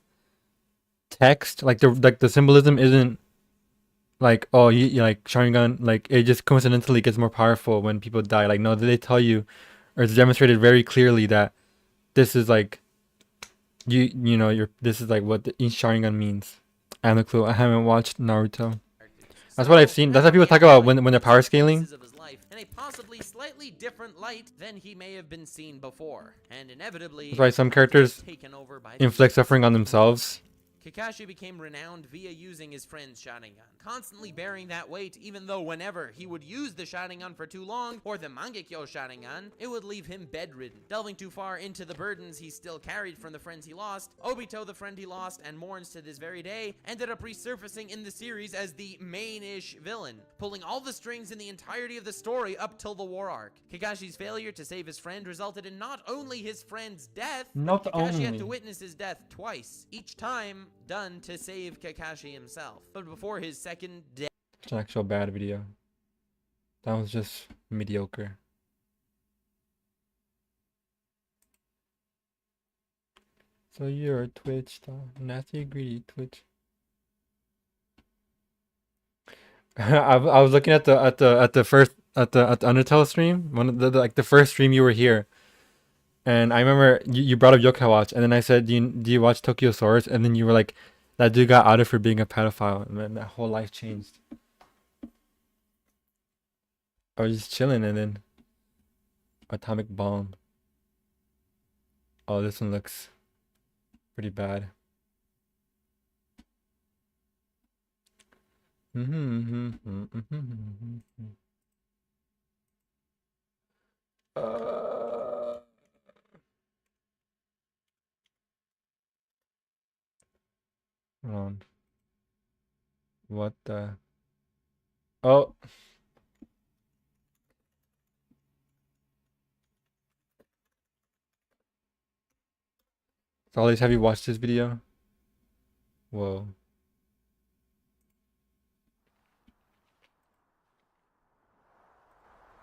Speaker 1: text, like the symbolism isn't like, oh, you like Sharingan, like it just coincidentally gets more powerful when people die. Like no, they tell you, or it's demonstrated very clearly that this is like you know this is like what each Sharingan means. I have no clue. I haven't watched Naruto. That's what I've seen. That's what people talk about when they're power scaling.
Speaker 7: Of his life in a possibly slightly different light than he may have been seen before, and inevitably
Speaker 1: That's why some characters
Speaker 7: taken over by
Speaker 1: inflict suffering on themselves.
Speaker 7: Kakashi became renowned via using his friend's Sharingan, constantly bearing that weight even though whenever he would use the Sharingan for too long, or the Mangekyo Sharingan, it would leave him bedridden. Delving too far into the burdens he still carried from the friends he lost, Obito, the friend he lost and mourns to this very day, ended up resurfacing in the series as the main-ish villain, pulling all the strings in the entirety of the story up till the war arc. Kakashi's failure to save his friend resulted in not only his friend's death,
Speaker 1: Not
Speaker 7: but Kakashi had
Speaker 1: only.
Speaker 7: to witness his death twice, each time done to save Kakashi himself. But before his second death,
Speaker 1: It's an actual bad video. That was just mediocre. So you're a Twitch star. Nasty greedy Twitch. I was looking at the Undertale stream, one of the like the first stream you were here, and I remember you brought up Yokai Watch, and then I said, do you watch Tokyo Source? And then you were like, that dude got outed for being a pedophile, and then that whole life changed. I was just chilling, and then atomic bomb. Oh, this one looks pretty bad. Hold on. What the? Oh. Solid, have you watched this video? Whoa.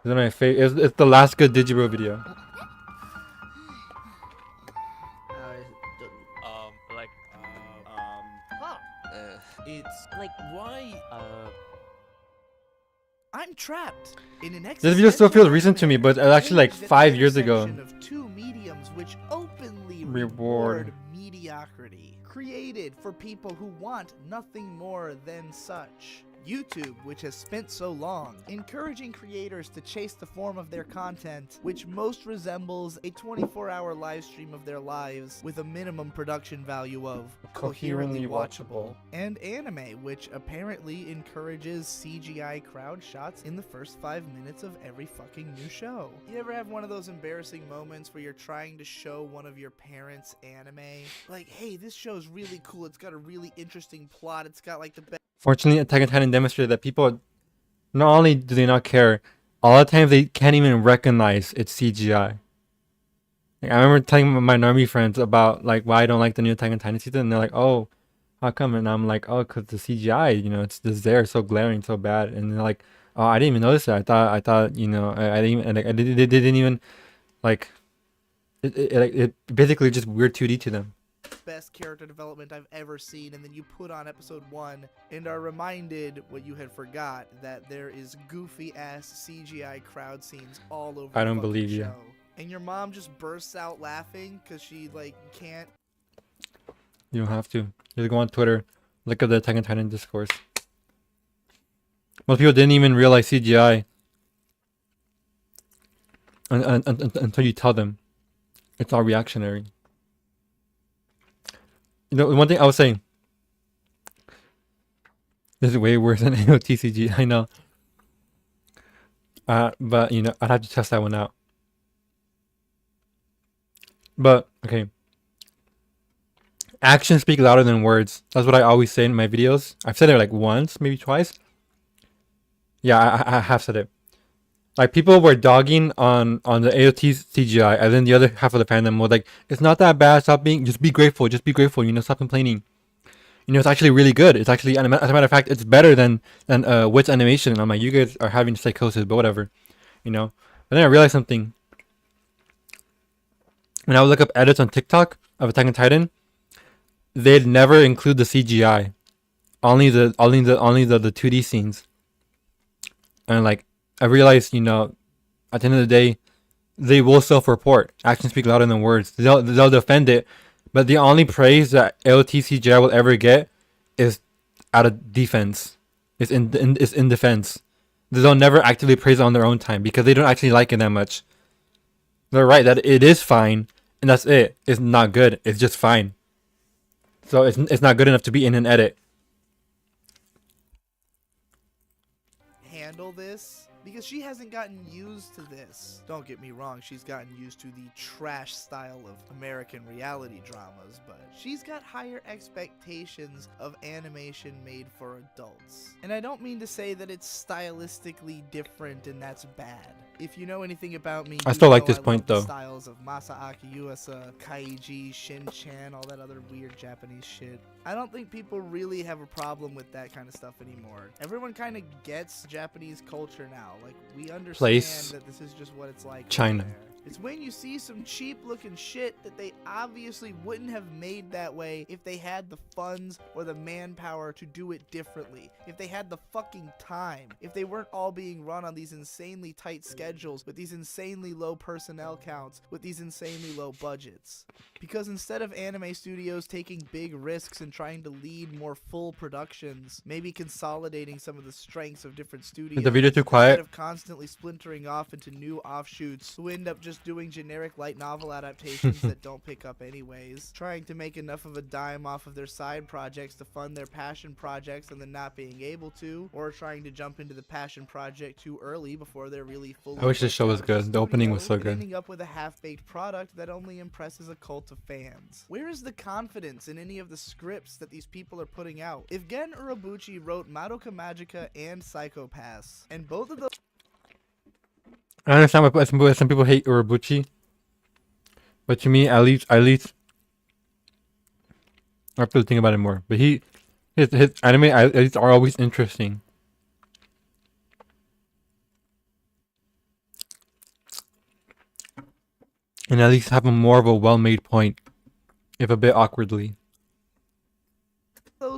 Speaker 1: This is my favorite. It's the last good Digibro video.
Speaker 8: It's like why I'm trapped in an
Speaker 1: This video still feels
Speaker 8: existential
Speaker 1: recent to me,
Speaker 8: nightmare,
Speaker 1: but it's actually like
Speaker 8: caged at the
Speaker 1: 5 years ago.
Speaker 8: intersection of two mediums which openly
Speaker 1: Reward.
Speaker 8: reward mediocrity, created for people who want nothing more than such. YouTube, which has spent so long encouraging creators to chase the form of their content, which most resembles a 24-hour live stream of their lives with a minimum production value of
Speaker 1: Coherently watchable.
Speaker 8: and anime, which apparently encourages CGI crowd shots in the first 5 minutes of every fucking new show. You ever have one of those embarrassing moments where you're trying to show one of your parents anime? Like, hey, this show's really cool, it's got a really interesting plot, it's got like the best.
Speaker 1: Fortunately, Attack on Titan demonstrated that people, not only do they not care, a lot of times they can't even recognize it's CGI. Like, I remember telling my Narmi friends about like why I don't like the new Attack on Titan season, and they're like, "Oh, how come?" And I'm like, "Oh, cause the CGI, it's just there, so glaring, so bad." And they're like, "Oh, I didn't even notice it. I thought, I didn't even, like, they didn't even, like, it basically just weird 2D to them."
Speaker 8: Best character development I've ever seen, and then you put on episode 1 and are reminded what you had forgot, that there is goofy ass CGI crowd scenes all over
Speaker 1: I
Speaker 8: the
Speaker 1: don't
Speaker 8: fucking
Speaker 1: believe you.
Speaker 8: show. And your mom just bursts out laughing because she like can't.
Speaker 1: You don't have to. Just go on Twitter, look at the Attack on Titan discourse. Most people didn't even realize CGI until you tell them. It's all reactionary. One thing I was saying. This is way worse than AOT CG. I know. But I'd have to test that one out. But okay. Actions speak louder than words. That's what I always say in my videos. I've said it like once, maybe twice. Yeah, I have said it. Like, people were dogging on the AOT CGI, and then the other half of the fandom was like, "It's not that bad. Just be grateful. Just be grateful. Stop complaining. It's actually really good. It's actually, as a matter of fact, it's better than Wit's animation." And I'm like, "You guys are having psychosis, but whatever, But then I realized something. When I would look up edits on TikTok of Attack on Titan, they'd never include the CGI, only the 2D scenes, and like. I realized, at the end of the day, they will self-report. Actions speak louder than words. They'll defend it, but the only praise that AOT CGI will ever get is out of defense. It's in defense. They'll never actively praise it on their own time because they don't actually like it that much. They're right that it is fine, and that's it. It's not good. It's just fine. So it's not good enough to be in an edit.
Speaker 8: Handle this. Because she hasn't gotten used to this. Don't get me wrong, she's gotten used to the trash style of American reality dramas, but she's got higher expectations of animation made for adults. And I don't mean to say that it's stylistically different and that's bad. If you know anything about me,
Speaker 1: I still like
Speaker 8: know
Speaker 1: this
Speaker 8: I
Speaker 1: point,
Speaker 8: love the
Speaker 1: though.
Speaker 8: styles of Masaaki Yuasa, Kaiji, Shin-chan, all that other weird Japanese shit. I don't think people really have a problem with that kind of stuff anymore. Everyone kind of gets Japanese culture now. Like, we understand
Speaker 1: Place.
Speaker 8: that this is just what it's like.
Speaker 1: China.
Speaker 8: over there. It's when you see some cheap looking shit that they obviously wouldn't have made that way if they had the funds or the manpower to do it differently. If they had the fucking time. If they weren't all being run on these insanely tight schedules with these insanely low personnel counts, with these insanely low budgets. Because instead of anime studios taking big risks and trying to lead more full productions, maybe consolidating some of the strengths of different studios,
Speaker 1: Is the video too
Speaker 8: instead
Speaker 1: quiet?
Speaker 8: of constantly splintering off into new offshoots who end up just just doing generic light novel adaptations that don't pick up anyways, trying to make enough of a dime off of their side projects to fund their passion projects and then not being able to, or trying to jump into the passion project too early before they're really fully
Speaker 1: I wish this
Speaker 8: booked
Speaker 1: show was
Speaker 8: out of
Speaker 1: good. The opening was so
Speaker 8: and
Speaker 1: good.
Speaker 8: ending up with a half-baked product that only impresses a cult of fans. Where is the confidence in any of the scripts that these people are putting out? If Gen Urobuchi wrote Madoka Magica and Psychopaths, and both of those
Speaker 1: I understand why some people hate Urobuchi, but to me, at least, I have to think about it more. But his anime at least are always interesting. And at least have a more of a well-made point, if a bit awkwardly.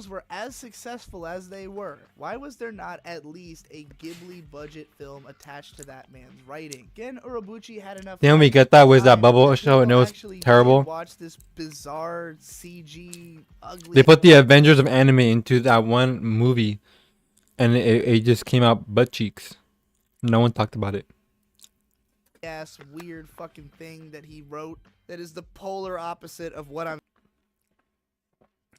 Speaker 8: were as successful as they were, why was there not at least a Ghibli budget film attached to that man's writing? Gen Urobuchi had enough.
Speaker 1: Then we get that was that bubble show and it was
Speaker 8: actually
Speaker 1: terrible.
Speaker 8: Watch this bizarre CG ugly.
Speaker 1: They put the Avengers of anime into that one movie, and it just came out butt cheeks. No one talked about it.
Speaker 8: Ass weird fucking thing that he wrote that is the polar opposite of what I'm.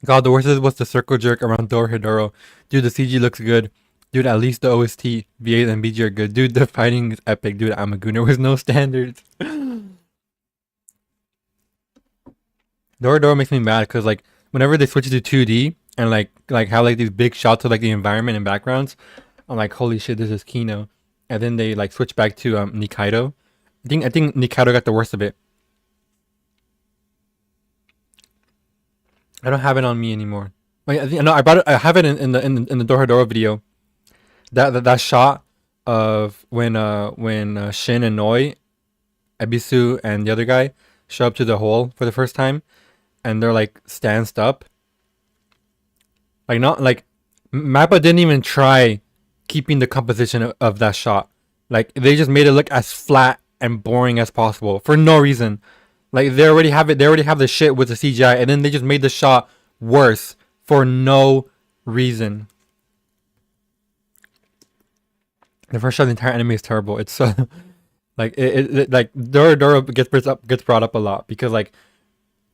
Speaker 1: God, the worst was the circle jerk around Dorohedoro. Dude, the CG looks good. Dude, at least the OST, VA and BG are good. Dude, the fighting is epic. Dude, Amagoon, was no standards. Dorohedoro makes me mad because like whenever they switch to 2D and like how like these big shots of like the environment and backgrounds, I'm like, holy shit, this is Kino. And then they like switch back to Nikaido. I think Nikaido got the worst of it. I don't have it on me anymore. Like, I brought it. I have it in the Dorohedoro video. That shot of when Shin and Noi, Ebisu and the other guy show up to the hole for the first time, and they're like stanced up. Like not like Mappa didn't even try keeping the composition of that shot. Like they just made it look as flat and boring as possible for no reason. Like they already have it. They already have the shit with the CGI, and then they just made the shot worse for no reason. The first shot of the entire anime is terrible. It's like it like Doro gets brought up a lot because like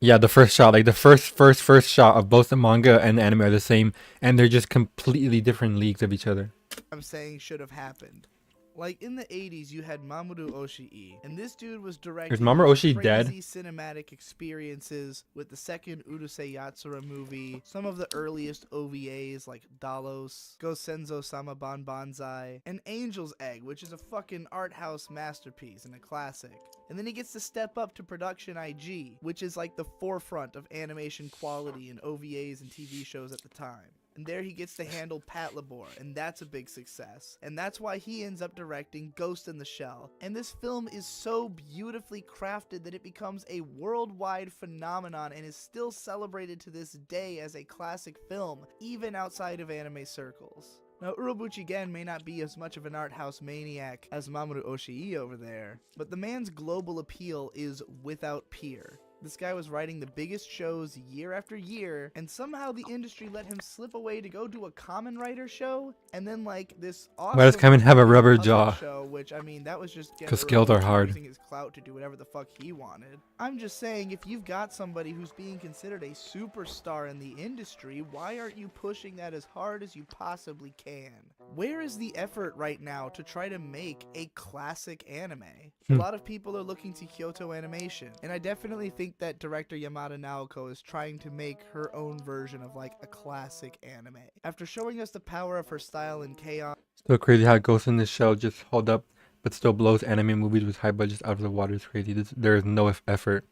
Speaker 1: yeah, the first shot, like the first shot of both the manga and the anime are the same, and they're just completely different leagues of each other.
Speaker 8: I'm saying should have happened. Like in the 80s, you had Mamoru Oshii, and this dude was directing
Speaker 1: Is Mamoru Oshii
Speaker 8: crazy
Speaker 1: dead?
Speaker 8: cinematic experiences with the second Urusei Yatsura movie, some of the earliest OVAs like Dalos, Go Senzo Sama Bon Banzai, and Angel's Egg, which is a fucking art house masterpiece and a classic. And then he gets to step up to Production IG, which is like the forefront of animation quality in OVAs and TV shows at the time. And there he gets to handle Pat Labor, and that's a big success. And that's why he ends up directing Ghost in the Shell. And this film is so beautifully crafted that it becomes a worldwide phenomenon and is still celebrated to this day as a classic film, even outside of anime circles. Now, Urobuchi Gen may not be as much of an art house maniac as Mamoru Oshii over there, but the man's global appeal is without peer. This guy was writing the biggest shows year after year, and somehow the industry let him slip away to go do a Kamen Rider show, and then like this awesome
Speaker 1: Why does Kamen have a rubber
Speaker 8: puzzle
Speaker 1: jaw?
Speaker 8: show, which I mean that was just
Speaker 1: Because skills are hard.
Speaker 8: using his clout to do whatever the fuck he wanted. I'm just saying, if you've got somebody who's being considered a superstar in the industry, why aren't you pushing that as hard as you possibly can? Where is the effort right now to try to make a classic anime? A lot of people are looking to Kyoto Animation, and I definitely think that director Yamada Naoko is trying to make her own version of like a classic anime. After showing us the power of her style in K-On!
Speaker 1: Still crazy how Ghost in the Shell just hold up, but still blows anime movies with high budgets out of the water. It's crazy. There is no effort,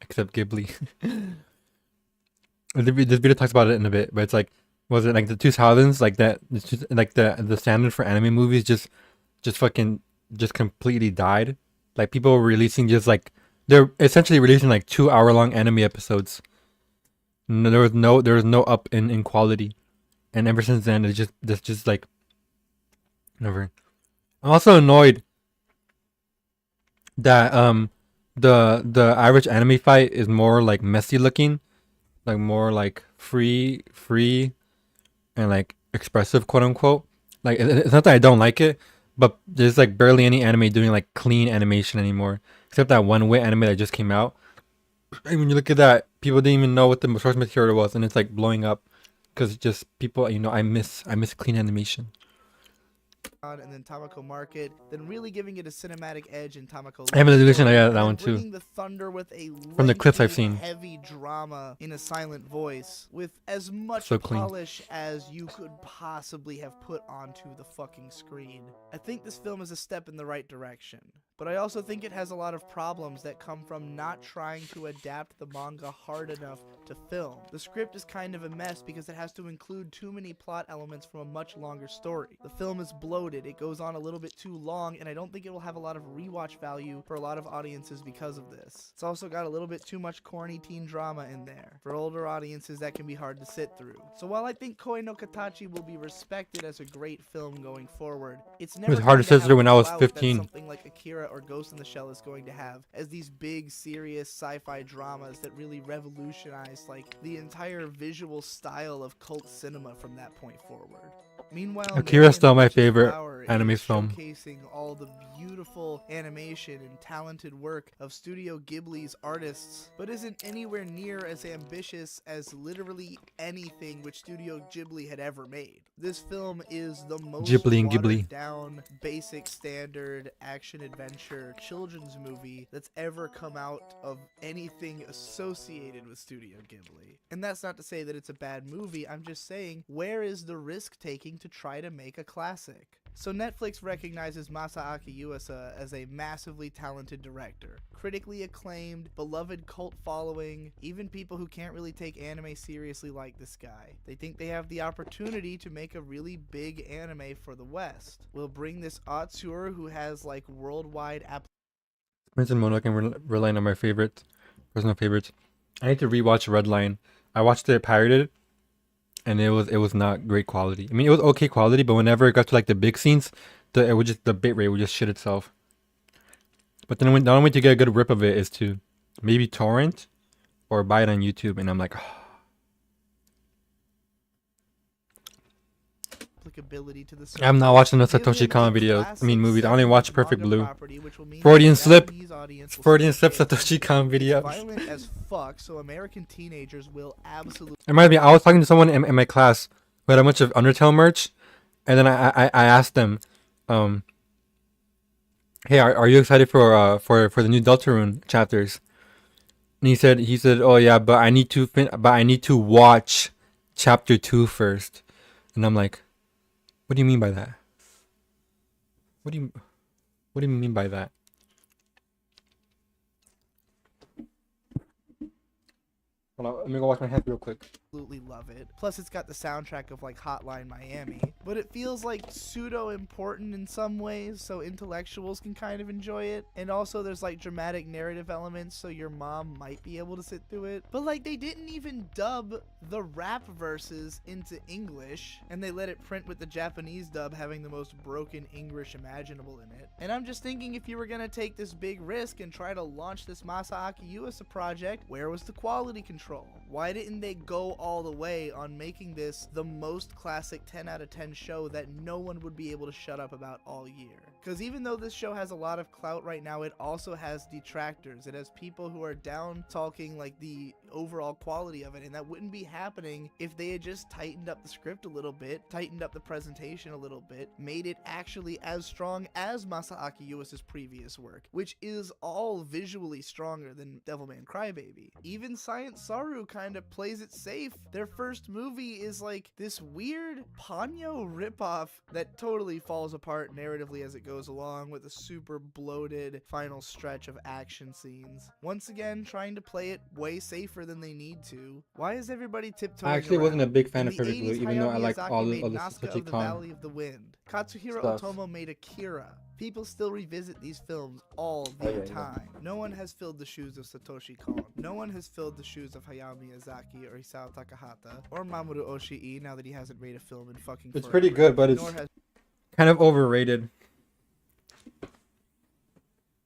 Speaker 1: except Ghibli. This video talks about it in a bit, but it's like, was it like the 2000s, like that? It's just like the standard for anime movies just completely died. Like people were releasing just like they're essentially releasing like 2-hour-long anime episodes. No, there was no up in quality, and ever since then it's just like never. I'm also annoyed that the average anime fight is more like messy looking, like more like free and like expressive, quote unquote. Like it's not that I don't like it, but there's like barely any anime doing like clean animation anymore, except that one wit anime that just came out. And when you look at that, people didn't even know what the source material was, and it's like blowing up because just people, I miss clean animation.
Speaker 8: And then Tamako Market, then really giving it a cinematic edge in Tamako.
Speaker 1: I have an illusion. I got
Speaker 8: and
Speaker 1: that
Speaker 8: then
Speaker 1: one too.
Speaker 8: bringing the thunder with a
Speaker 1: From the clips I've
Speaker 8: lengthy,
Speaker 1: seen.
Speaker 8: heavy drama in a silent voice with as much
Speaker 1: So clean.
Speaker 8: polish as you could possibly have put onto the fucking screen. I think this film is a step in the right direction, but I also think it has a lot of problems that come from not trying to adapt the manga hard enough to film. The script is kind of a mess because it has to include too many plot elements from a much longer story. The film is bloated, it goes on a little bit too long, and I don't think it will have a lot of rewatch value for a lot of audiences because of this. It's also got a little bit too much corny teen drama in there. For older audiences, that can be hard to sit through. So while I think Koi no Katachi will be respected as a great film going forward, it's never
Speaker 1: It was hard to sit through when I was 15.
Speaker 8: something like Akira or Ghost in the Shell is going to have, as these big, serious sci-fi dramas that really revolutionized like the entire visual style of cult cinema from that point forward. Meanwhile,
Speaker 1: Akira's still my
Speaker 8: Million Witches
Speaker 1: favorite
Speaker 8: Flower
Speaker 1: anime
Speaker 8: is
Speaker 1: film.
Speaker 8: showcasing all the beautiful animation and talented work of Studio Ghibli's artists, but isn't anywhere near as ambitious as literally anything which Studio Ghibli had ever made. This film is the most
Speaker 1: Ghibli and Ghibli.
Speaker 8: watered down, basic standard action adventure children's movie that's ever come out of anything associated with Studio Ghibli. And that's not to say that it's a bad movie, I'm just saying, where is the risk taking to try to make a classic? So Netflix recognizes Masaaki Yuasa as a massively talented director. Critically acclaimed, beloved cult following, even people who can't really take anime seriously like this guy. They think they have the opportunity to make a really big anime for the West. We'll bring this auteur who has like worldwide
Speaker 1: Prince and Mononoke and Redline are my favorite, personal favorites. I need to rewatch Redline. I watched it pirated, and it was not great quality. I mean, it was okay quality, but whenever it got to like the big scenes, the bitrate would just shit itself. But then the only way to get a good rip of it is to maybe torrent or buy it on YouTube, and I'm like,
Speaker 8: applicability to the
Speaker 1: I'm not watching the Satoshi Kon videos. I mean, movies. I only watch Perfect Blue. Freudian slip. Freudian slip. Satoshi Kon video.
Speaker 8: Violent as fuck, so American teenagers will absolutely.
Speaker 1: It reminds me. I was talking to someone in my class who had a bunch of Undertale merch, and then I asked them, "Hey, are you excited for the new Deltarune chapters?" And he said, "Oh yeah, but I need to watch chapter 2 first." And I'm like, what do you mean by that? What do you mean by that? Hold on, let me go wash my hands real quick.
Speaker 8: Absolutely love it. Plus it's got the soundtrack of like Hotline Miami, but it feels like pseudo important in some ways, so intellectuals can kind of enjoy it. And also there's like dramatic narrative elements, so your mom might be able to sit through it. But like they didn't even dub the rap verses into English, and they let it print with the Japanese dub having the most broken English imaginable in it. And I'm just thinking, if you were gonna take this big risk and try to launch this Masaaki Yuasa project, where was the quality control? Why didn't they go all the way on making this the most classic 10 out of 10 show that no one would be able to shut up about all year? Because even though this show has a lot of clout right now, it also has detractors. It has people who are down talking like the overall quality of it, and that wouldn't be happening if they had just tightened up the script a little bit, tightened up the presentation a little bit, made it actually as strong as Masaaki Yuasa's previous work, which is all visually stronger than Devilman Crybaby. Even Science Saru kind of plays it safe. Their first movie is like this weird Ponyo ripoff that totally falls apart narratively as it goes along, with a super bloated final stretch of action scenes. Once again, trying to play it way safer than they need to. Why is everybody tiptoeing
Speaker 1: I actually
Speaker 8: around?
Speaker 1: wasn't a big fan
Speaker 8: In
Speaker 1: of
Speaker 8: the
Speaker 1: Perfect Blue,
Speaker 8: 80s,
Speaker 1: even though I
Speaker 8: Hayao
Speaker 1: like
Speaker 8: Miyazaki
Speaker 1: all
Speaker 8: made
Speaker 1: the
Speaker 8: Nazca
Speaker 1: Satoshi
Speaker 8: of the
Speaker 1: Kon
Speaker 8: Valley of the Wind. Katsuhiro
Speaker 1: stuff.
Speaker 8: Otomo made Akira. People still revisit these films all the time. No one has filled the shoes of Satoshi Kon. No one has filled the shoes of Hayao Miyazaki or Isao Takahata or Mamoru Oshii, now that he hasn't made a film in fucking
Speaker 1: It's
Speaker 8: forever.
Speaker 1: pretty good, but it's kind of overrated.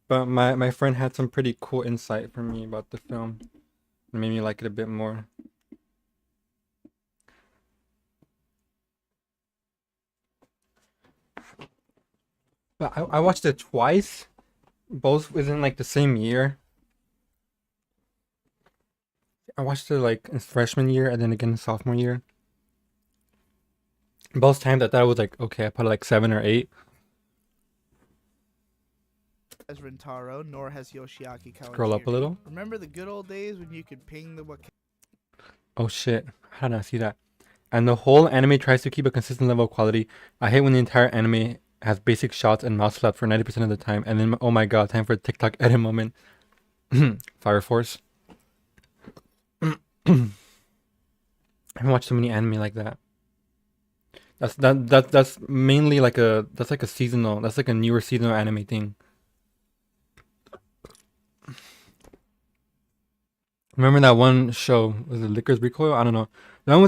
Speaker 1: But my friend had some pretty cool insight for me about the film. It made me like it a bit more. But I watched it twice, both within like the same year. I watched it like in freshman year and then again in sophomore year. Both times I thought it was like okay, I put it like 7 or 8.
Speaker 8: As Rintaro, nor has Yoshiaki Kawajiri.
Speaker 1: Scroll up a little.
Speaker 8: Remember the good old days when you could ping the Waka?
Speaker 1: Oh shit, how did I see that? And the whole anime tries to keep a consistent level of quality. I hate when the entire anime has basic shots and mouse slaps for 90% of the time, and then oh my god, time for a TikTok edit moment. Fire Force. I haven't watched so many anime like that. That's mainly like a seasonal. That's like a newer seasonal anime thing. Remember that one show? Was it Licorice Recoil? I don't know. The one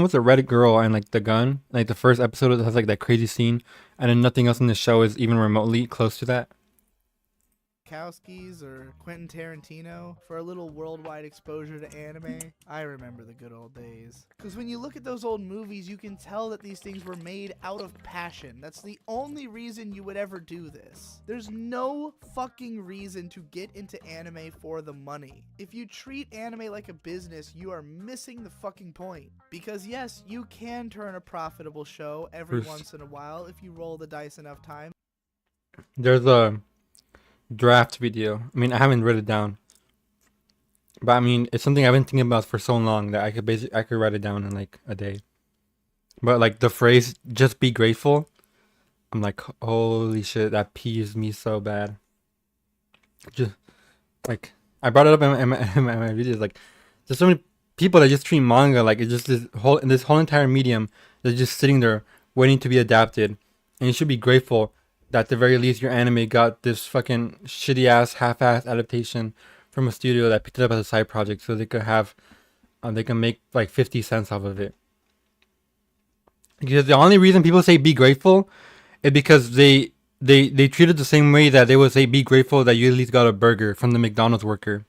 Speaker 1: with the red girl and like the gun. Like the first episode has like that crazy scene, and then nothing else in the show is even remotely close to that.
Speaker 8: Kowskis or Quentin Tarantino for a little worldwide exposure to anime. I remember the good old days. Because when you look at those old movies, you can tell that these things were made out of passion. That's the only reason you would ever do this. There's no fucking reason to get into anime for the money. If you treat anime like a business, you are missing the fucking point. Because yes, you can turn a profitable show every once in a while if you roll the dice enough time.
Speaker 1: There's a draft video. I mean, I haven't written it down, but I mean, it's something I've been thinking about for so long that I could write it down in like a day. But like the phrase "just be grateful," I'm like, holy shit, that peeves me so bad. Just like I brought it up in my videos. Like, there's so many people that just treat manga like it's just this whole entire medium that's just sitting there waiting to be adapted, and you should be grateful that at the very least your anime got this fucking shitty ass half-ass adaptation from a studio that picked it up as a side project so they could have they can make like 50 cents off of it. Because the only reason people say be grateful is because they treat it the same way that they would say be grateful that you at least got a burger from the McDonald's worker.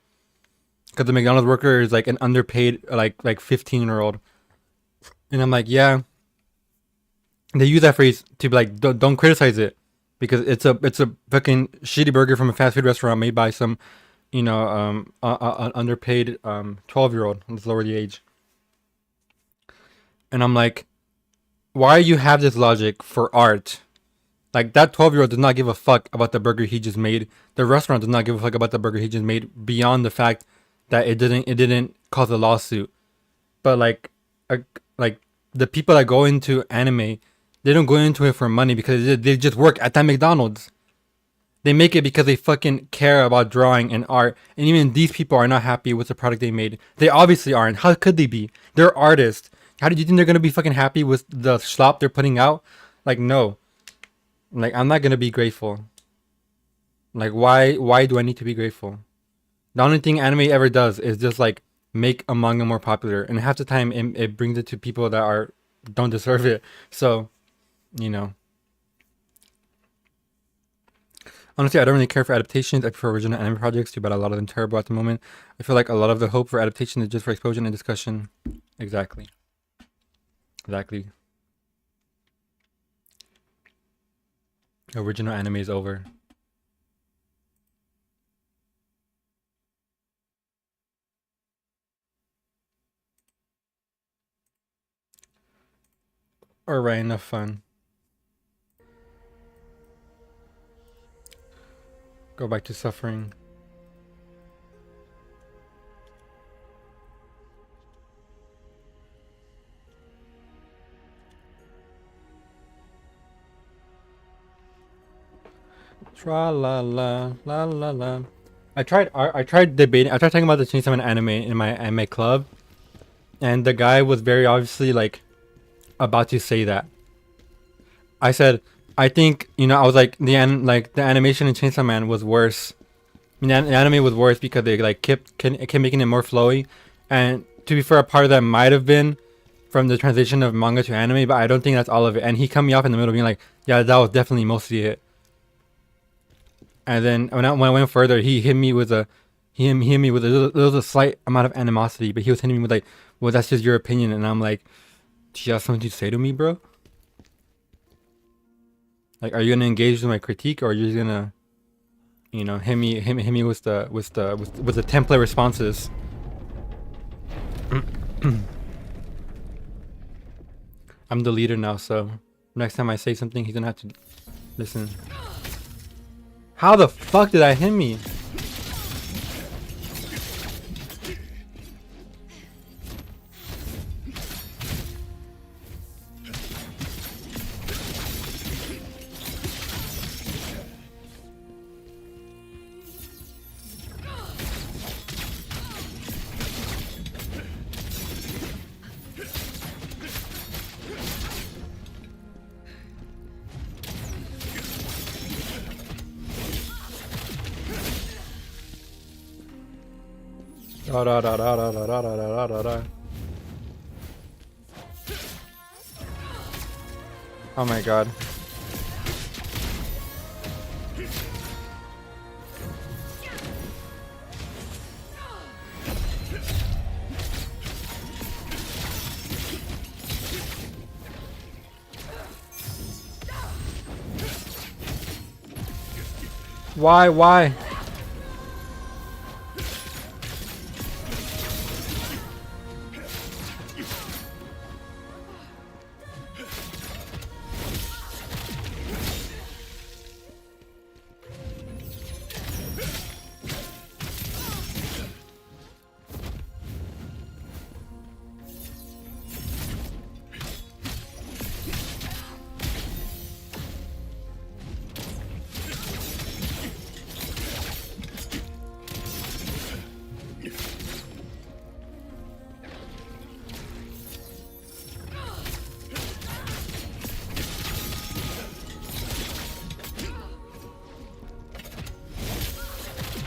Speaker 1: Because the McDonald's worker is like an underpaid like 15-year-old. And I'm like, yeah. They use that phrase to be like, don't criticize it. Because it's a fucking shitty burger from a fast food restaurant made by some, an underpaid 12-year-old. Let's lower the age. And I'm like, why you have this logic for art? Like that 12-year-old does not give a fuck about the burger he just made. The restaurant does not give a fuck about the burger he just made beyond the fact that it didn't cause a lawsuit. But like the people that go into anime, they don't go into it for money because they just work at that McDonald's. They make it because they fucking care about drawing and art. And even these people are not happy with the product they made. They obviously aren't. How could they be? They're artists. How did you think they're going to be fucking happy with the slop they're putting out? Like, no. Like, I'm not going to be grateful. Like, why do I need to be grateful? The only thing anime ever does is just like make a manga more popular. And half the time it brings it to people that don't deserve it. So, honestly, I don't really care for adaptations. I prefer original anime projects too, but a lot of them terrible at the moment. I feel like a lot of the hope for adaptation is just for explosion and discussion. Exactly. Original anime is over. Alright, enough fun. Go back to suffering. Tra la la la la la. I tried debating. I tried talking about the Chainsaw Man anime in my anime club, and the guy was very obviously like about to say that. I said, I think, I was like the animation in Chainsaw Man was worse. I mean, the anime was worse because they like kept making it more flowy, and to be fair, a part of that might have been from the transition of manga to anime, but I don't think that's all of it. And he cut me off in the middle, being like, "Yeah, that was definitely mostly it." And then when I went further, he hit me with a slight amount of animosity, but he was hitting me with like, "Well, that's just your opinion," and I'm like, "Do you have something to say to me, bro?" Like, are you gonna engage with my critique, or are you just gonna, you know, hit me with the template responses? I'm the leader now, so next time I say something, he's gonna have to listen. How the fuck did I hit me? Da da da da da da da da da da. Oh my god. Why?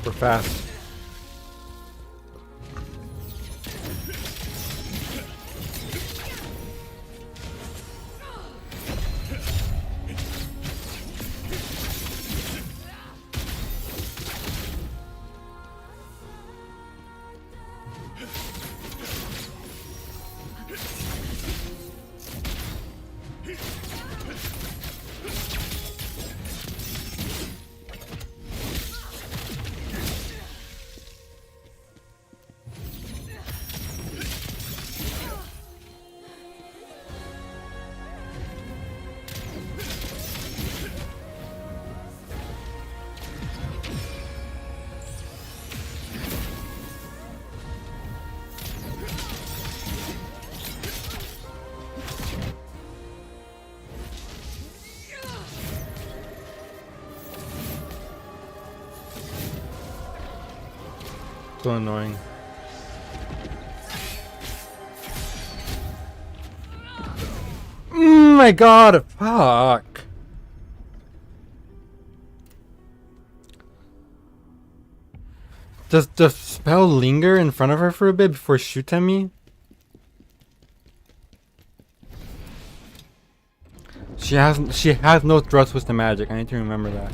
Speaker 1: We're fast. So annoying. My god, fuck. Does the spell linger in front of her for a bit before it shoots at me? She has no thrust with the magic. I need to remember that.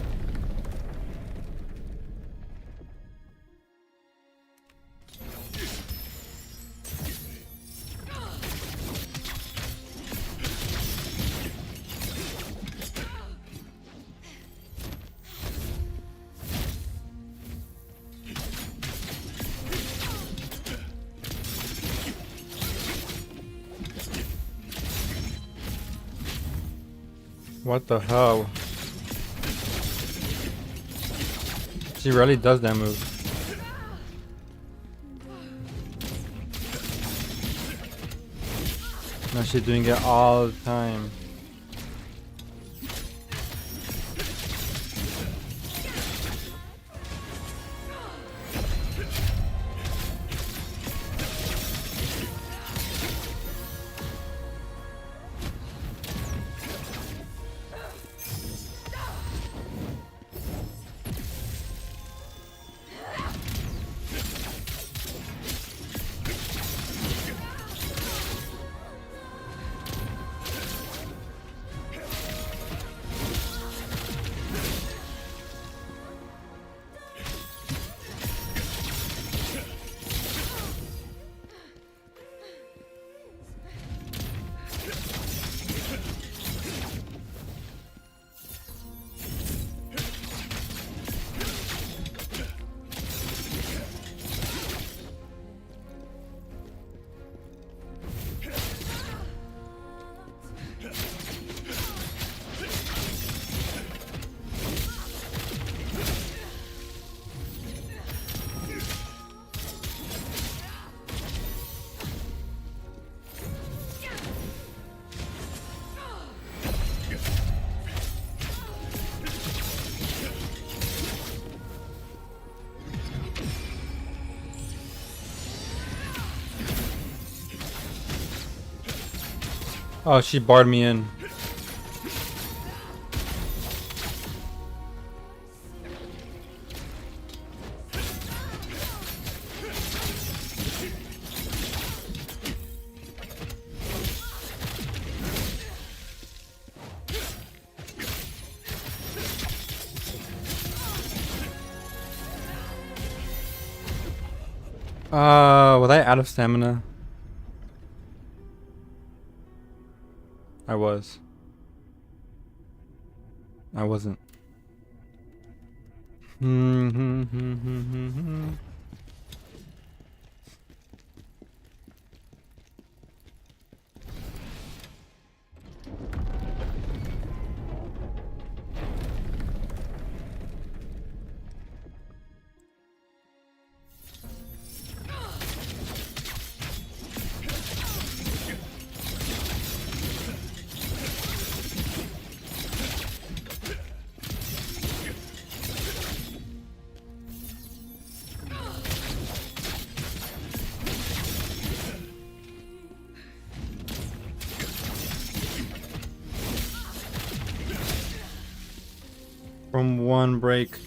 Speaker 1: What the hell? She really does that move. Now she's doing it all the time. Oh, she barred me in. Was I out of stamina? I was. I wasn't. From one break.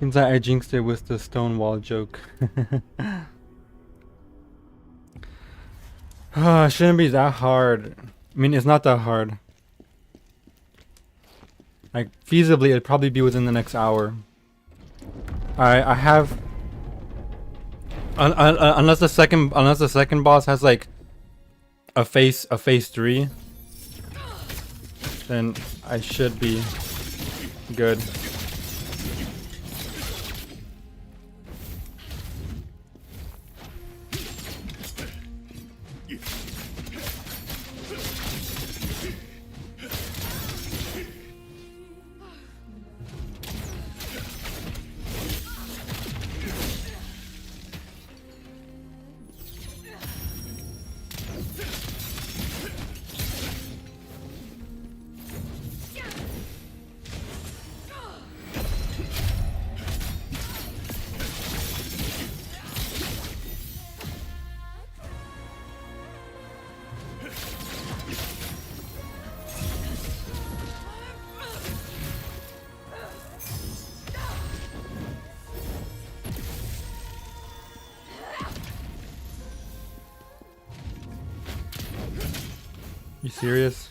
Speaker 1: Seems like I jinxed it with the stone wall joke. It shouldn't be that hard. I mean, it's not that hard. Like, feasibly, it'd probably be within the next hour. I have... unless the second boss has, like, a phase 3, then I should be good. You serious?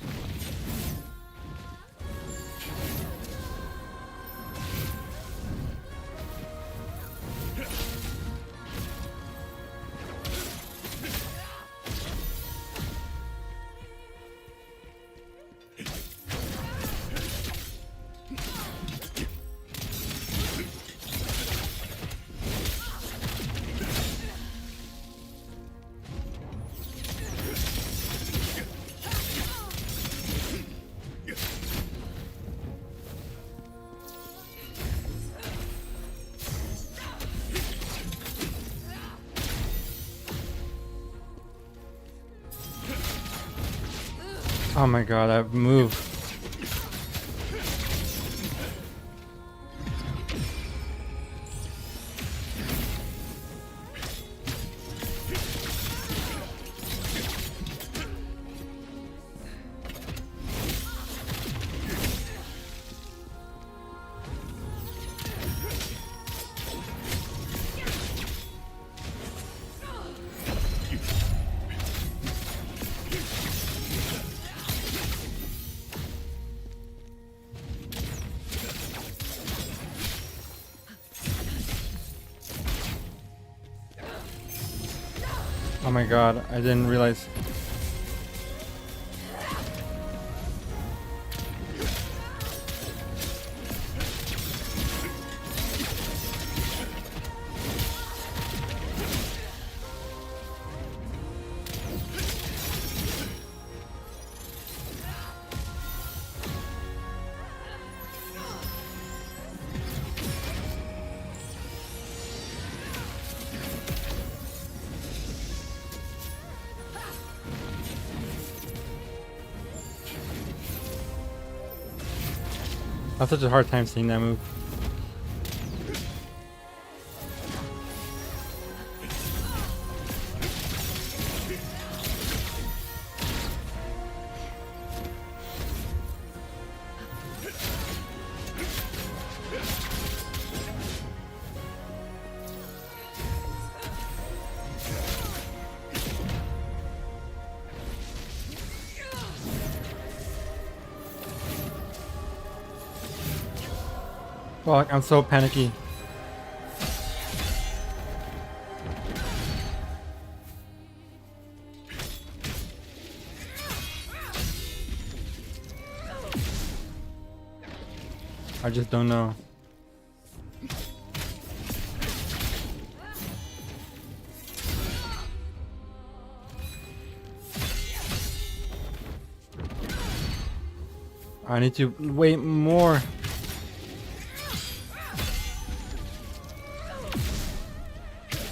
Speaker 1: Oh my god, that move. Oh my god, I didn't realize. I have such a hard time seeing that move. Fuck, I'm so panicky. I just don't know. I need to wait more.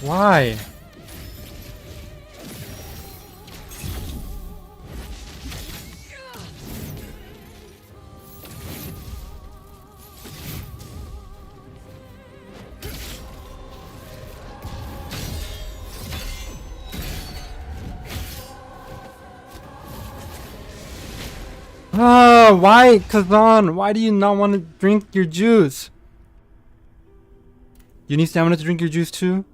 Speaker 1: Why? Ah, why, Kazan? Why do you not want to drink your juice? You need stamina to drink your juice too?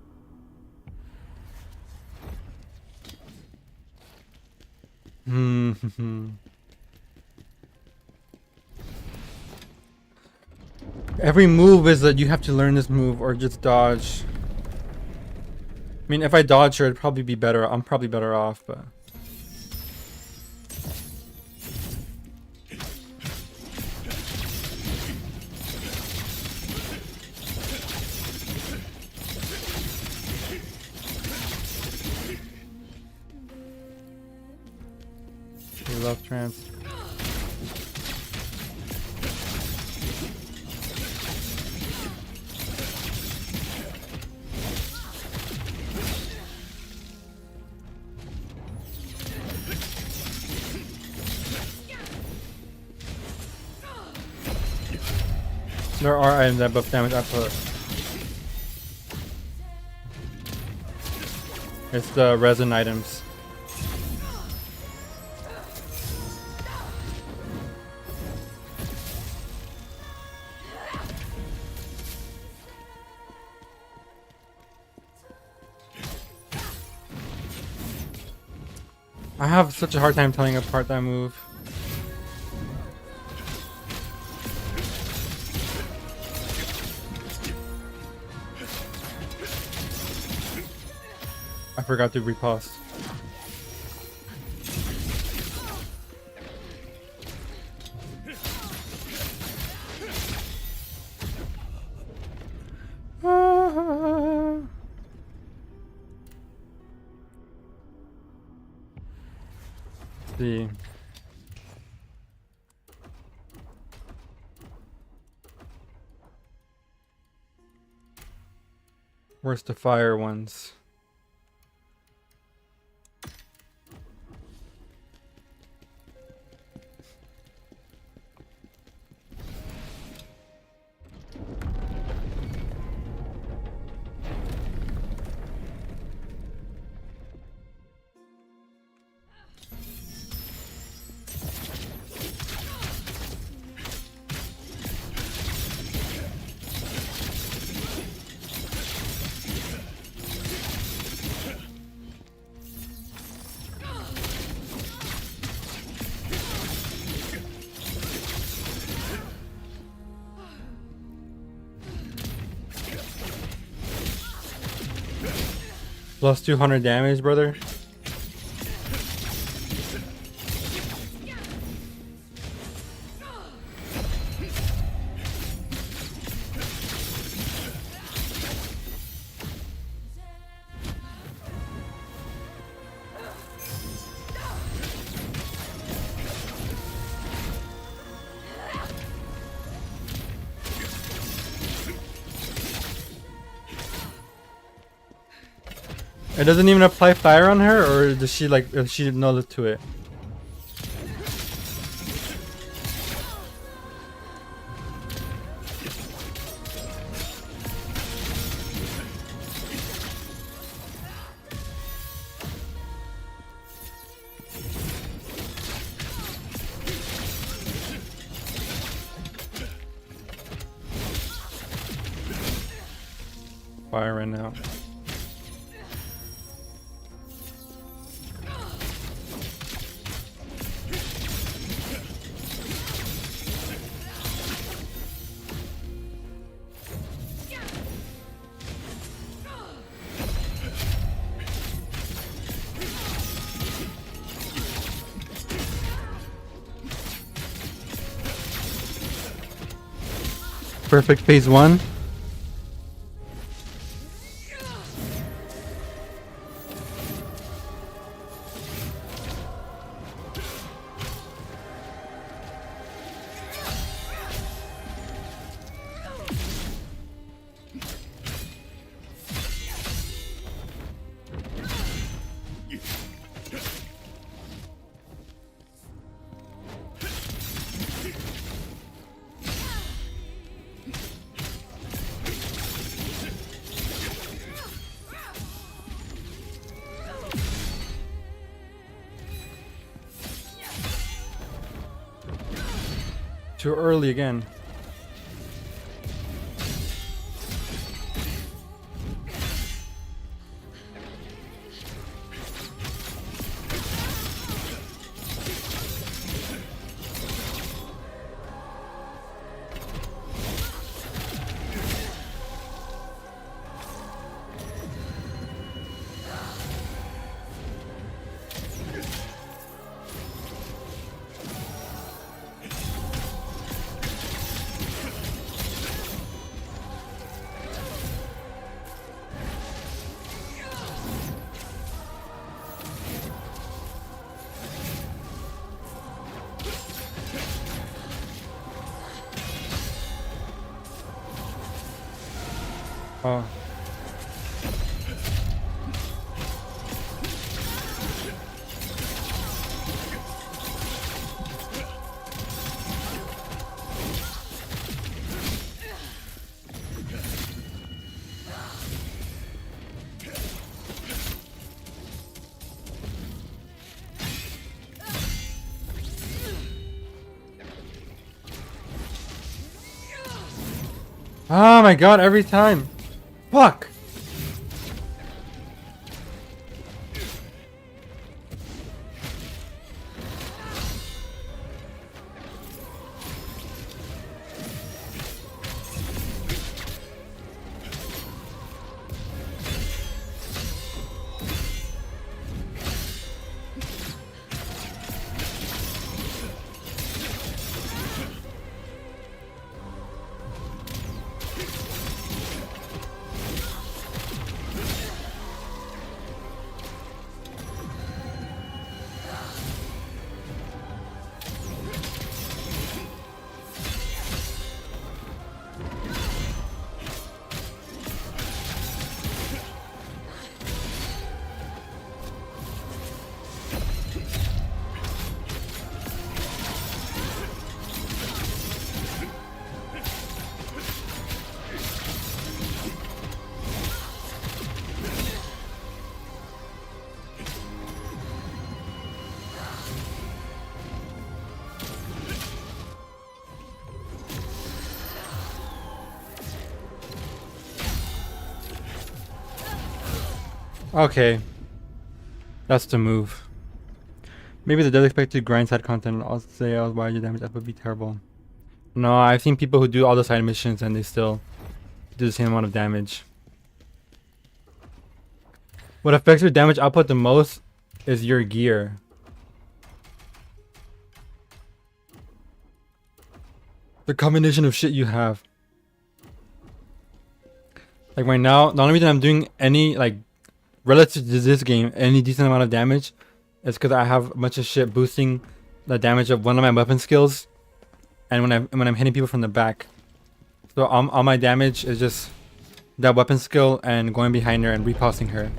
Speaker 1: Every move is that you have to learn this move or just dodge. I mean, if I dodge her, it'd probably be better. I'm probably better off, but... We love trance. There are items that buff damage output. It's the resin items. I have such a hard time telling apart that move. I forgot to riposte. See. Where's the fire ones? Plus 200 damage, brother. It doesn't even apply fire on her, or does she like she knows to it? fire right now. Perfect phase 1. Too early again. Oh. Oh my god, every time. Fuck! Okay. That's the move. Maybe the dead expected grind side content. I'll say why your damage up would be terrible. No, I've seen people who do all the side missions and they still do the same amount of damage. What affects your damage output the most is your gear. The combination of shit you have. Like right now, the only reason I'm doing any, like, relative to this game, any decent amount of damage is because I have a bunch of shit boosting the damage of one of my weapon skills, and when I'm hitting people from the back. So all my damage is just that weapon skill and going behind her and repulsing her.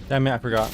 Speaker 1: Damn it, I forgot.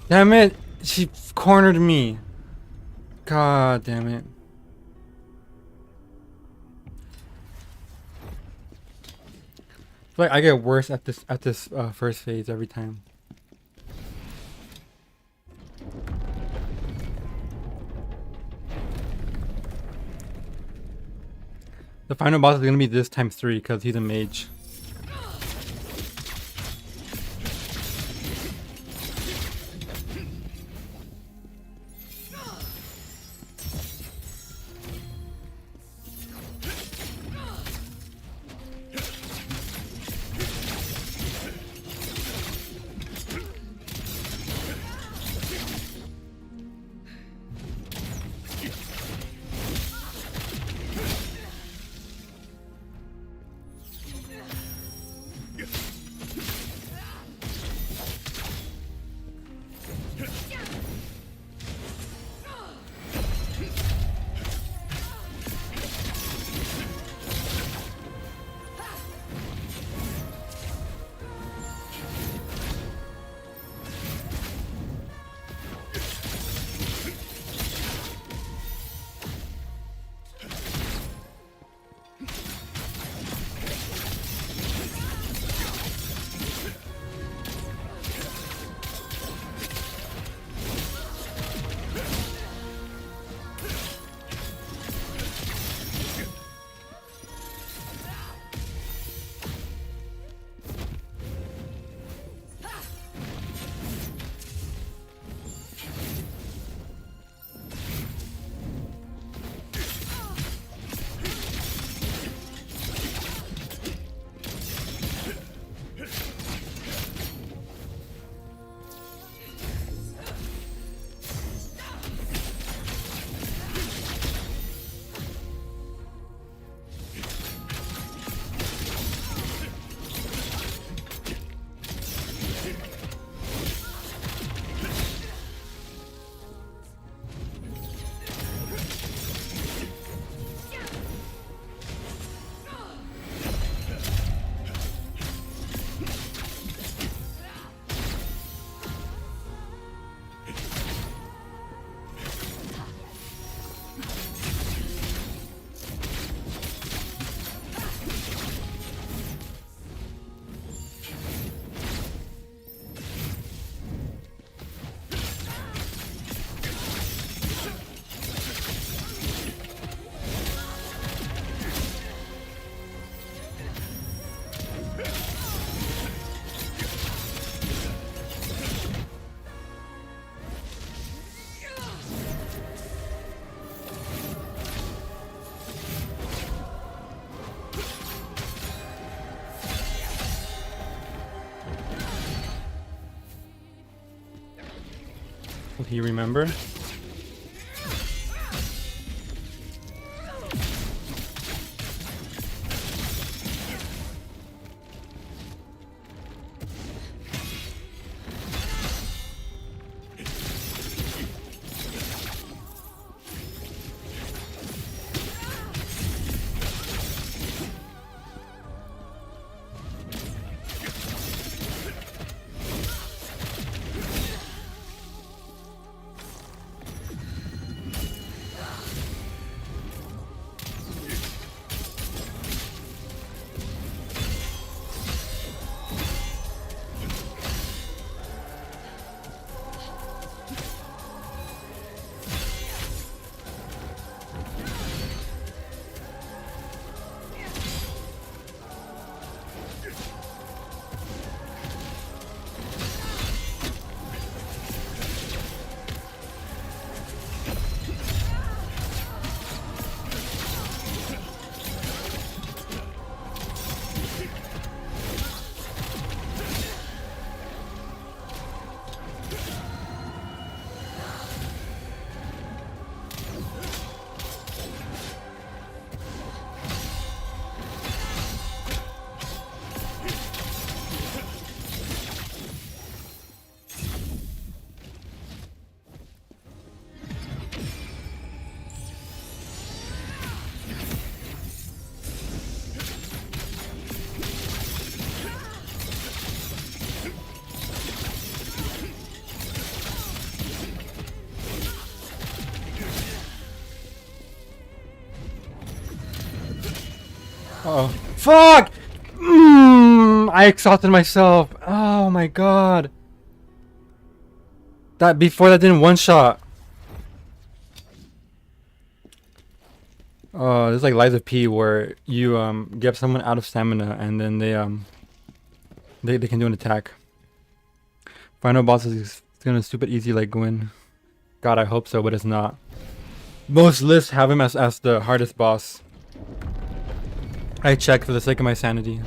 Speaker 1: Damn it! She cornered me. God damn it. Like I get worse at this first phase every time. The final boss is gonna be this times 3 because he's a mage. Will he remember? Uh oh. Fuck! I exhausted myself. Oh my god. That before that didn't one shot. This is like Lies of P where you get someone out of stamina and then they can do an attack. Final boss is gonna stupid easy like Gwyn. God, I hope so, but it's not. Most lists have him as the hardest boss. I checked for the sake of my sanity.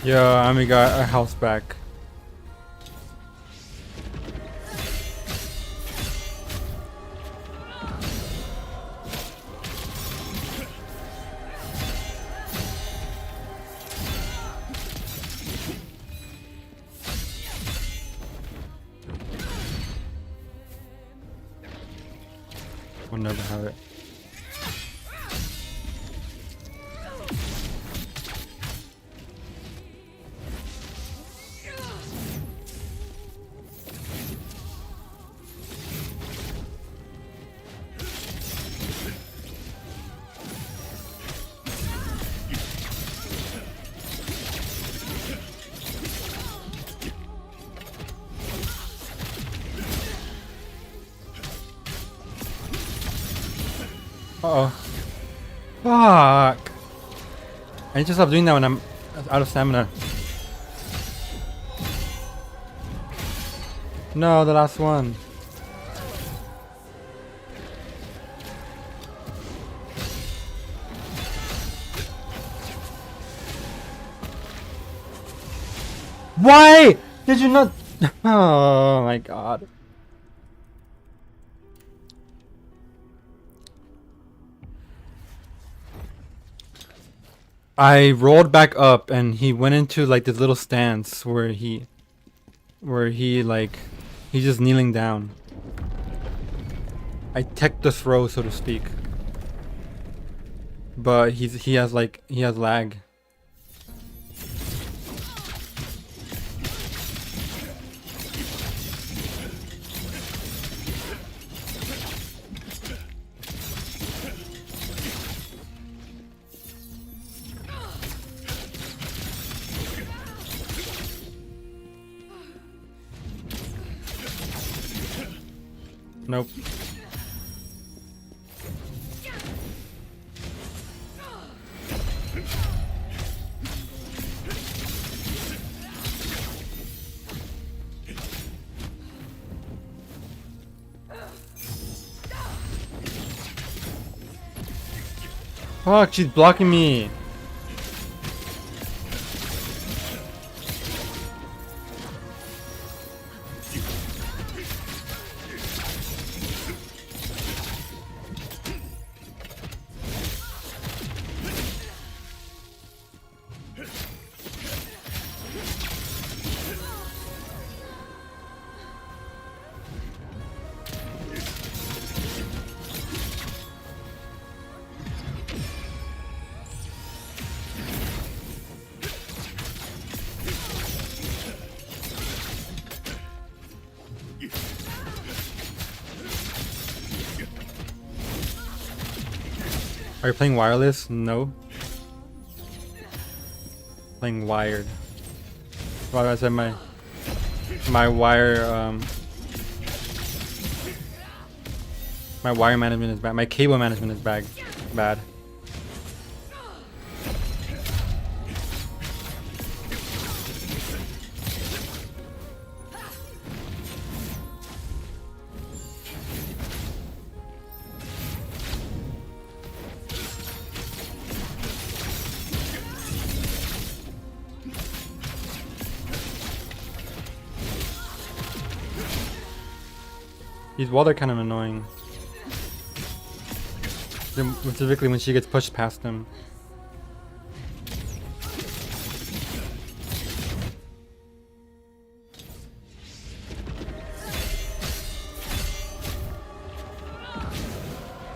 Speaker 1: Yeah, Ami got a house back. We'll never have it. Uh-oh. Fuck! I need to stop doing that when I'm out of stamina. No, the last one. Why did you not? Oh my god. I rolled back up and he went into like this little stance where he's just kneeling down. I teched the throw, so to speak. but he has lag. Nope. Fuck, she's blocking me. Are you playing wireless? No. Playing wired. Well, I said my wire my wire management is bad. My cable management is bad. These walls are kind of annoying. Specifically when she gets pushed past them.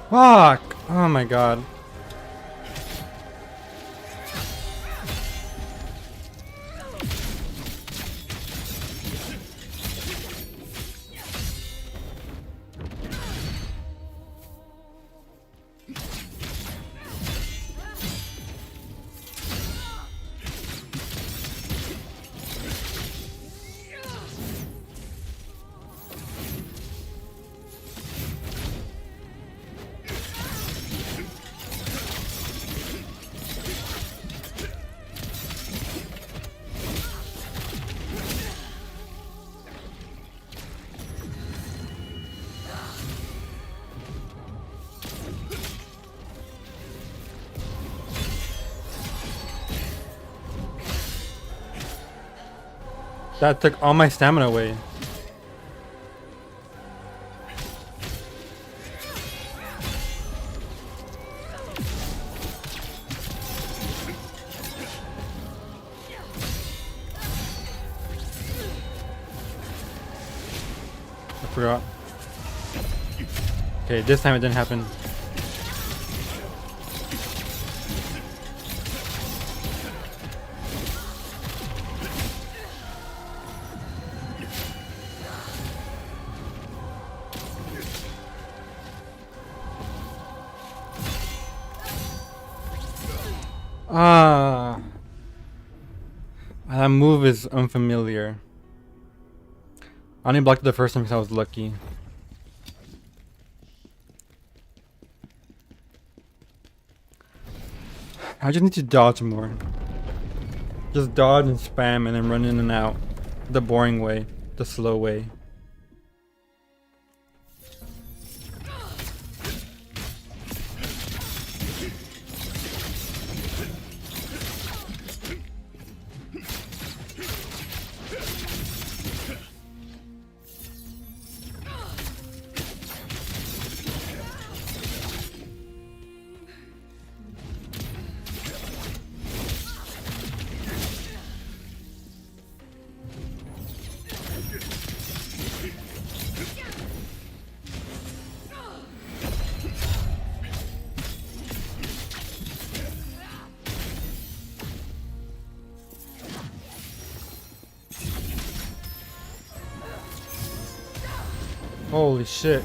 Speaker 1: Fuck! Oh my god. That took all my stamina away. I forgot. Okay, this time it didn't happen. That move is unfamiliar. I only blocked it the first time because I was lucky. I just need to dodge more. Just dodge and spam and then run in and out. The boring way. The slow way. Holy shit.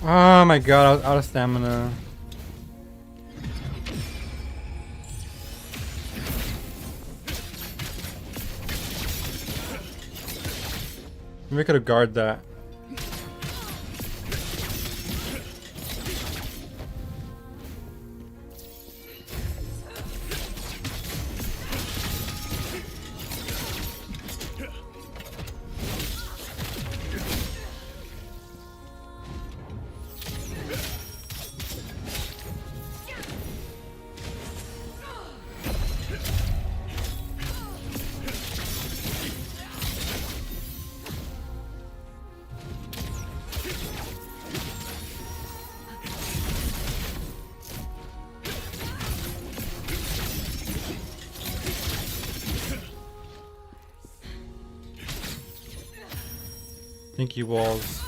Speaker 1: Oh my god, I was out of stamina. Maybe I could have guarded that. Thank you, walls.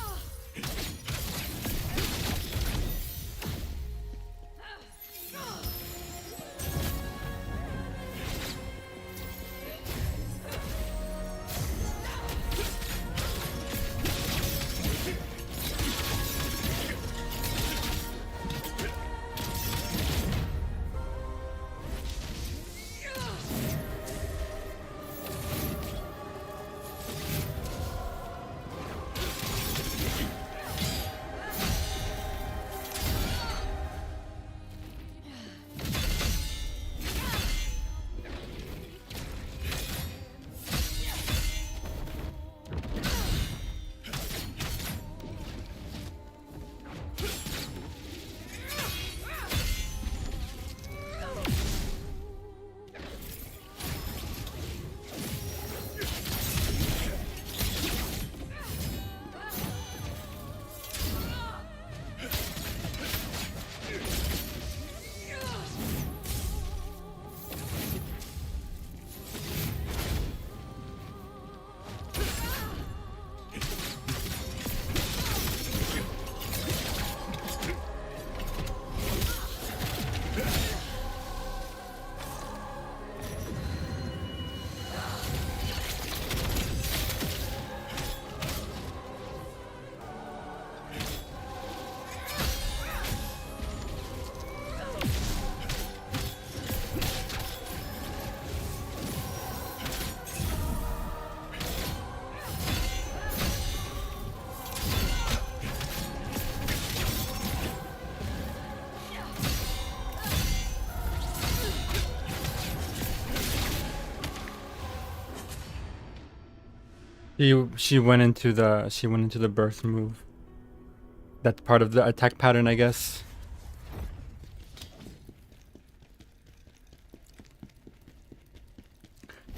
Speaker 1: She went into the burst move. That's part of the attack pattern, I guess.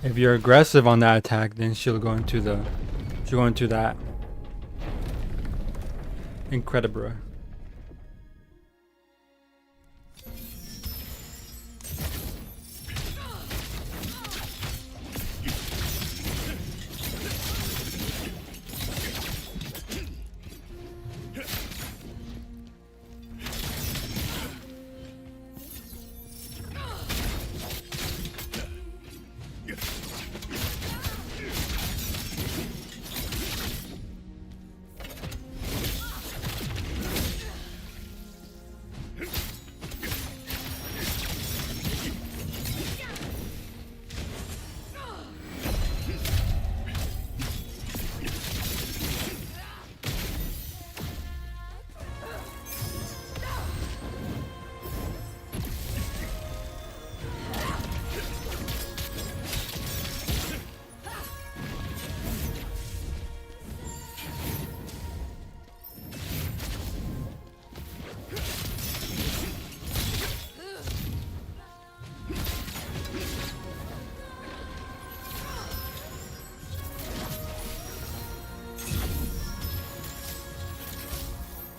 Speaker 1: If you're aggressive on that attack, then she'll go into that. Incredible.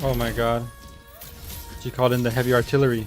Speaker 1: Oh my god. She called in the heavy artillery.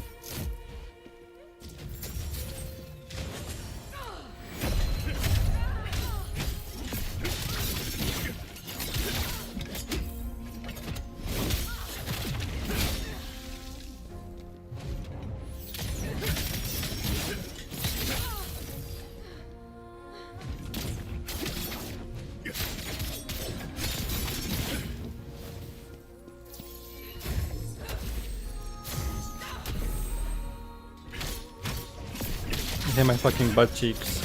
Speaker 1: Hit my fucking butt cheeks.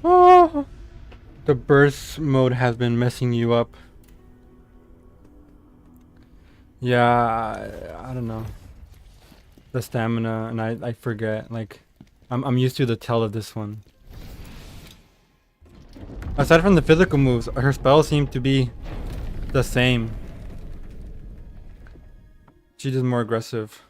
Speaker 1: Oh, the burst mode has been messing you up. Yeah, I don't know. The stamina, and I forget. Like, I'm used to the tell of this one. Aside from the physical moves, her spells seem to be the same. She's just more aggressive.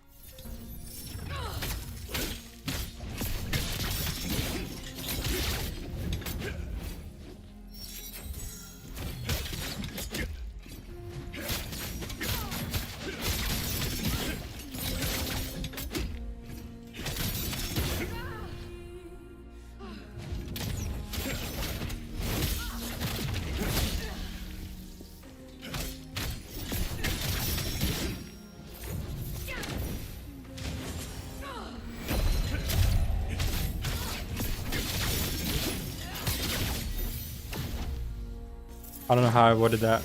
Speaker 1: I don't know how I avoided that.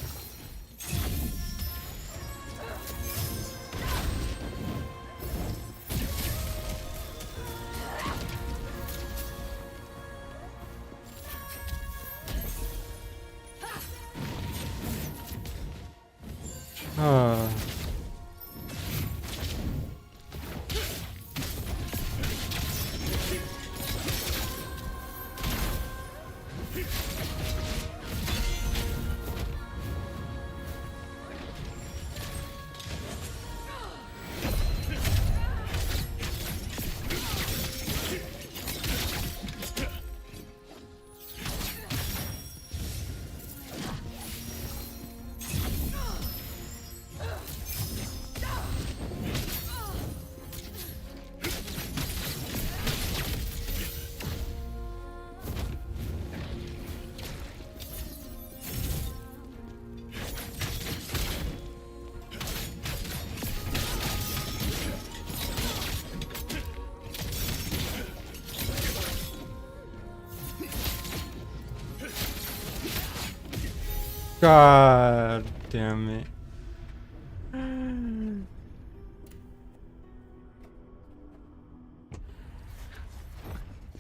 Speaker 1: God damn it.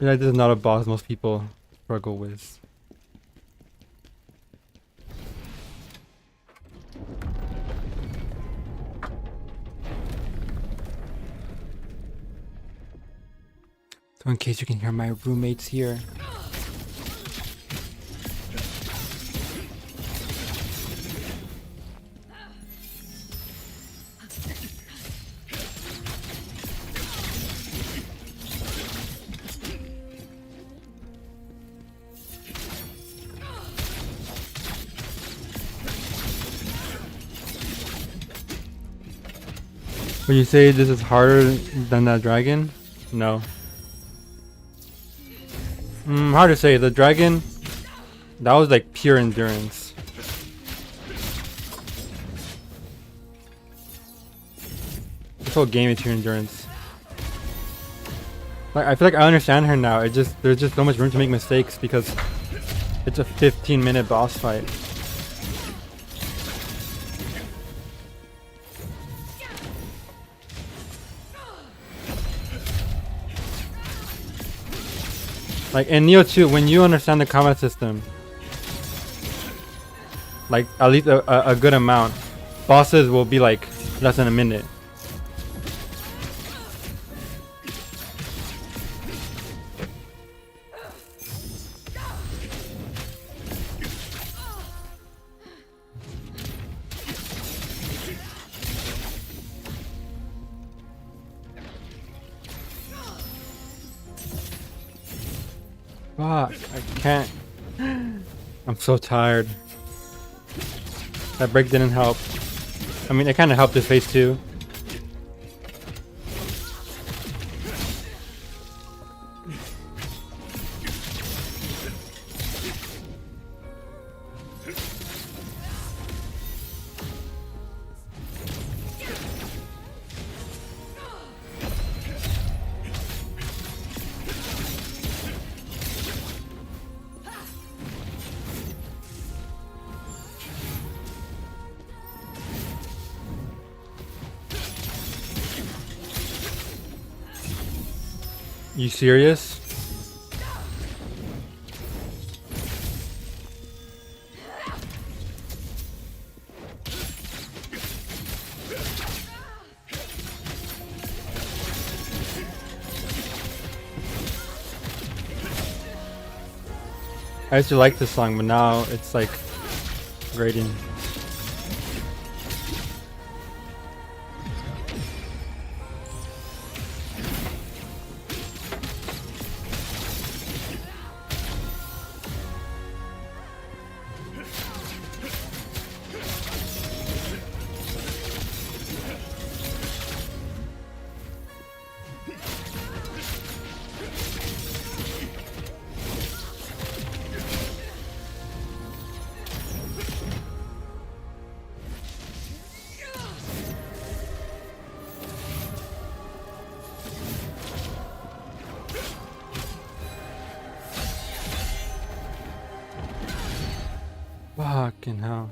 Speaker 1: Yeah, this is not a boss most people struggle with. So in case you can hear my roommates here. Would you say this is harder than that dragon? No. Hard to say. The dragon, that was like pure endurance. This whole game is pure endurance. Like, I feel like I understand her now. There's just so much room to make mistakes because it's a 15-minute boss fight. Like in Neo 2, when you understand the combat system, like at least a good amount, bosses will be like less than a minute. Fuck, I can't. I'm so tired. That break didn't help. I mean, it kind of helped this phase too. You serious? I used to like this song, but now it's like grating. Fucking hell.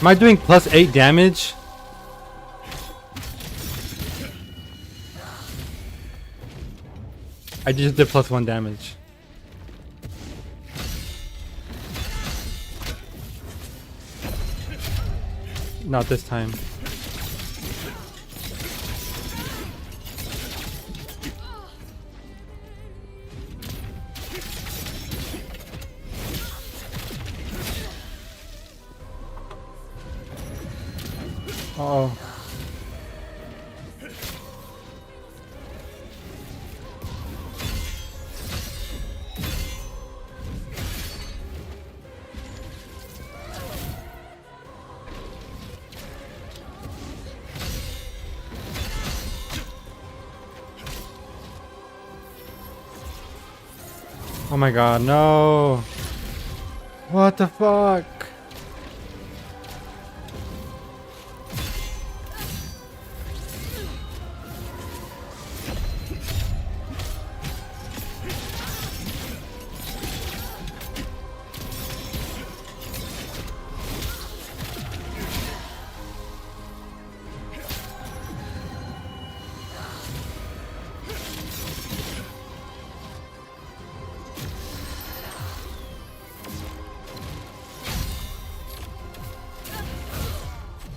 Speaker 1: Am I doing +8 damage? I just did +1 damage. Not this time. Uh-oh. Oh my god, no. What the fuck?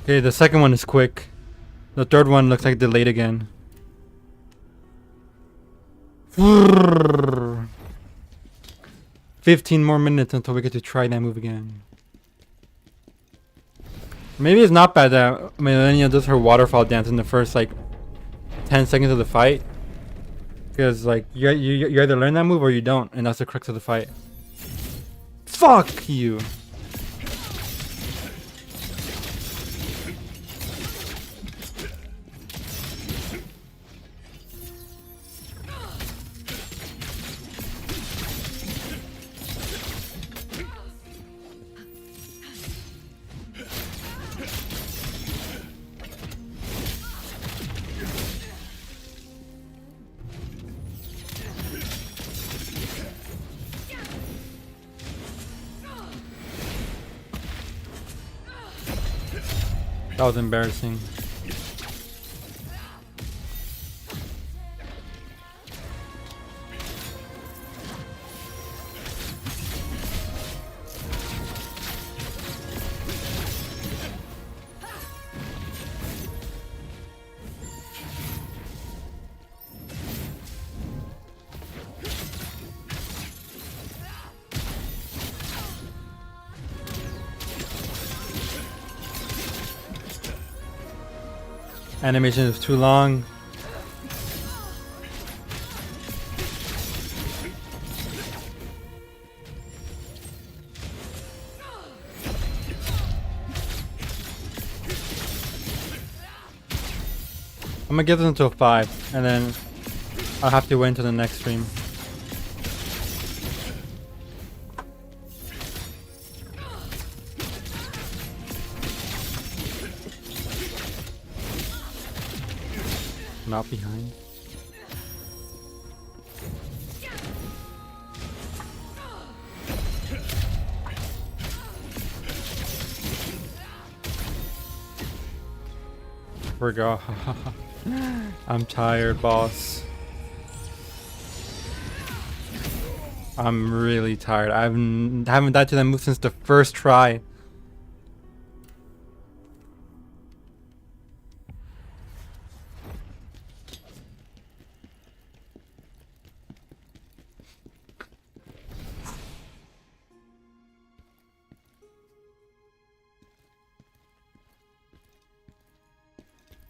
Speaker 1: Okay, the second one is quick. The third one looks like delayed again. 15 more minutes until we get to try that move again. Maybe it's not bad that Millennia does her waterfall dance in the first like 10 seconds of the fight. Because like you either learn that move or you don't, and that's the crux of the fight. Fuck you! That was embarrassing. Animation is too long. I'm gonna give this until 5, and then I'll have to wait until the next stream. Not behind. Forgot. I'm tired, boss. I'm really tired. I haven't died to that move since the first try.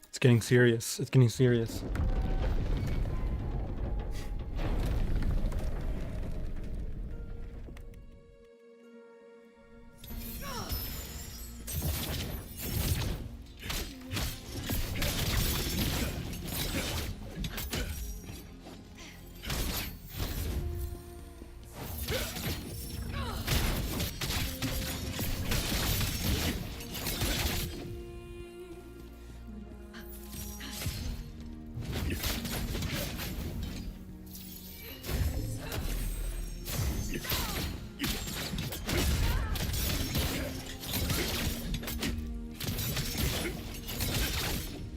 Speaker 1: It's getting serious. It's getting serious.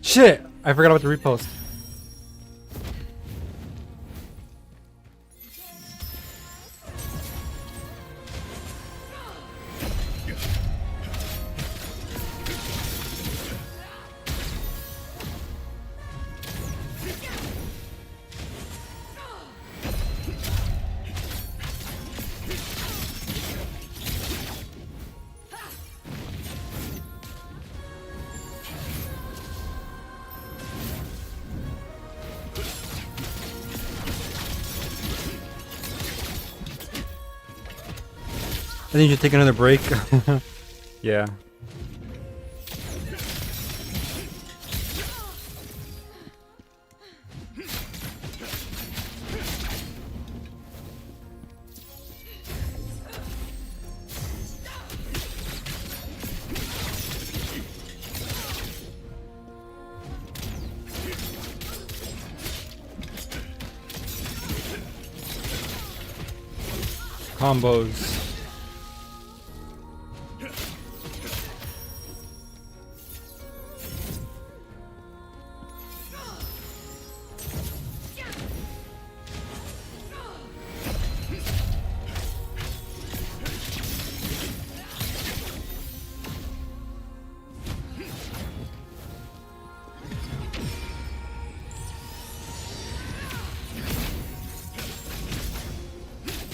Speaker 1: Shit! I forgot about the repost. I think you should take another break. Yeah. Combos.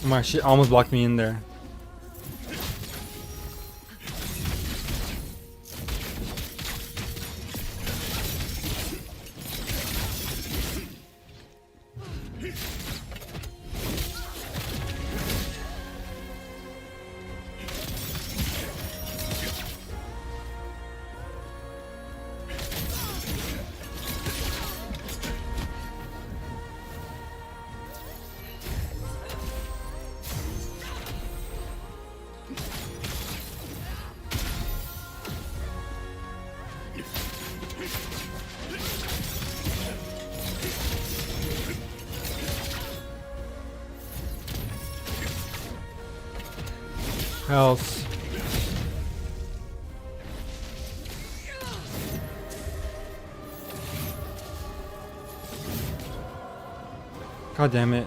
Speaker 1: My shit almost blocked me in there. Else. God damn it.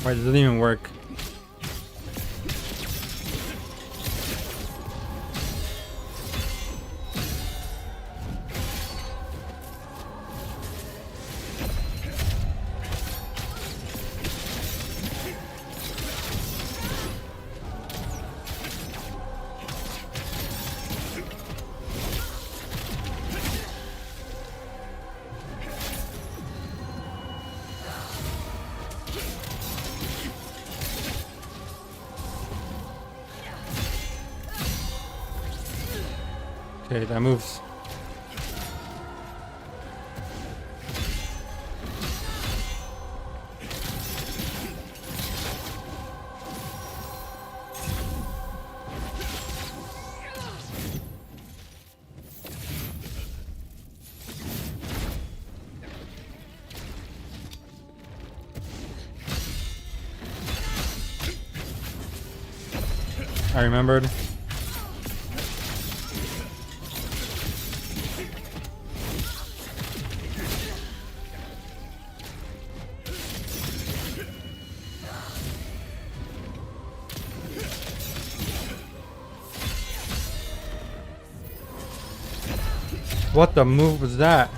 Speaker 1: Why does it even work? Okay, that moves. I remembered. What the move was that?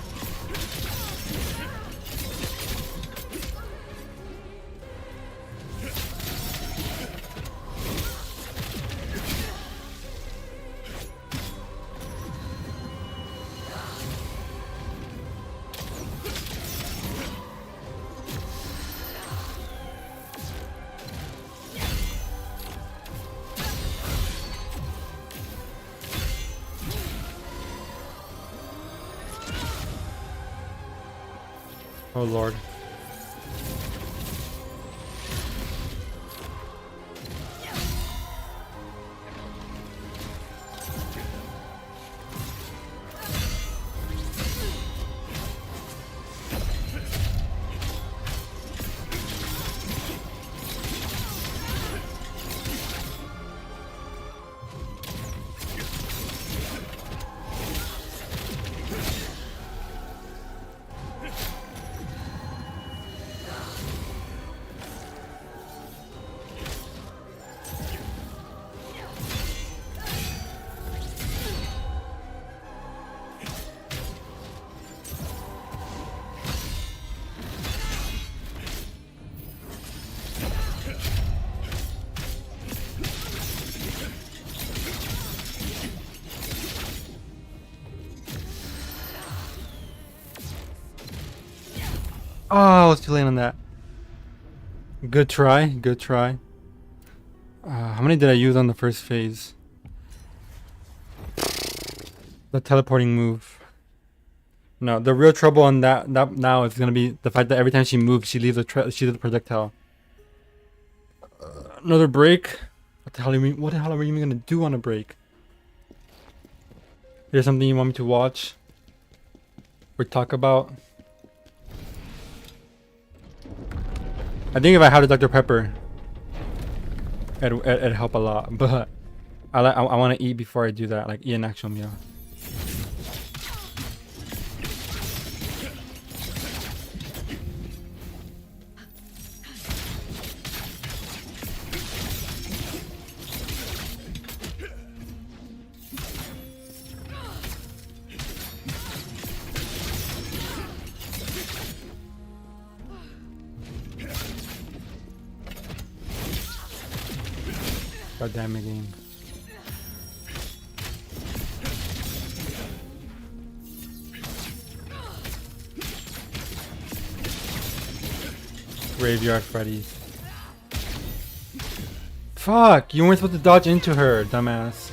Speaker 1: Oh Lord. Oh, I was too late on that. Good try, good try. How many did I use on the first phase? The teleporting move. No, the real trouble on that now is gonna be the fact that every time she moves, she leaves a projectile. Another break. What the hell are we? What the hell are we even gonna do on a break? Here's something you want me to watch or talk about. I think if I had a Dr. Pepper, it'd help a lot. But I want to eat before I do that, like eat an actual meal. God damn it, game. Graveyard Freddy's. Fuck! You weren't supposed to dodge into her, dumbass.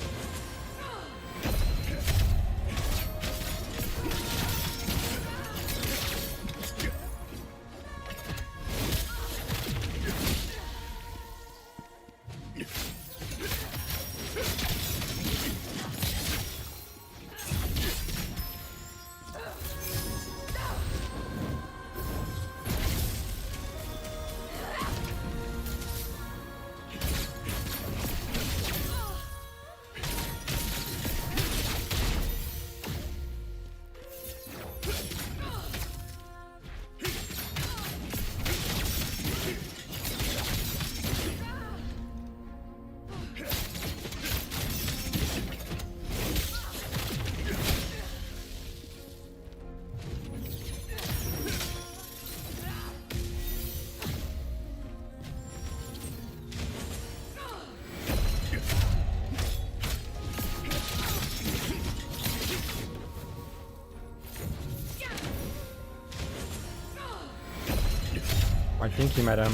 Speaker 1: I think you madam.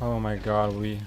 Speaker 1: Oh my god, we...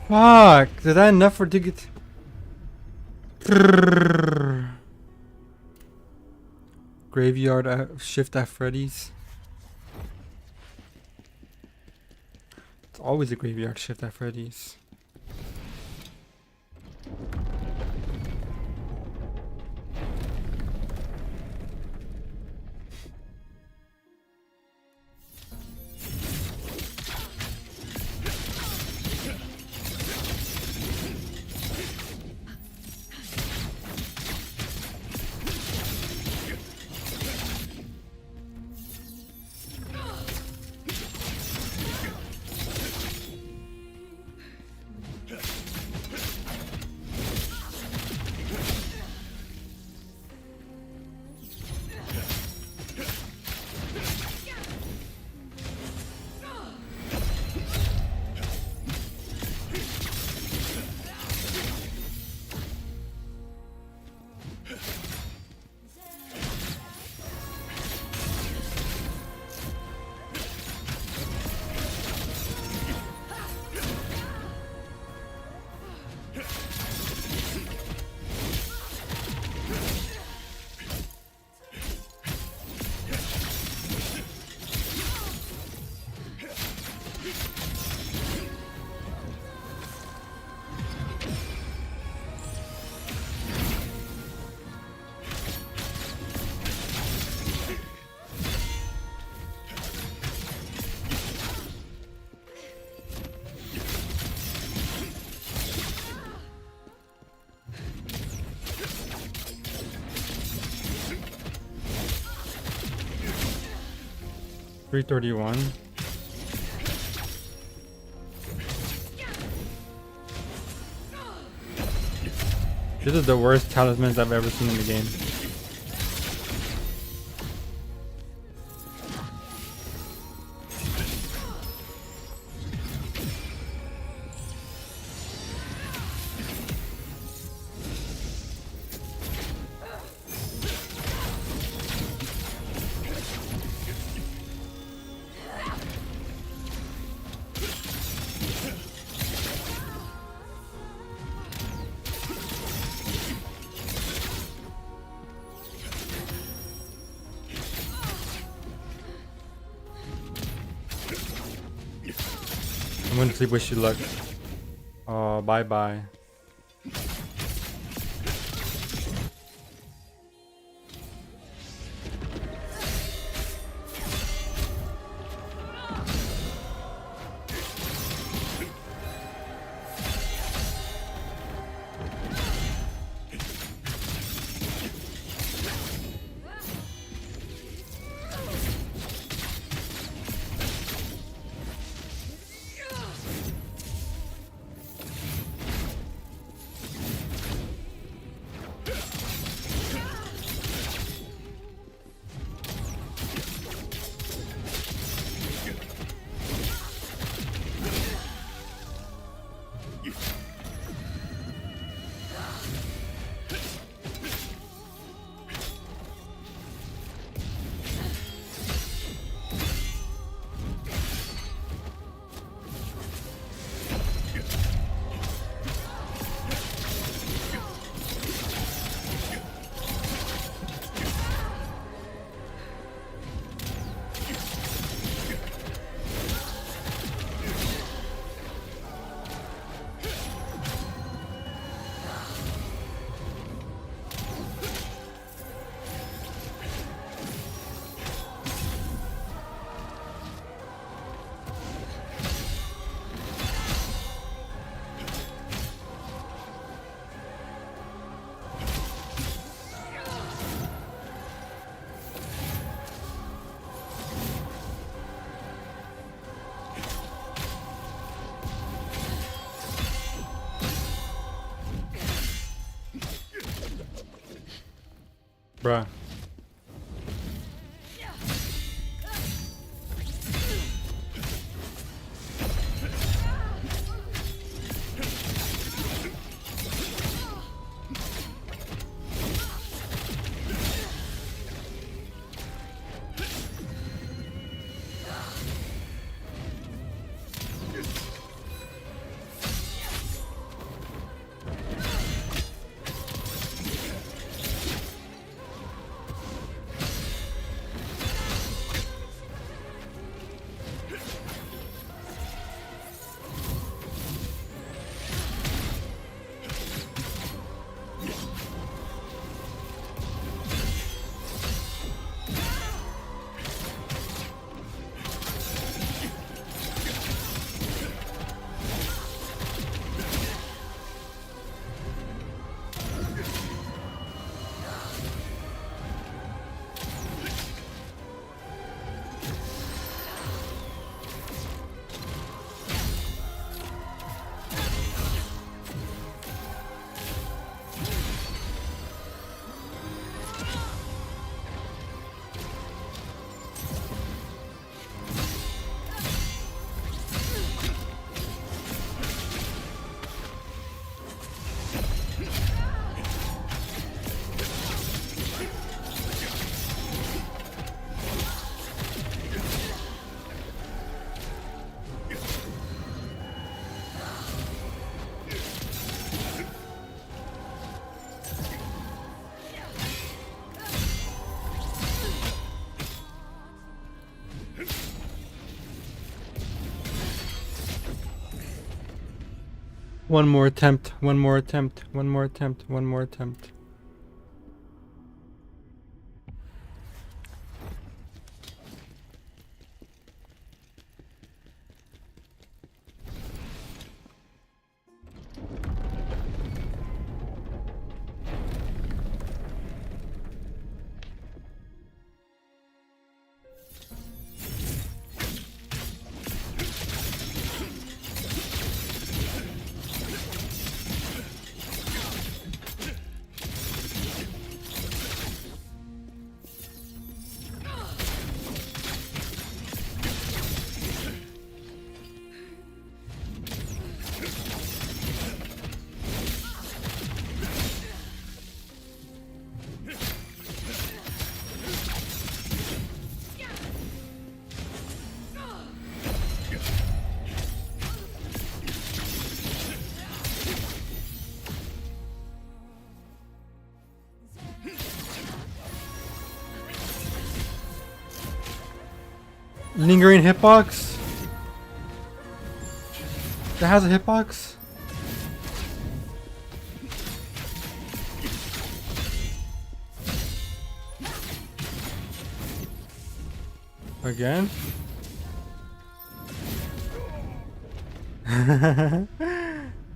Speaker 1: Fuck! Is that enough for ticket? Graveyard shift at Freddy's. It's always a graveyard shift at Freddy's. 331. This is the worst talismans I've ever seen in the game. I'm gonna sleep. Wish you luck. Oh, bye bye. Bruh. One more attempt, one more attempt, one more attempt, one more attempt. Lingering hitbox? That has a hitbox? Again?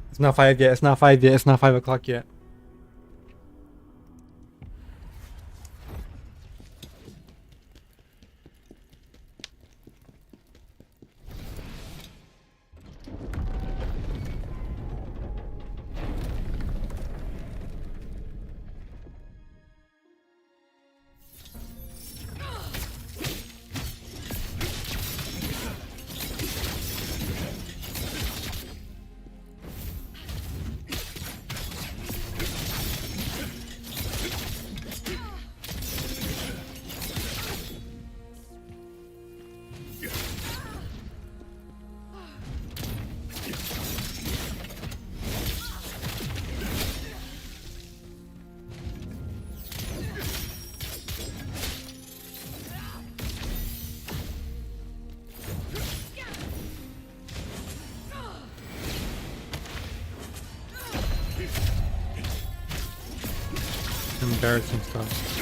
Speaker 1: It's not 5 yet, it's not 5 yet, it's not 5 o'clock yet. Embarrassing stuff.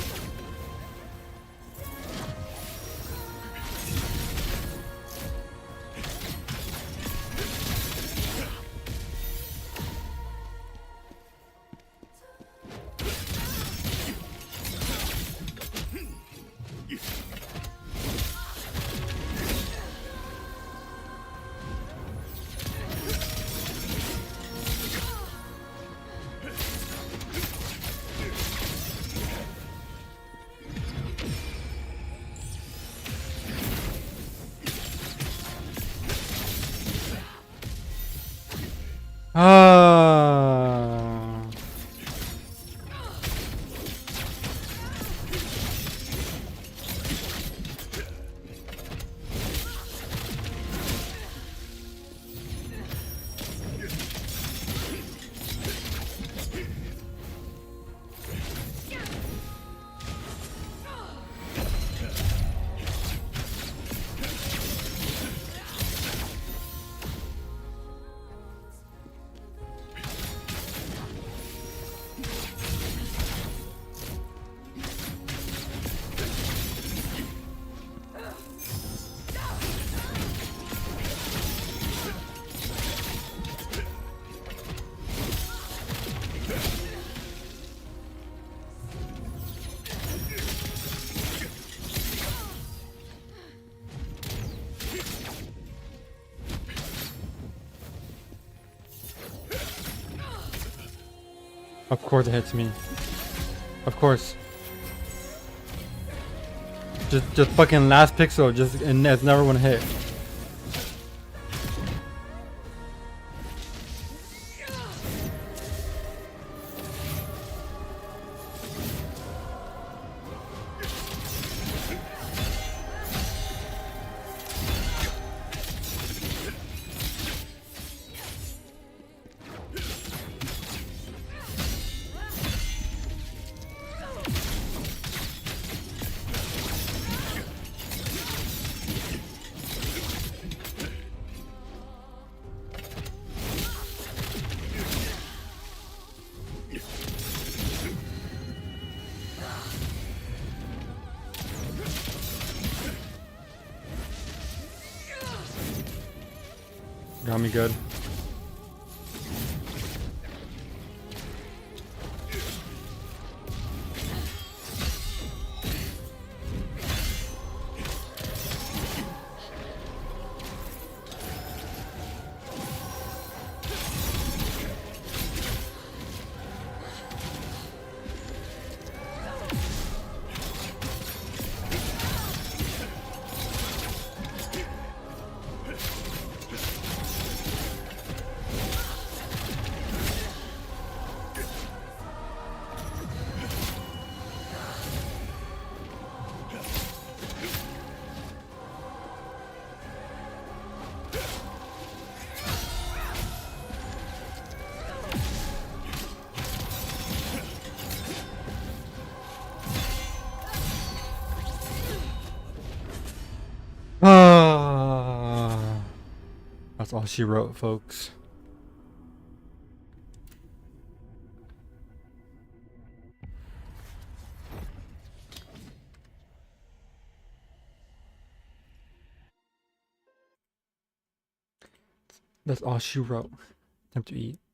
Speaker 1: Ah. Of course it hits me. Of course. Just fucking last pixel, and it's never gonna hit. Got me good. That's all she wrote, folks. That's all she wrote. Time to eat.